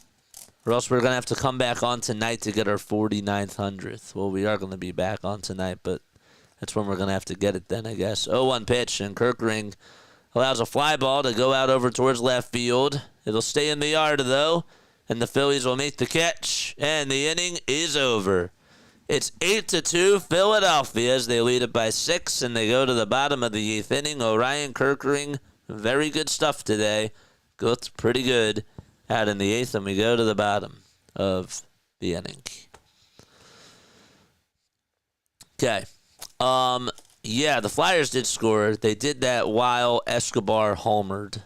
Or else we're going to have to come back on tonight to get our 49th, 100th. Well, we are going to be back on tonight, but that's when we're going to have to get it then, I guess. 0-1 pitch, and Kirkring allows a fly ball to go out over towards left field. It'll stay in the yard, though, and the Phillies will make the catch, and the inning is over. It's 8-2 Philadelphia as they lead it by 6, and they go to the bottom of the 8th inning. Orion Kirkring, very good stuff today. Looks pretty good out in the 8th, and we go to the bottom of the inning. Okay. Yeah, the Flyers did score. They did that while Escobar homered.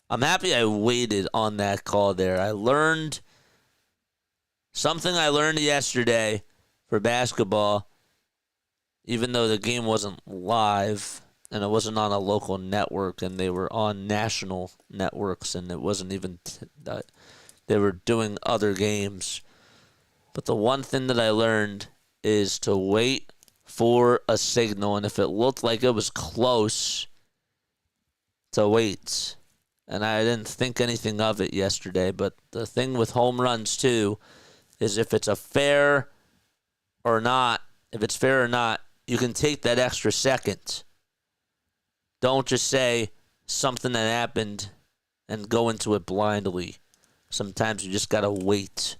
I'm happy I waited on that call there. I learned something I learned yesterday for basketball, even though the game wasn't live and it wasn't on a local network and they were on national networks and it wasn't even they were doing other games. But the one thing that I learned is to wait for a signal, and if it looked like it was close, to wait. And I didn't think anything of it yesterday, but the thing with home runs too is if it's fair or not, you can take that extra second. Don't just say something that happened and go into it blindly. Sometimes you just got to wait.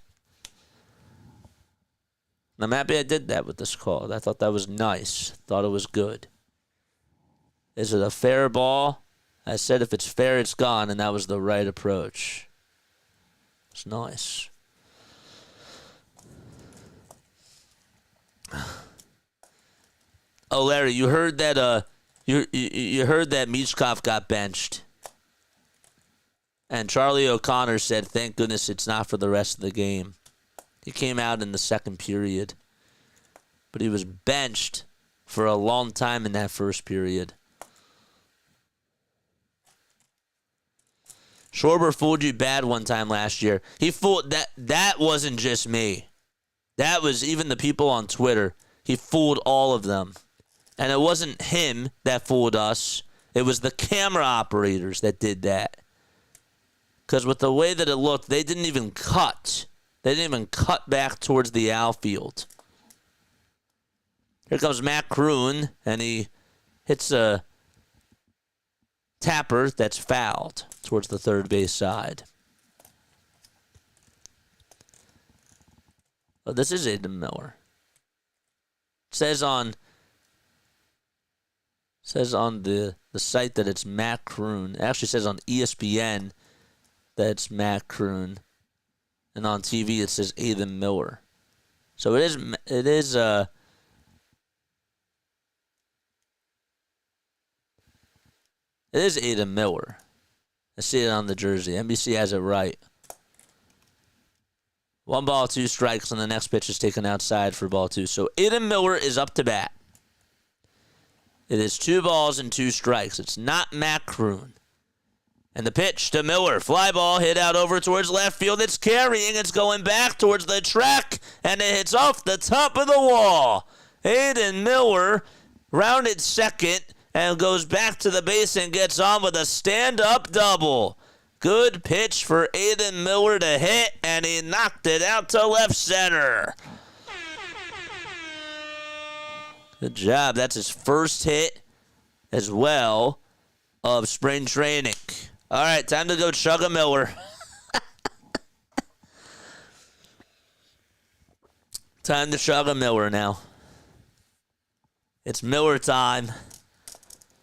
And I'm happy I did that with this call. I thought that was nice. Thought it was good. Is it a fair ball? I said if it's fair, it's gone, and that was the right approach. It's nice. Oh, Larry, you heard that you heard that Michkov got benched. And Charlie O'Connor said, thank goodness it's not for the rest of the game. He came out in the second period. But he was benched for a long time in that first period. Schwarber fooled you bad one time last year. He fooled that wasn't just me. That was even the people on Twitter. He fooled all of them. And it wasn't him that fooled us. It was the camera operators that did that. Because with the way that it looked, they didn't even cut. They didn't even cut back towards the outfield. Here comes Matt Kroon, and he hits a tapper that's fouled towards the third base side. Oh, this is Aiden Miller. It says on the site that it's Matt Kroon. It actually says on ESPN that it's Matt Kroon. And on TV it says Aiden Miller. So it is Aiden Miller. I see it on the jersey. NBC has it right. 1 ball, 2 strikes, and the next pitch is taken outside for ball 2. So Aiden Miller is up to bat. It is 2 balls and 2 strikes. It's not Matt Kroon. And the pitch to Miller. Fly ball hit out over towards left field. It's carrying. It's going back towards the track. And it hits off the top of the wall. Aiden Miller rounded second and goes back to the base and gets on with a stand-up double. Good pitch for Aiden Miller to hit, and he knocked it out to left center. Good job. That's his first hit as well of spring training. All right, time to go chug a Miller. Time to chug a Miller now. It's Miller time.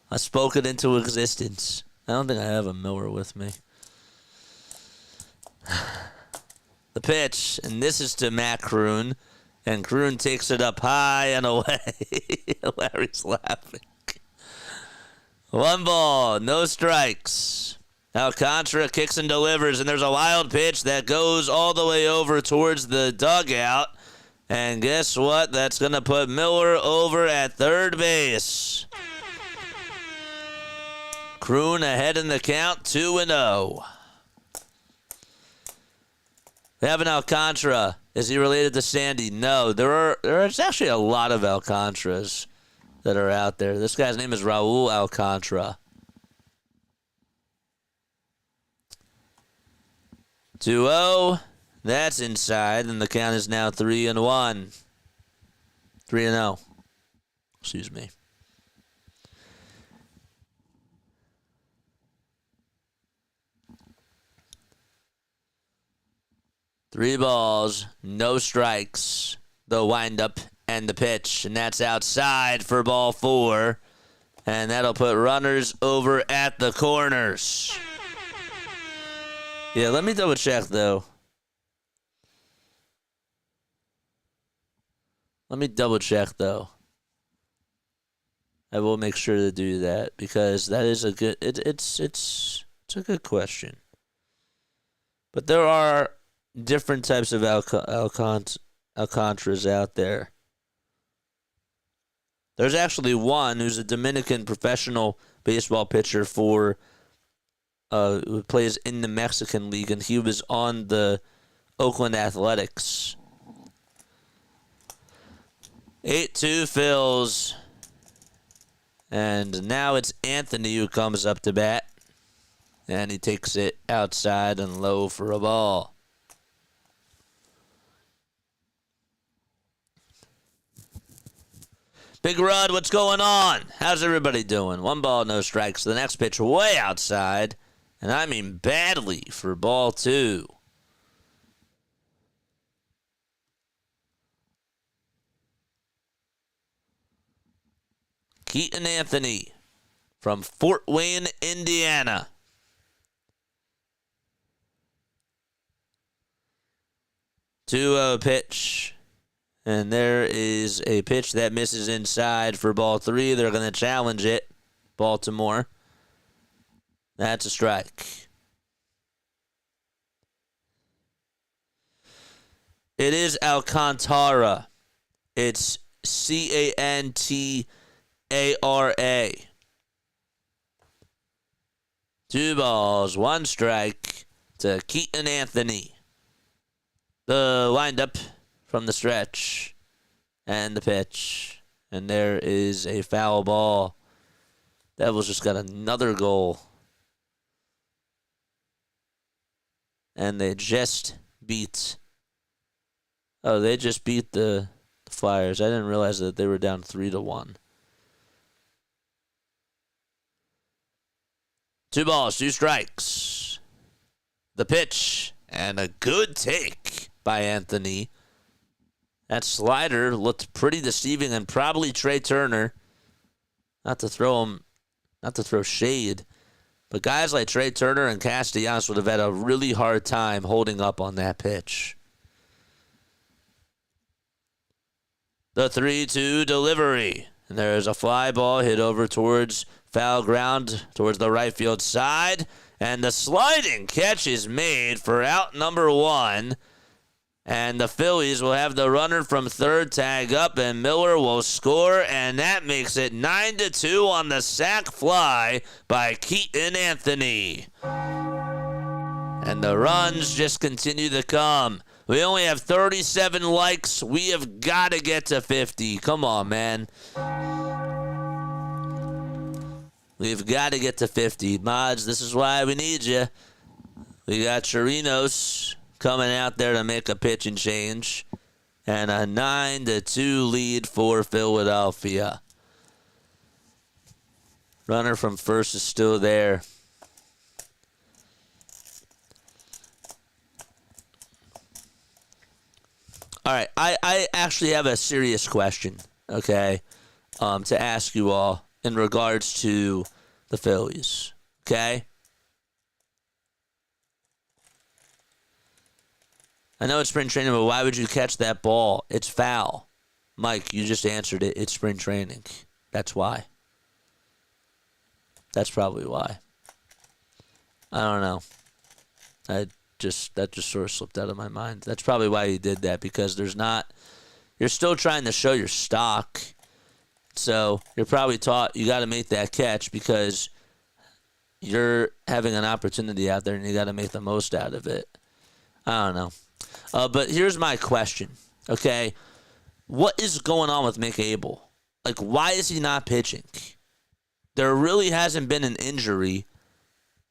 I spoke it into existence. I don't think I have a Miller with me. The pitch, and this is to Matt Kroon, and Kroon takes it up high and away. Larry's laughing. 1 ball, no strikes. Alcantara kicks and delivers, and there's a wild pitch that goes all the way over towards the dugout. And guess what? That's going to put Miller over at third base. Kroon ahead in the count, 2-0. We have an Alcantara. Is he related to Sandy? No. There's actually a lot of Alcantaras. that are out there. This guy's name is Raul Alcantara. 2-0. That's inside, and the count is now 3-1. 3-0. Excuse me. Three balls, no strikes. The windup and the pitch, and that's outside for ball 4. And that'll put runners over at the corners. Yeah, let me double check, though. Let me double check, though. I will make sure to do that because that is a good. It's a good question. But there are different types of Alcantaras out there. There's actually one who's a Dominican professional baseball pitcher for who plays in the Mexican League, and he was on the Oakland Athletics. 8-2 Phils. And now it's Anthony who comes up to bat. And he takes it outside and low for a ball. Big Rod, what's going on? How's everybody doing? 1 ball, no strikes. The next pitch way outside. And I mean badly for ball 2. Keaton Anthony from Fort Wayne, Indiana. Two pitch. And there is a pitch that misses inside for ball 3. They're going to challenge it. Baltimore. That's a strike. It is Alcantara. It's Cantara. 2 balls, 1 strike to Keaton Anthony. The windup from the stretch and the pitch. And there is a foul ball. Devils just got another goal. And they just beat. Oh, they just beat the Flyers. I didn't realize that they were down 3-1. 2 balls, 2 strikes. The pitch, and a good take by Anthony. That slider looked pretty deceiving, and probably Trey Turner, not to throw shade, but guys like Trey Turner and Castellanos would have had a really hard time holding up on that pitch. The 3-2 delivery, and there's a fly ball hit over towards foul ground towards the right field side. And the sliding catch is made for out number 1. And the Phillies will have the runner from third tag up, and Miller will score. And that makes it 9-2 on the sac fly by Keaton Anthony. And the runs just continue to come. We only have 37 likes. We have got to get to 50. Come on, man. We've got to get to 50. Mods, this is why we need you. We got Chirinos coming out there to make a pitching change. And a 9-2 lead for Philadelphia. Runner from first is still there. All right, I actually have a serious question, okay, to ask you all in regards to the Phillies, okay? I know it's spring training, but why would you catch that ball? It's foul. Mike, you just answered it. It's spring training. That's why. That's probably why. I don't know. That just sort of slipped out of my mind. That's probably why he did that, because you're still trying to show your stock. So you're probably taught you got to make that catch because you're having an opportunity out there and you got to make the most out of it. I don't know. But here's my question, okay? What is going on with Mick Abel? Like, why is he not pitching? There really hasn't been an injury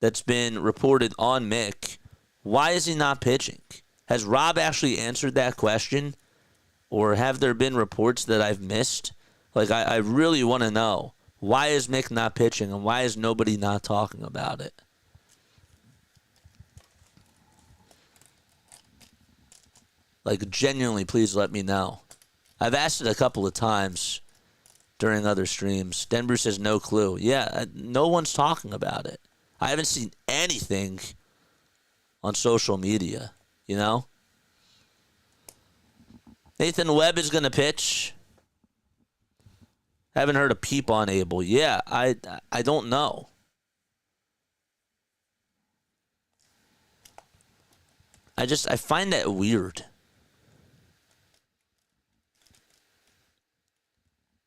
that's been reported on Mick. Why is he not pitching? Has Rob actually answered that question? Or have there been reports that I've missed? Like, I really want to know. Why is Mick not pitching, and why is nobody not talking about it? Like, genuinely, please let me know. I've asked it a couple of times during other streams. Denver says no clue. Yeah, no one's talking about it. I haven't seen anything on social media, you know? Nathan Webb is going to pitch. Haven't heard a peep on Abel. Yeah, I don't know. I find that weird.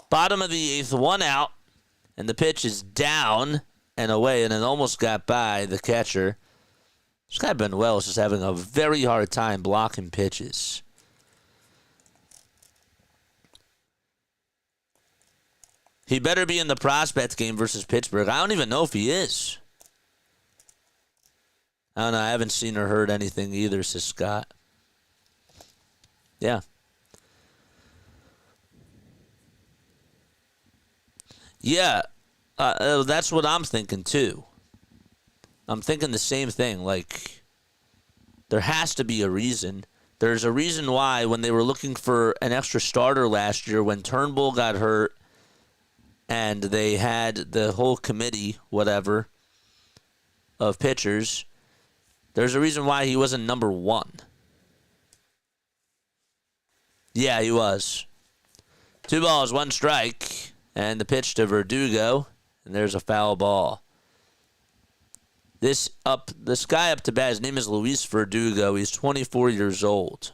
Bottom of the 8th, 1 out, and the pitch is down and away, and it almost got by the catcher. This guy Benuel is just having a very hard time blocking pitches. He better be in the prospect game versus Pittsburgh. I don't even know if he is. I don't know. I haven't seen or heard anything either, says Scott. Yeah. Yeah. That's what I'm thinking, too. I'm thinking the same thing. Like, there has to be a reason. There's a reason why when they were looking for an extra starter last year, when Turnbull got hurt, and they had the whole committee, whatever, of pitchers, there's a reason why he wasn't number 1. Yeah, he was. 2 balls, 1 strike, and the pitch to Verdugo, and there's a foul ball. This guy up to bat, his name is Luis Verdugo. He's 24 years old.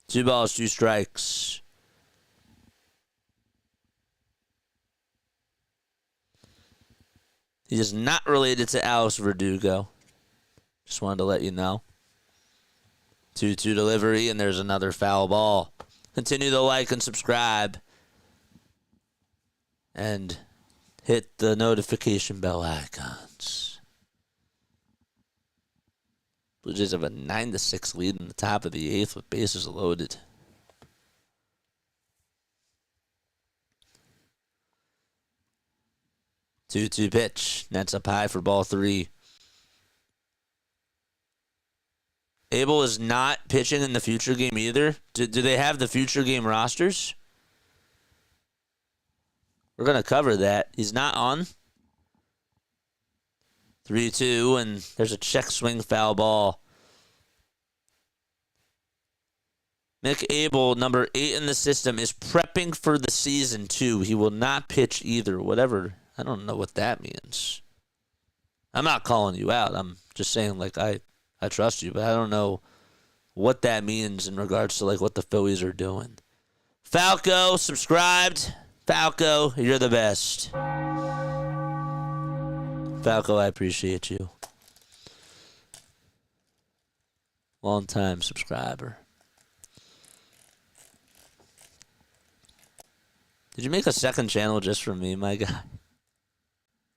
Two balls, 2 strikes. He is not related to Alex Verdugo. Just wanted to let you know. 2-2 delivery, and there's another foul ball. Continue to like and subscribe. And hit the notification bell icons. Blue Jays have a 9-6 lead in the top of the 8th with bases loaded. Two pitch. Nets up high for ball 3. Abel is not pitching in the future game either. Do they have the future game rosters? We're going to cover that. He's not on. 3-2, and there's a check swing foul ball. Mick Abel, number 8 in the system, is prepping for the season, too. He will not pitch either, whatever. I don't know what that means. I'm not calling you out. I'm just saying, like, I trust you, but I don't know what that means in regards to, like, what the Phillies are doing. Falco, subscribed. Falco, you're the best. Falco, I appreciate you. Long-time subscriber. Did you make a second channel just for me, my guy?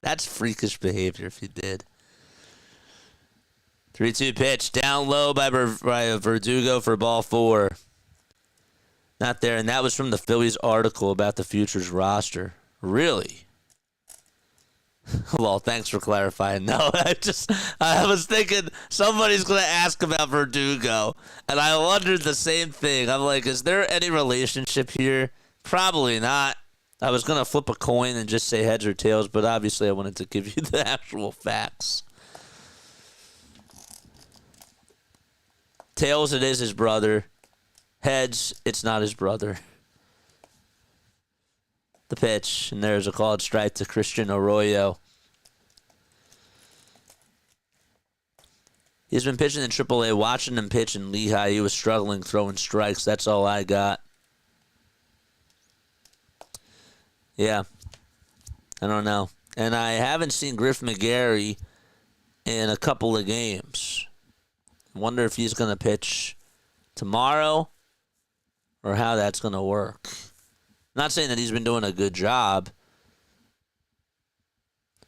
That's freakish behavior if you did. 3-2 pitch. Down low by Verdugo for ball 4. Not there, and that was from the Phillies article about the Futures roster. Really? Well, thanks for clarifying. No, I was thinking somebody's going to ask about Verdugo, and I wondered the same thing. I'm like, is there any relationship here? Probably not. I was going to flip a coin and just say heads or tails, but obviously I wanted to give you the actual facts. Tails, it is his brother. Heads, it's not his brother. The pitch, and there's a called strike to Christian Arroyo. He's been pitching in AAA. Watching him pitch in Lehigh, he was struggling throwing strikes. That's all I got. Yeah. I don't know. And I haven't seen Griff McGarry in a couple of games. I wonder if he's going to pitch tomorrow or how that's going to work. Not saying that he's been doing a good job,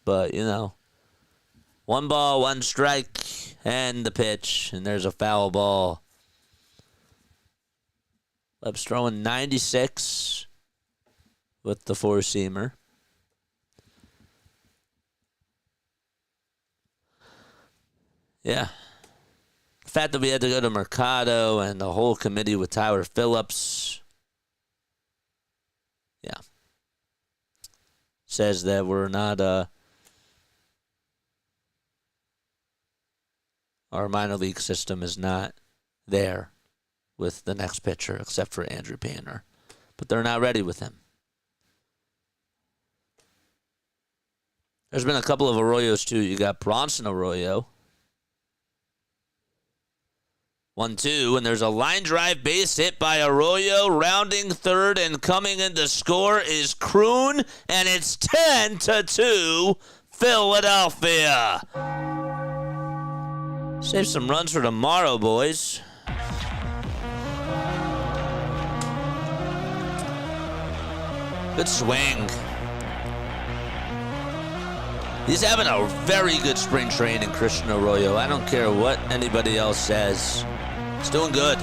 but, 1 ball, 1 strike, and the pitch, and there's a foul ball. Webb's throwing 96 with the four-seamer. Yeah. The fact that we had to go to Mercado and the whole committee with Tyler Phillips, yeah, says that we're not, our minor league system is not there with the next pitcher except for Andrew Painter. But they're not ready with him. There's been a couple of Arroyos, too. You got Bronson Arroyo. 1-2, and there's a line drive base hit by Arroyo, rounding third, and coming in to score is Kroon, and it's 10-2, Philadelphia. Save some runs for tomorrow, boys. Good swing. He's having a very good spring training, Christian Arroyo. I don't care what anybody else says. He's doing good.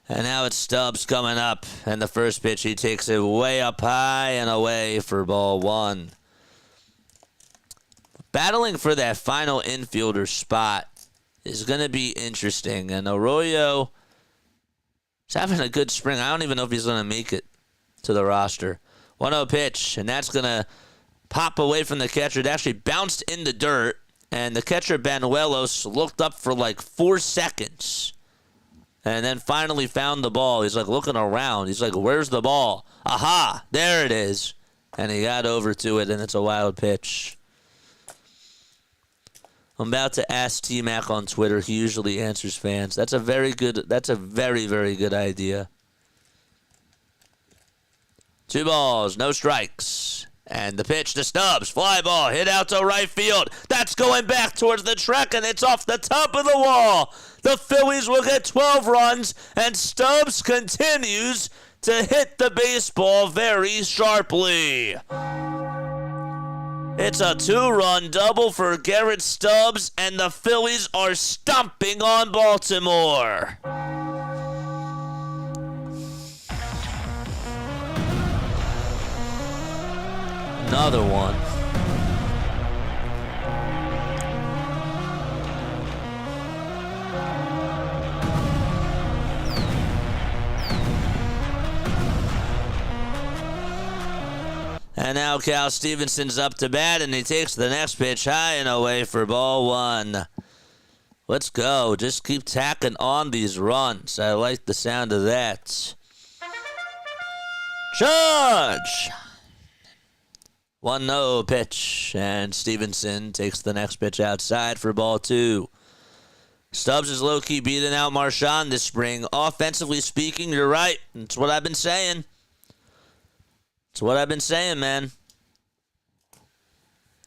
And now it's Stubbs coming up. And the first pitch, he takes it way up high and away for ball 1. Battling for that final infielder spot is going to be interesting. And Arroyo is having a good spring. I don't even know if he's going to make it to the roster. 1-0 pitch, and that's going to pop away from the catcher. It actually bounced in the dirt, and the catcher, Banuelos, looked up for like 4 seconds and then finally found the ball. He's like looking around. He's like, where's the ball? Aha, there it is. And he got over to it, and it's a wild pitch. I'm about to ask T-Mac on Twitter. He usually answers fans. That's a very, very good idea. 2 balls, no strikes. And the pitch to Stubbs. Fly ball hit out to right field. That's going back towards the track, and it's off the top of the wall. The Phillies will get 12 runs, and Stubbs continues to hit the baseball very sharply. It's a 2-run double for Garrett Stubbs, and the Phillies are stomping on Baltimore. Another one. And now Cal Stevenson's up to bat, and he takes the next pitch high and away for ball 1. Let's go. Just keep tacking on these runs. I like the sound of that. Charge! 1-0 pitch, and Stevenson takes the next pitch outside for ball 2. Stubbs is low-key beating out Marchand this spring. Offensively speaking, you're right. That's what I've been saying. That's what I've been saying, man.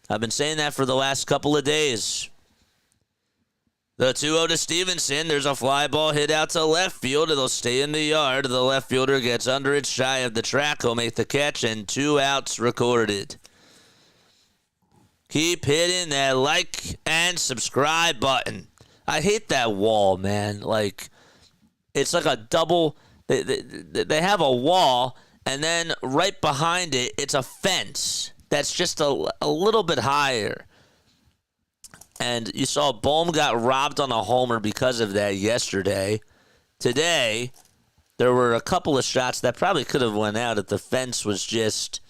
I've been saying that for the last couple of days. The 2-0 to Stevenson. There's a fly ball hit out to left field. It'll stay in the yard. The left fielder gets under it shy of the track. He'll make the catch, and 2 outs recorded. Keep hitting that like and subscribe button. I hate that wall, man. Like, it's like a double. They have a wall, and then right behind it, it's a fence that's just a little bit higher. And you saw Bohm got robbed on a homer because of that yesterday. Today, there were a couple of shots that probably could have went out if the fence was just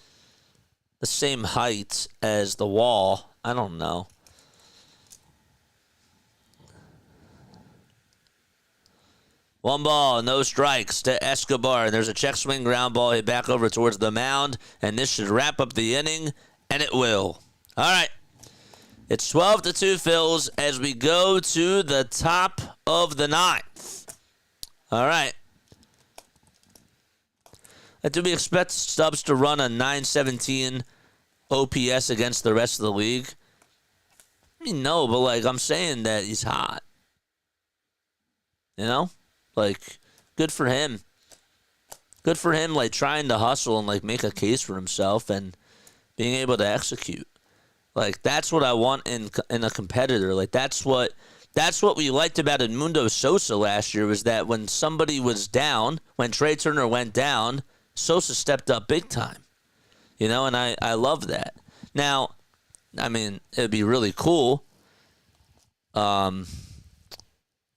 the same height as the wall. I don't know. One ball, no strikes to Escobar. There's a check swing ground ball hit back over towards the mound, and this should wrap up the inning, and it will. All right. It's 12-2 Phils as we go to the top of the ninth. All right. Do we expect Stubbs to run a 917 OPS against the rest of the league? I mean, no, but, like, I'm saying that he's hot. You know? Like, good for him. Good for him, like, trying to hustle and, like, make a case for himself and being able to execute. Like, that's what I want in a competitor. Like, that's what we liked about Edmundo Sosa last year, was that when somebody was down, when Trey Turner went down, Sosa stepped up big time. You know, and I love that. Now, I mean, it'd be really cool. I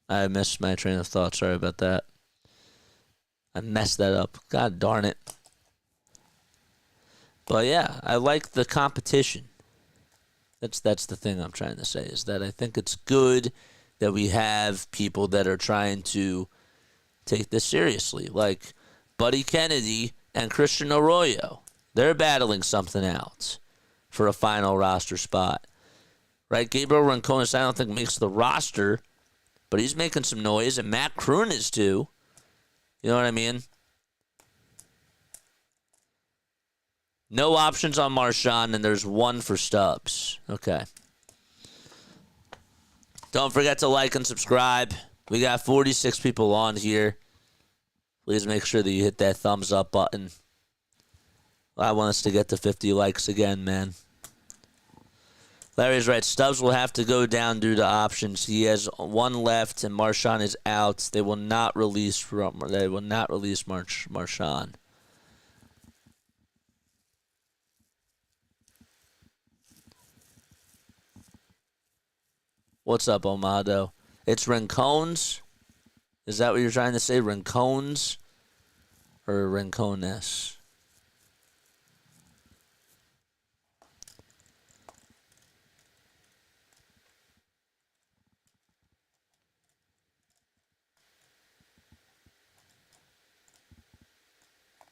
missed my train of thought. Sorry about that. I messed that up. God darn it. But yeah, I like the competition. That's the thing I'm trying to say, is that I think it's good that we have people that are trying to take this seriously. Like Buddy Kennedy and Christian Arroyo. They're battling something out for a final roster spot. Right? Gabriel Ronconis, I don't think makes the roster, but he's making some noise, and Matt Kroon is too. You know what I mean? No options on Marshawn, and there's one for Stubbs. Okay. Don't forget to like and subscribe. We got 46 people on here. Please make sure that you hit that thumbs up button. I want us to get to 50 likes again, man. Larry's right. Stubbs will have to go down due to options. He has one left, and Marshawn is out. They will not release Marshawn. What's up, Omado? It's Rincones? Is that what you're trying to say? Rincones? Or Rincones?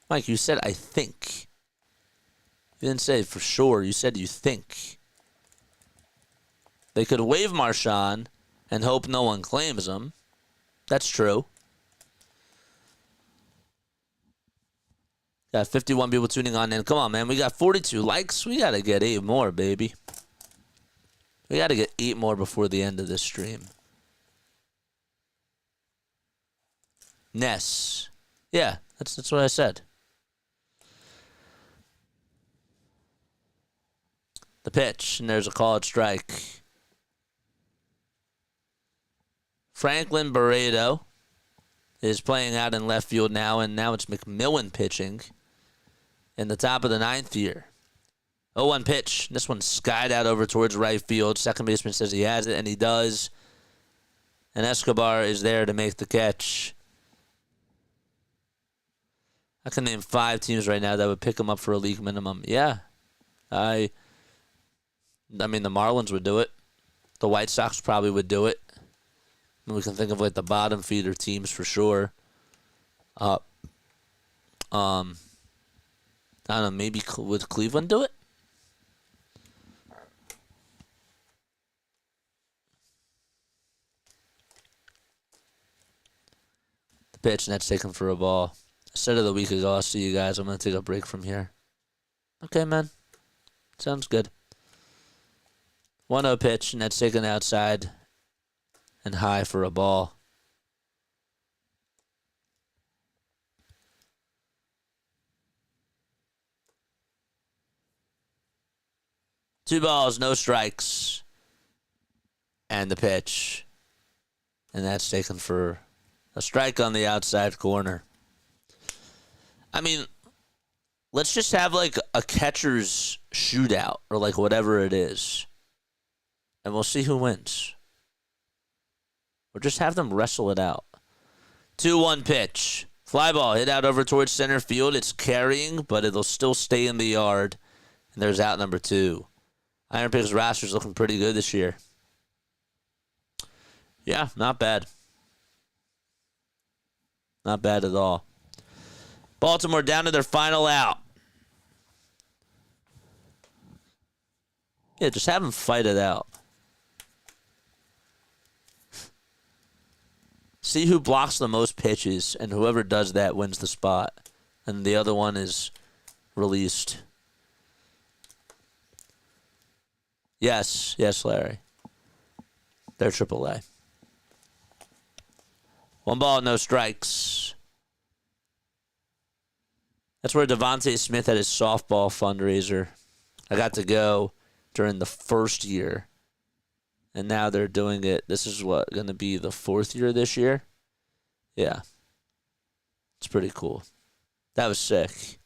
Mike, you said I think. You didn't say for sure. You said you think. They could waive Marshawn and hope no one claims him. That's true. Got 51 people tuning on in. Come on, man. We got 42 likes. We got to get 8 more, baby. We got to get 8 more before the end of this stream. Ness. Yeah, that's what I said. The pitch, and there's a called strike. Franklin Barreto is playing out in left field now, and now it's McMillan pitching in the top of the ninth here. 0-1 pitch. This one skied out over towards right field. Second baseman says he has it, and he does. And Escobar is there to make the catch. I can name 5 teams right now that would pick him up for a league minimum. Yeah. I mean, the Marlins would do it. The White Sox probably would do it. We can think of like the bottom feeder teams for sure. I don't know. Maybe would Cleveland do it? The pitch, and that's taken for a ball. I said it a week ago. I'll see you guys. I'm gonna take a break from here. Okay, man. Sounds good. 1-0 pitch, and that's taken outside and high for a ball. Two balls, no strikes. And the pitch. And that's taken for a strike on the outside corner. I mean, let's just have like a catcher's shootout or like whatever it is. And we'll see who wins. Or just have them wrestle it out. 2-1 pitch. Fly ball hit out over towards center field. It's carrying, but it'll still stay in the yard. And there's out number 2. Iron Pick's roster's looking pretty good this year. Yeah, not bad. Not bad at all. Baltimore down to their final out. Yeah, just have them fight it out. See who blocks the most pitches, and whoever does that wins the spot. And the other one is released. Yes, Larry. They're AAA. 1 ball, no strikes. That's where Devontae Smith had his softball fundraiser. I got to go during the first year. And now they're doing it. This is what, going to be the 4th year this year? Yeah. It's pretty cool. That was sick.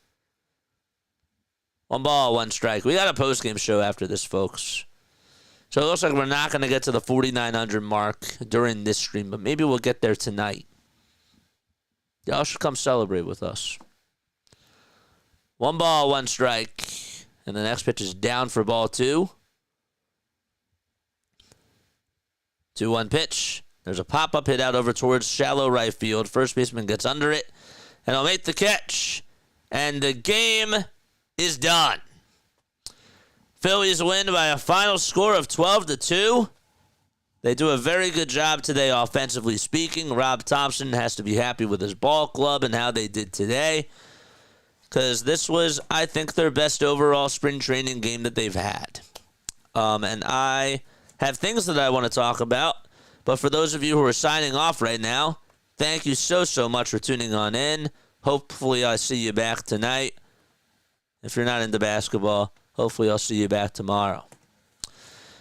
1 ball, 1 strike. We got a post-game show after this, folks. So it looks like we're not going to get to the 4,900 mark during this stream, but maybe we'll get there tonight. Y'all should come celebrate with us. 1 ball, 1 strike. And the next pitch is down for ball 2. 2-1 pitch. There's a pop-up hit out over towards shallow right field. First baseman gets under it, and he'll make the catch. And the game is done. Phillies win by a final score of 12-2. They do a very good job today offensively speaking. Rob Thompson has to be happy with his ball club and how they did today, because this was, I think, their best overall spring training game that they've had. And I have things that I want to talk about, but for those of you who are signing off right now, thank you so much for tuning on in. Hopefully I see you back tonight. If you're not into basketball, hopefully I'll see you back tomorrow.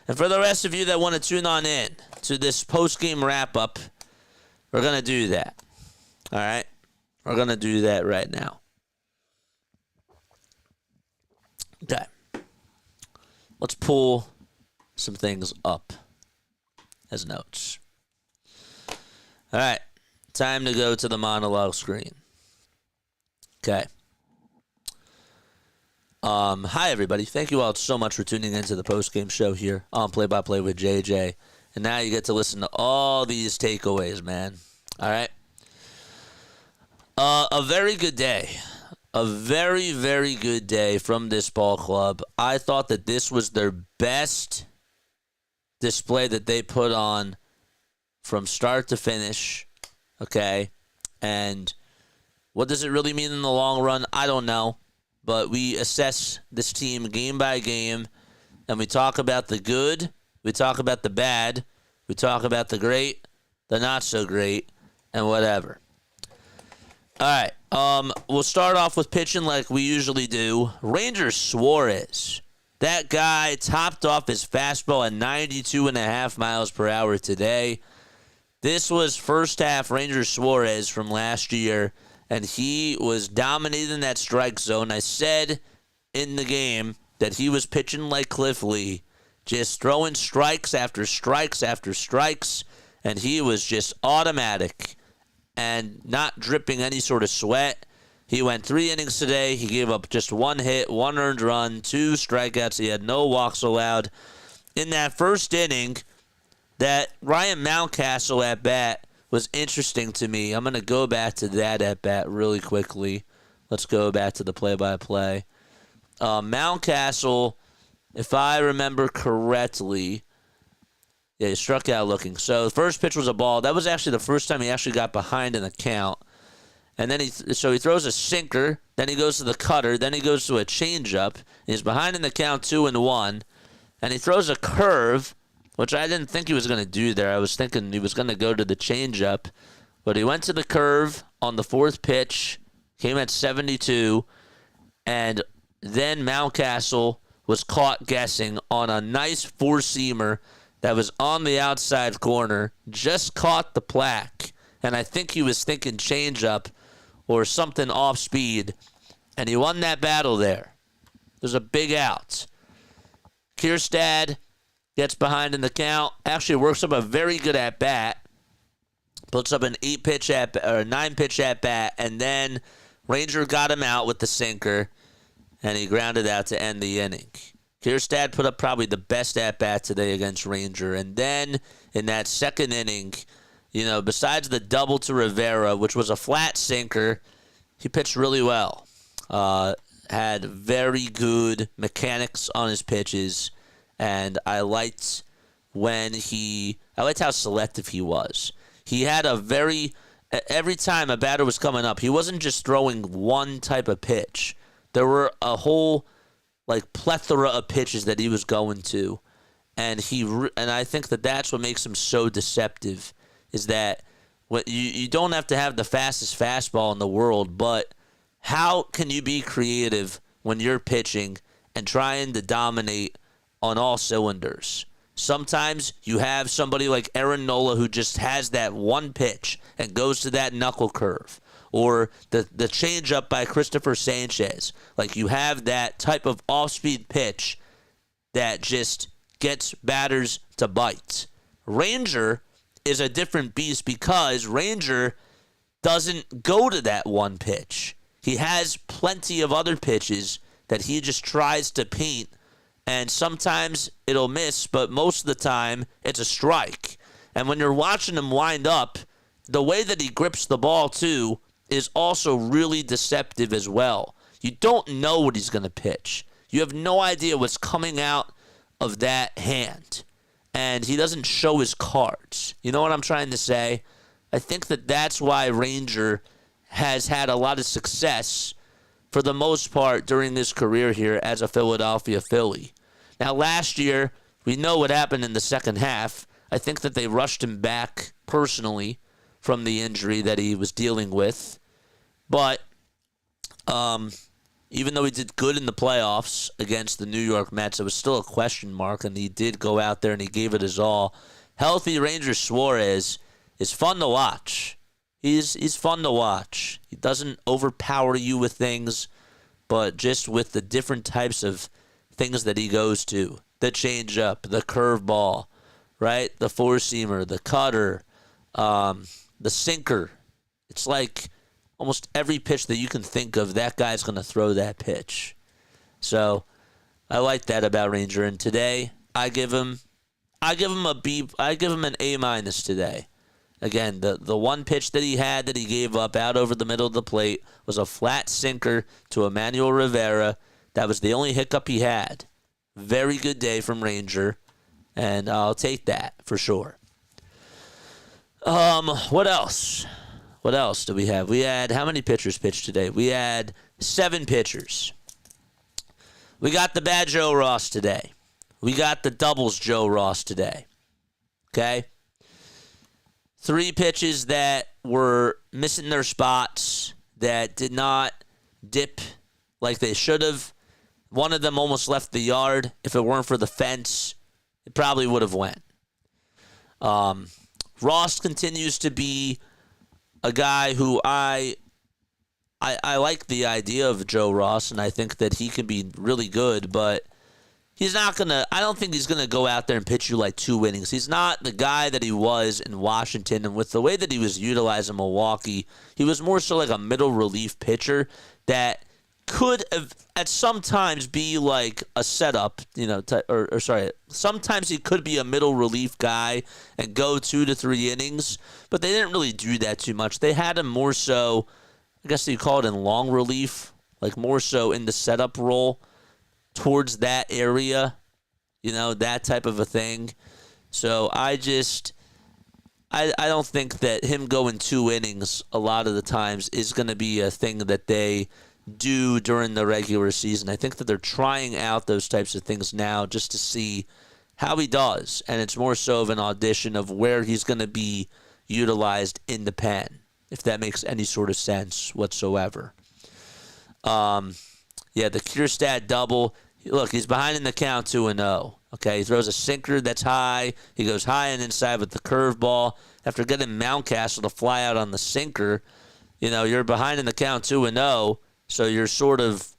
And for the rest of you that want to tune on in to this post-game wrap-up, we're going to do that. All right? We're going to do that right now. Okay. Let's pull some things up as notes. All right. Time to go to the monologue screen. Okay. Hi, everybody. Thank you all so much for tuning into the post-game show here on Play-by-Play with JJ. And now you get to listen to all these takeaways, man. All right? A very good day. A very, very good day from this ball club. I thought that this was their best display that they put on from start to finish. Okay? And what does it really mean in the long run? I don't know. But we assess this team game by game, and we talk about the good, we talk about the bad, we talk about the great, the not so great, and whatever. All right, we'll start off with pitching like we usually do. Ranger Suarez, that guy topped off his fastball at 92.5 miles per hour today. This was first half Ranger Suarez from last year, and he was dominating that strike zone. I said in the game that he was pitching like Cliff Lee, just throwing strikes after strikes after strikes, and he was just automatic and not dripping any sort of sweat. He went 3 innings today. He gave up just 1 hit, 1 earned run, 2 strikeouts. He had no walks allowed. In that first inning, that Ryan Mountcastle at bat was interesting to me. I'm going to go back to that at bat really quickly. Let's go back to the play-by-play. Mountcastle, if I remember correctly, he struck out looking. So the first pitch was a ball. That was actually the first time he actually got behind in the count. And then he throws a sinker. Then he goes to the cutter. Then he goes to a changeup. He's behind in the count 2-1. And he throws a curve, which I didn't think he was going to do there. I was thinking he was going to go to the changeup. But he went to the curve on the 4th pitch, came at 72, and then Mountcastle was caught guessing on a nice 4-seamer that was on the outside corner, just caught the plaque. And I think he was thinking changeup or something off speed, and he won that battle there. There's a big out. Kierstad gets behind in the count, actually works up a very good at-bat, puts up an 9-pitch at-bat, and then Ranger got him out with the sinker, and he grounded out to end the inning. Kierstad put up probably the best at-bat today against Ranger, and then in that second inning, besides the double to Rivera, which was a flat sinker, he pitched really well. Had very good mechanics on his pitches, and I liked how selective he was. He had every time a batter was coming up, he wasn't just throwing one type of pitch. There were a whole plethora of pitches that he was going to, and I think that that's what makes him so deceptive, is that you don't have to have the fastest fastball in the world, but how can you be creative when you're pitching and trying to dominate on all cylinders? Sometimes you have somebody like Aaron Nola who just has that one pitch and goes to that knuckle curve, or the changeup by Christopher Sanchez. You have that type of off-speed pitch that just gets batters to bite. Ranger is a different beast because Ranger doesn't go to that one pitch. He has plenty of other pitches that he just tries to paint, and sometimes it'll miss, but most of the time it's a strike. And when you're watching him wind up, the way that he grips the ball too is also really deceptive as well. You don't know what he's going to pitch. You have no idea what's coming out of that hand. And he doesn't show his cards. You know what I'm trying to say? I think that that's why Ranger has had a lot of success for the most part during his career here as a Philadelphia Philly. Now, last year, we know what happened in the second half. I think that they rushed him back personally from the injury that he was dealing with. But even though he did good in the playoffs against the New York Mets, it was still a question mark, and he did go out there and he gave it his all. Healthy Ranger Suarez is fun to watch. He's fun to watch. He doesn't overpower you with things, but just with the different types of things that he goes to. The changeup, the curveball, right? The four-seamer, the cutter, the sinker. It's like almost every pitch that you can think of, that guy's going to throw that pitch. So I like that about Ranger. And today I give him a B. I give him an A- today. Again, the one pitch that he had that he gave up out over the middle of the plate was a flat sinker to Emmanuel Rivera. That was the only hiccup he had. Very good day from Ranger, and I'll take that for sure. What else? What else do we have? We had, how many pitchers pitched today? We had 7 pitchers. We got the bad Joe Ross today. We got the doubles Joe Ross today. Okay? 3 pitches that were missing their spots, that did not dip like they should have. One of them almost left the yard. If it weren't for the fence, it probably would have went. Ross continues to be a guy who I like the idea of Joe Ross, and I think that he can be really good, but he's not going to – I don't think he's going to go out there and pitch you 2 innings. He's not the guy that he was in Washington, and with the way that he was utilized in Milwaukee, he was more so like a middle relief pitcher that could have at sometimes be like a setup, sometimes he could be a middle relief guy and go 2 to 3 innings, but they didn't really do that too much. They had him more so, I guess you call it in long relief, more so in the setup role towards that area, that type of a thing. So I don't think that him going 2 innings a lot of the times is going to be a thing that they do during the regular season. I think that they're trying out those types of things now just to see how he does, and it's more so of an audition of where he's going to be utilized in the pen, if that makes any sort of sense whatsoever. The Kierstad double. Look, he's behind in the count 2-0. Okay, he throws a sinker that's high. He goes high and inside with the curveball. After getting Mountcastle to fly out on the sinker, you're behind in the count 2-0. So you're sort of,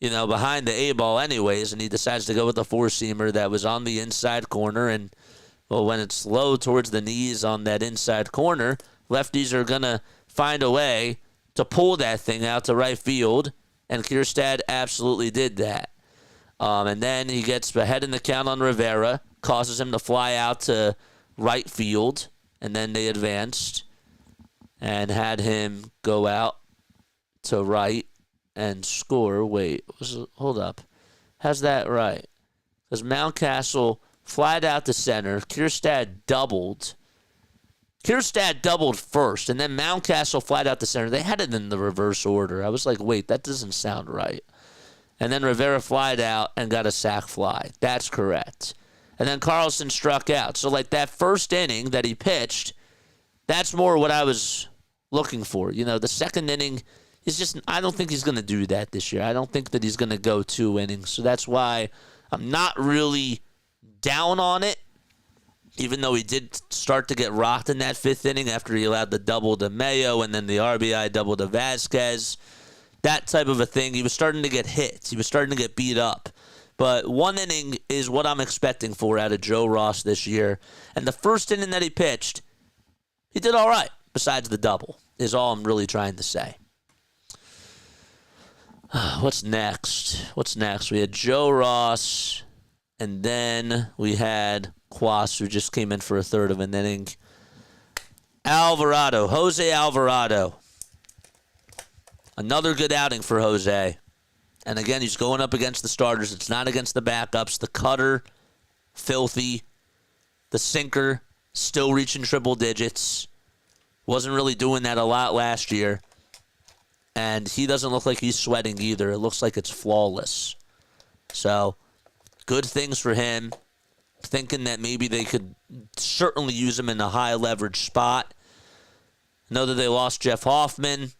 behind the A ball anyways, and he decides to go with the four-seamer that was on the inside corner. And, well, when it's low towards the knees on that inside corner, lefties are going to find a way to pull that thing out to right field, and Kierstad absolutely did that. And then he gets ahead in the count on Rivera, causes him to fly out to right field, and then they advanced and had him go out to right and score. Hold up. How's that right? Because Mountcastle flied out to center. Kierstad doubled. Kierstad doubled first, and then Mountcastle flied out to center. They had it in the reverse order. I was like, wait, that doesn't sound right. And then Rivera flied out and got a sac fly. That's correct. And then Carlson struck out. So, like, that first inning that he pitched, that's more what I was looking for. You know, the second inning is just, I don't think he's going to do that this year. I don't think that he's going to go 2 innings. So that's why I'm not really down on it, even though he did start to get rocked in that 5th inning after he allowed the double to Mayo and then the RBI double to Vasquez. That type of a thing. He was starting to get hit. He was starting to get beat up. But 1 inning is what I'm expecting for out of Joe Ross this year. And the first inning that he pitched, he did all right, besides the double, is all I'm really trying to say. What's next? We had Joe Ross, and then we had Quas, who just came in for a third of an inning. Jose Alvarado. Another good outing for Jose. And again, he's going up against the starters. It's not against the backups. The cutter, filthy. The sinker, still reaching triple digits. Wasn't really doing that a lot last year. And he doesn't look like he's sweating either. It looks like it's flawless. So, good things for him. Thinking that maybe they could certainly use him in a high leverage spot. Know that they lost Jeff Hoffman.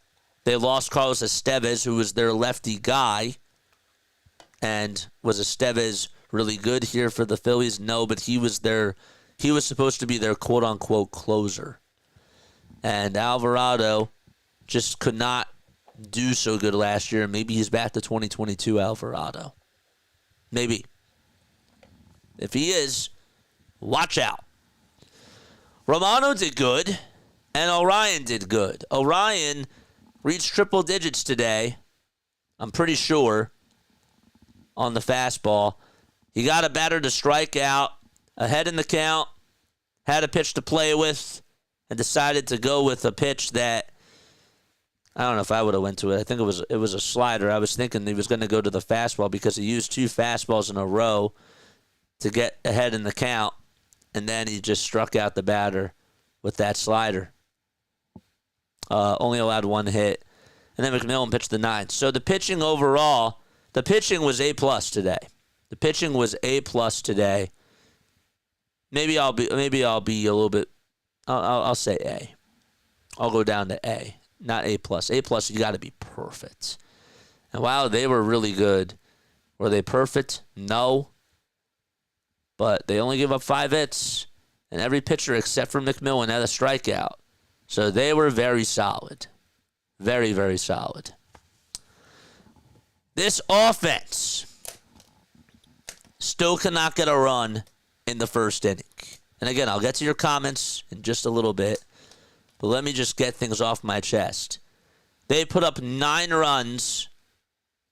They lost Carlos Estevez, who was their lefty guy. And was Estevez really good here for the Phillies? No, but he was supposed to be their quote-unquote closer. And Alvarado just could not do so good last year. Maybe he's back to 2022 Alvarado. Maybe. If he is, watch out. Romano did good, and Orion did good. Orion reached triple digits today, I'm pretty sure, on the fastball. He got a batter to strike out, ahead in the count, had a pitch to play with, and decided to go with a pitch that, I don't know if I would have went to it. I think it was a slider. I was thinking he was going to go to the fastball because he used 2 fastballs in a row to get ahead in the count, and then he just struck out the batter with that slider. Only allowed 1 hit. And then McMillan pitched the 9th. So the pitching overall, the pitching was A+ today. The pitching was A+ today. Maybe I'll be a little bit. I'll say A. I'll go down to A, not A+. A+, you got to be perfect. And wow, they were really good. Were they perfect? No. But they only give up 5 hits, and every pitcher except for McMillan had a strikeout. So they were very solid. Very, very solid. This offense still cannot get a run in the first inning. And again, I'll get to your comments in just a little bit, but let me just get things off my chest. They put up 9 runs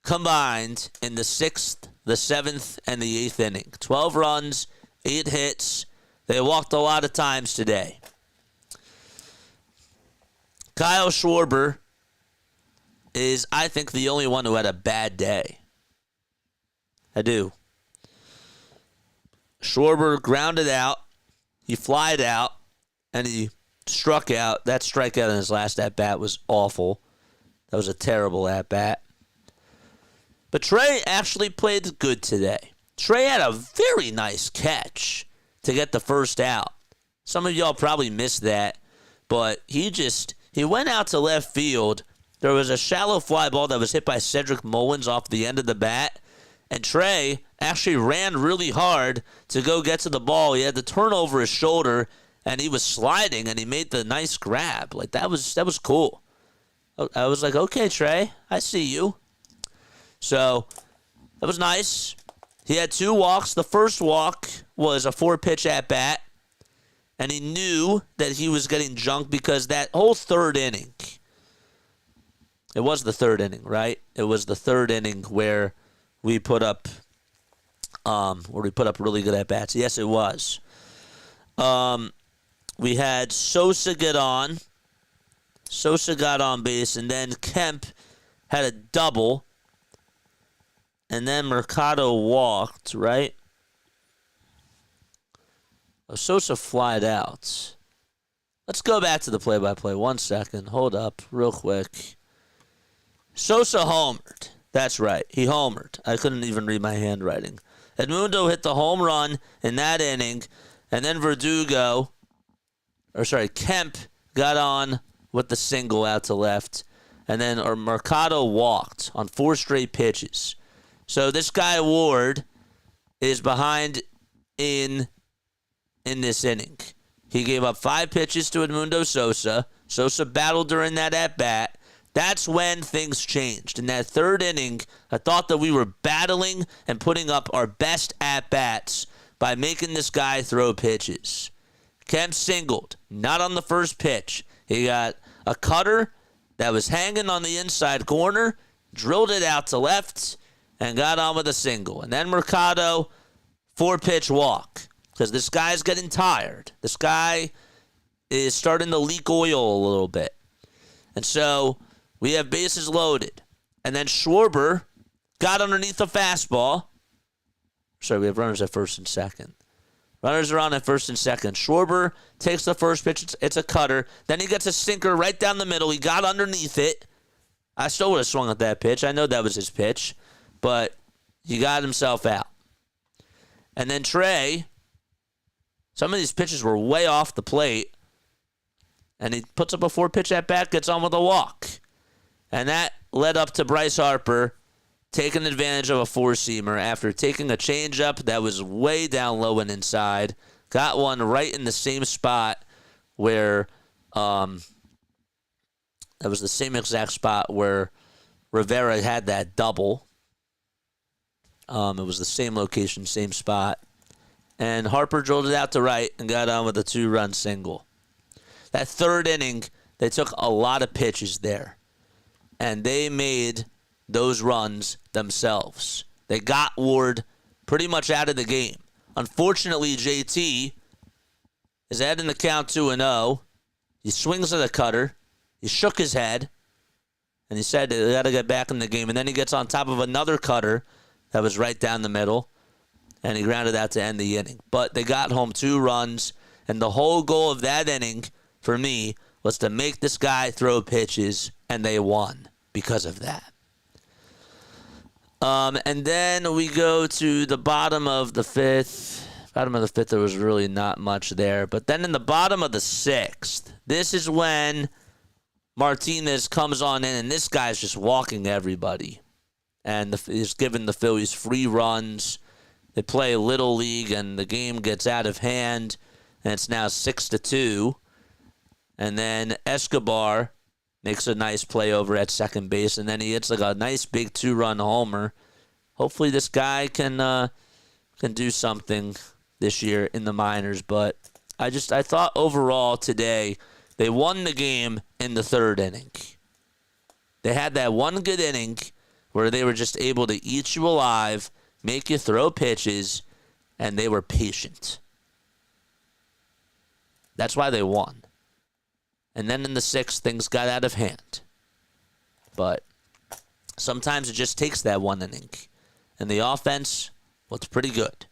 combined in the 6th, the 7th, and the 8th inning. 12 runs, 8 hits. They walked a lot of times today. Kyle Schwarber is, I think, the only one who had a bad day. I do. Schwarber grounded out. He flied out, and he struck out. That strikeout in his last at-bat was awful. That was a terrible at-bat. But Trey actually played good today. Trey had a very nice catch to get the first out. Some of y'all probably missed that, but he went out to left field. There was a shallow fly ball that was hit by Cedric Mullins off the end of the bat, and Trey actually ran really hard to go get to the ball. He had to turn over his shoulder, and he was sliding, and he made the nice grab. Like, that was cool. I was like, okay, Trey, I see you. So, that was nice. He had 2 walks. The first walk was a 4-pitch at-bat, and he knew that he was getting junked because that whole 3rd inning, it was the 3rd inning, right? It was the 3rd inning where we put up really good at-bats. Yes, it was. We had Sosa get on. Sosa got on base, and then Kemp had a double. And then Mercado walked, right? Sosa flied out. let's go back to the play-by-play. 1 second. Hold up real quick. Sosa homered. That's right. He homered. I couldn't even read my handwriting. Edmundo hit the home run in that inning, and then Kemp got on with the single out to left, and then Mercado walked on 4 straight pitches. So this guy Ward is behind in this inning. He gave up 5 pitches to Edmundo Sosa. Sosa battled during that at-bat. That's when things changed. In that 3rd inning, I thought that we were battling and putting up our best at-bats by making this guy throw pitches. Kemp singled, not on the first pitch. He got a cutter that was hanging on the inside corner, drilled it out to left, and got on with a single. And then Mercado, 4-pitch walk, because this guy's getting tired. This guy is starting to leak oil a little bit. And so we have bases loaded. And then Schwarber got underneath the fastball. Sorry, we have runners at first and second. Runners are on at first and second. Schwarber takes the first pitch. It's a cutter. Then he gets a sinker right down the middle. He got underneath it. I still would have swung at that pitch. I know that was his pitch. But he got himself out. And then Trey, some of these pitches were way off the plate. And he puts up a 4-pitch at bat, gets on with a walk. And that led up to Bryce Harper taking advantage of a 4-seamer after taking a changeup that was way down low and inside. Got one right in the same spot where that was the same exact spot where Rivera had that double. It was the same location, same spot. And Harper drilled it out to right and got on with a 2-run single. That 3rd inning, they took a lot of pitches there. And they made those runs themselves. They got Ward pretty much out of the game. Unfortunately, JT is ahead in the count 2-0. He swings at a cutter. He shook his head. And he said, they got to get back in the game. And then he gets on top of another cutter that was right down the middle. And he grounded out to end the inning. But they got home 2 runs. And the whole goal of that inning, for me, was to make this guy throw pitches. And they won because of that. And then we go to the bottom of the 5th. Bottom of the 5th, there was really not much there. But then in the bottom of the 6th, this is when Martinez comes on in, and this guy's just walking everybody. And he's giving the Phillies free runs. They play Little League, and the game gets out of hand, and it's now 6-2. And then Escobar makes a nice play over at second base, and then he hits like a nice big 2-run homer. Hopefully this guy can do something this year in the minors. But I thought overall today they won the game in the 3rd inning. They had that one good inning where they were just able to eat you alive, make you throw pitches, and they were patient. That's why they won. And then in the 6th, things got out of hand. But sometimes it just takes that one inning. And the offense looked pretty good.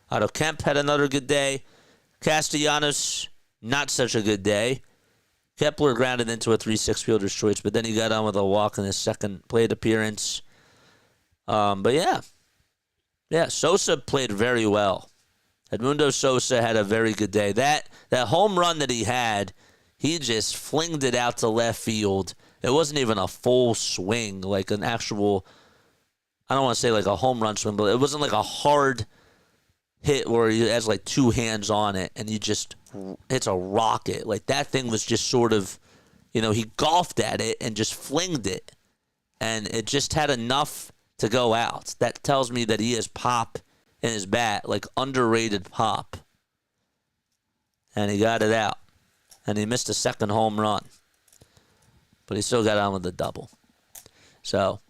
Otto Kemp had another good day. Castellanos, not such a good day. Kepler grounded into a 3-6 fielder's choice, but then he got on with a walk in his second plate appearance. But yeah, Sosa played very well. Edmundo Sosa had a very good day. That home run that he had, he just flinged it out to left field. It wasn't even a full swing, like an actual, I don't want to say like a home run swing, but it wasn't like a hard hit where he has like 2 hands on it and it's a rocket. Like that thing was just sort of, he golfed at it and just flinged it. And it just had enough to go out. That tells me that he has pop in his bat, like underrated pop. And he got it out. And he missed a second home run. But he still got on with the double. So,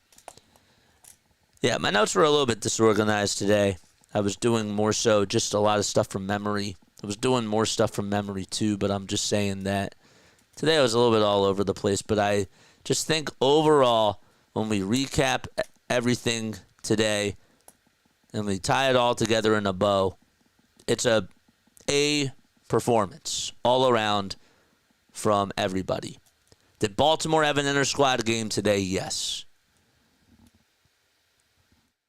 yeah, my notes were a little bit disorganized today. I was doing more so just a lot of stuff from memory. I was doing more stuff from memory too, but I'm just saying that today I was a little bit all over the place. But I just think overall, when we recap everything today and we tie it all together in a bow, it's a performance all around from everybody. Did Baltimore have an inter-squad game today? Yes.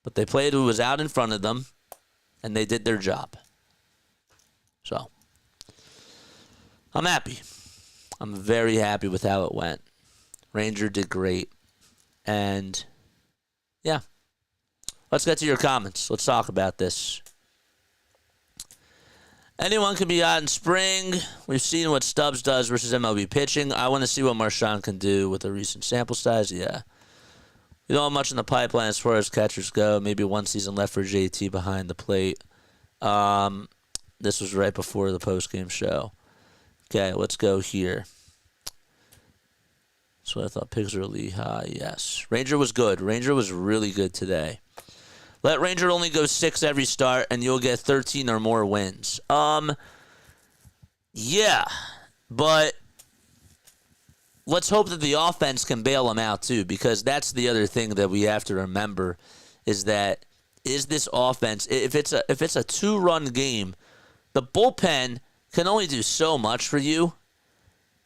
But they played who was out in front of them, and they did their job. So, I'm happy. I'm very happy with how it went. Ranger did great. And, yeah. Let's get to your comments. Let's talk about this. Anyone can be out in spring. We've seen what Stubbs does versus MLB pitching. I want to see what Marchand can do with a recent sample size. Yeah. We don't have much in the pipeline as far as catchers go. Maybe one season left for JT behind the plate. This was right before the postgame show. Okay, let's go here. So I thought pigs are Lehigh. Yes. Ranger was good. Ranger was really good today. Let Ranger only go 6 every start, and you'll get 13 or more wins. Yeah, but let's hope that the offense can bail them out too, because that's the other thing that we have to remember is this offense, if it's a 2-run game, the bullpen can only do so much for you,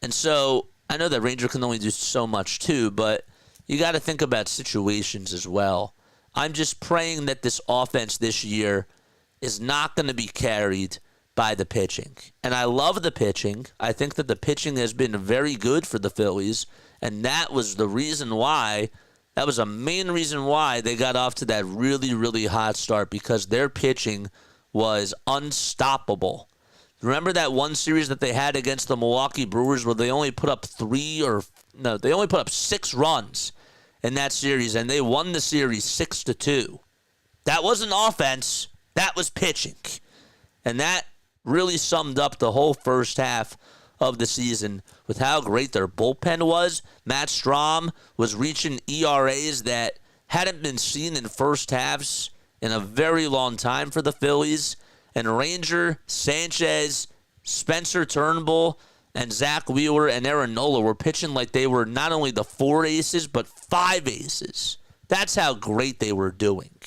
and so I know that Ranger can only do so much too, but you got to think about situations as well. I'm just praying that this offense this year is not going to be carried by the pitching. And I love the pitching. I think that the pitching has been very good for the Phillies, and that was the reason why, that was a main reason why they got off to that really, really hot start, because their pitching was unstoppable. Remember that one series that they had against the Milwaukee Brewers where they only put up 6 runs in that series, and they won the series 6-2. That wasn't offense. That was pitching. And that really summed up the whole first half of the season with how great their bullpen was. Matt Strahm was reaching ERAs that hadn't been seen in first halves in a very long time for the Phillies. And Ranger, Sanchez, Spencer Turnbull, and Zach Wheeler and Aaron Nola were pitching like they were not only the 4 aces, but 5 aces. That's how great they were doing.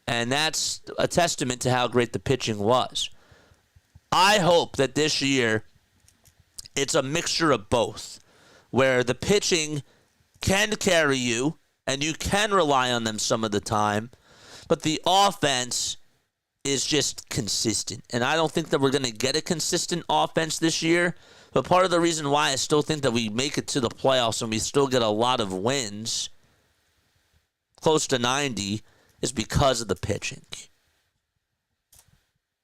And that's a testament to how great the pitching was. I hope that this year it's a mixture of both, where the pitching can carry you and you can rely on them some of the time, but the offense is just consistent. And I don't think that we're going to get a consistent offense this year. But part of the reason why I still think that we make it to the playoffs and we still get a lot of wins, close to 90, is because of the pitching.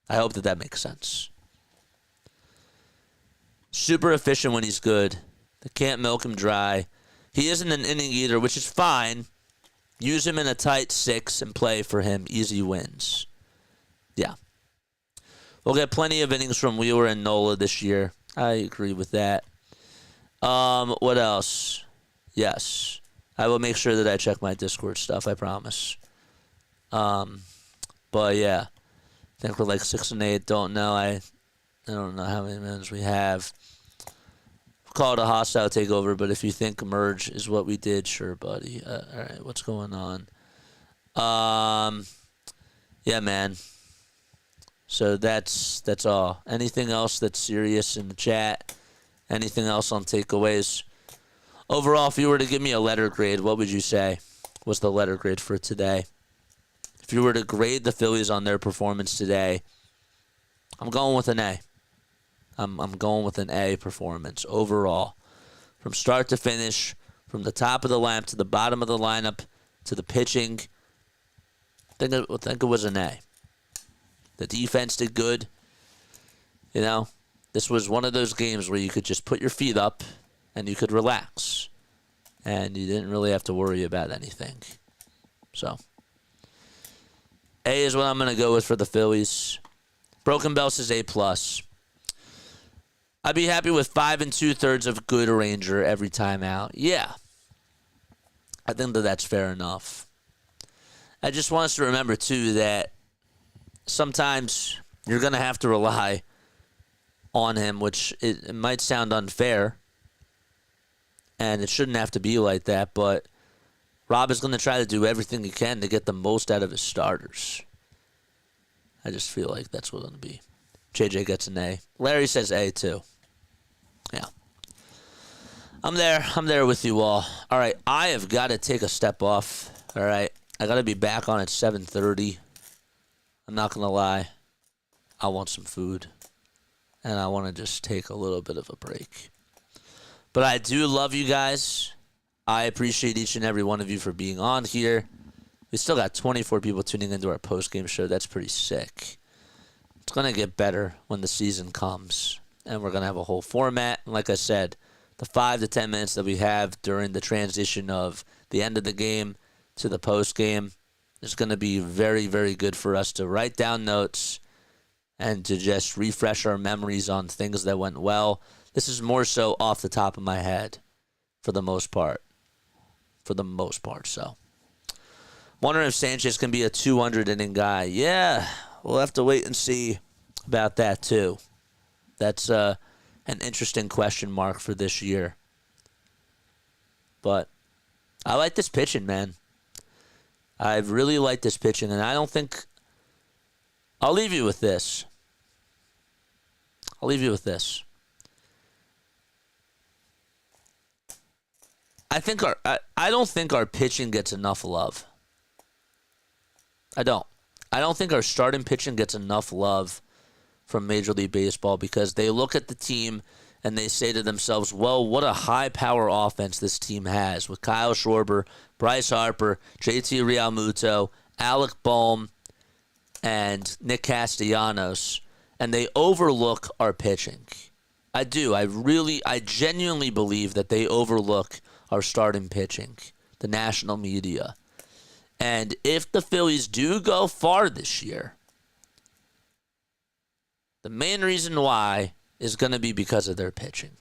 I hope that makes sense. Super efficient when he's good. They can't milk him dry. He isn't an inning eater, which is fine. Use him in a tight 6 and play for him. Easy wins. Yeah. We'll get plenty of innings from Wheeler and Nola this year. I agree with that. What else? Yes. I will make sure that I check my Discord stuff, I promise. But yeah. I think we're like 6 and 8. Don't know. I don't know how many minutes we have. Call it a hostile takeover, but if you think merge is what we did, sure, buddy. All right, what's going on? Yeah, man. So that's all. Anything else that's serious in the chat? Anything else on takeaways? Overall, if you were to give me a letter grade, what would you say was the letter grade for today? If you were to grade the Phillies on their performance today, I'm going with an A. I'm going with an A performance overall. From start to finish, from the top of the lineup to the bottom of the lineup to the pitching, I think it was an A. The defense did good. You know, this was one of those games where you could just put your feet up and you could relax. And you didn't really have to worry about anything. So, A is what I'm going to go with for the Phillies. Broken Bell says A+. I'd be happy with 5 2/3 of good Ranger every time out. Yeah. I think that's fair enough. I just want us to remember, too, that sometimes you're going to have to rely on him, which it might sound unfair, and it shouldn't have to be like that, but Rob is going to try to do everything he can to get the most out of his starters. I just feel like that's what it's going to be. JJ gets an A. Larry says A, too. Yeah. I'm there. I'm there with you all. All right, I have got to take a step off. All right, I got to be back on at 7:30. I'm not going to lie. I want some food, and I want to just take a little bit of a break. But I do love you guys. I appreciate each and every one of you for being on here. We still got 24 people tuning into our post-game show. That's pretty sick. It's going to get better when the season comes, and we're going to have a whole format. And like I said, the 5 to 10 minutes that we have during the transition of the end of the game to the post-game is going to be very, very good for us to write down notes and to just refresh our memories on things that went well. This is more so off the top of my head for the most part. So, wondering if Sanchez can be a 200-inning guy. Yeah, we'll have to wait and see about that too. That's an interesting question mark for this year. But I like this pitching, man. I really like this pitching, and I don't think... I'll leave you with this. I don't think our pitching gets enough love. I don't think our starting pitching gets enough love from Major League Baseball because they look at the team and they say to themselves, well, what a high-power offense this team has with Kyle Schwarber, Bryce Harper, JT Realmuto, Alec Bohm, and Nick Castellanos, and they overlook our pitching. I do. I genuinely believe that they overlook our starting pitching, the national media. And if the Phillies do go far this year, the main reason why is going to be because of their pitching.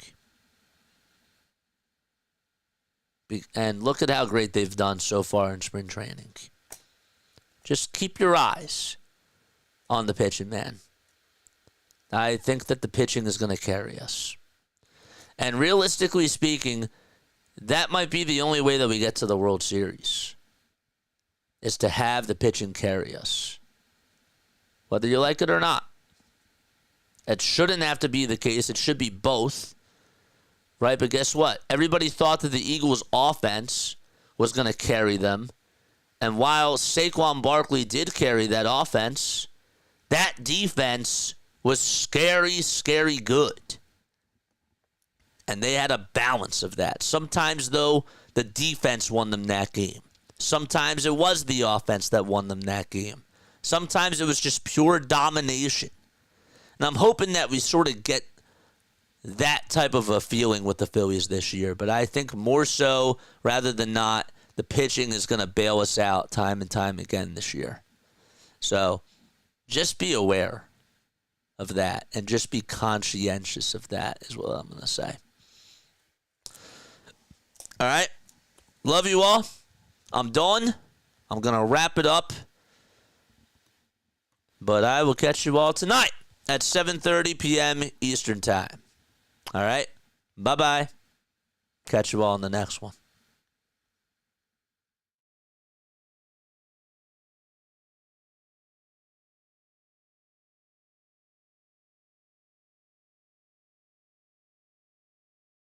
And look at how great they've done so far in spring training. Just keep your eyes on the pitching, man. I think that the pitching is going to carry us. And realistically speaking, that might be the only way that we get to the World Series, is to have the pitching carry us, whether you like it or not. It shouldn't have to be the case. It should be both, right? But guess what? Everybody thought that the Eagles' offense was going to carry them. And while Saquon Barkley did carry that offense, that defense was scary, scary good. And they had a balance of that. Sometimes, though, the defense won them that game. Sometimes it was the offense that won them that game. Sometimes it was just pure domination. And I'm hoping that we sort of get that type of a feeling with the Phillies this year. But I think more so, rather than not, the pitching is going to bail us out time and time again this year. So just be aware of that and just be conscientious of that is what I'm going to say. All right. Love you all. I'm done. I'm going to wrap it up. But I will catch you all tonight at 7:30 p.m. Eastern Time. All right. Bye-bye. Catch you all in the next one.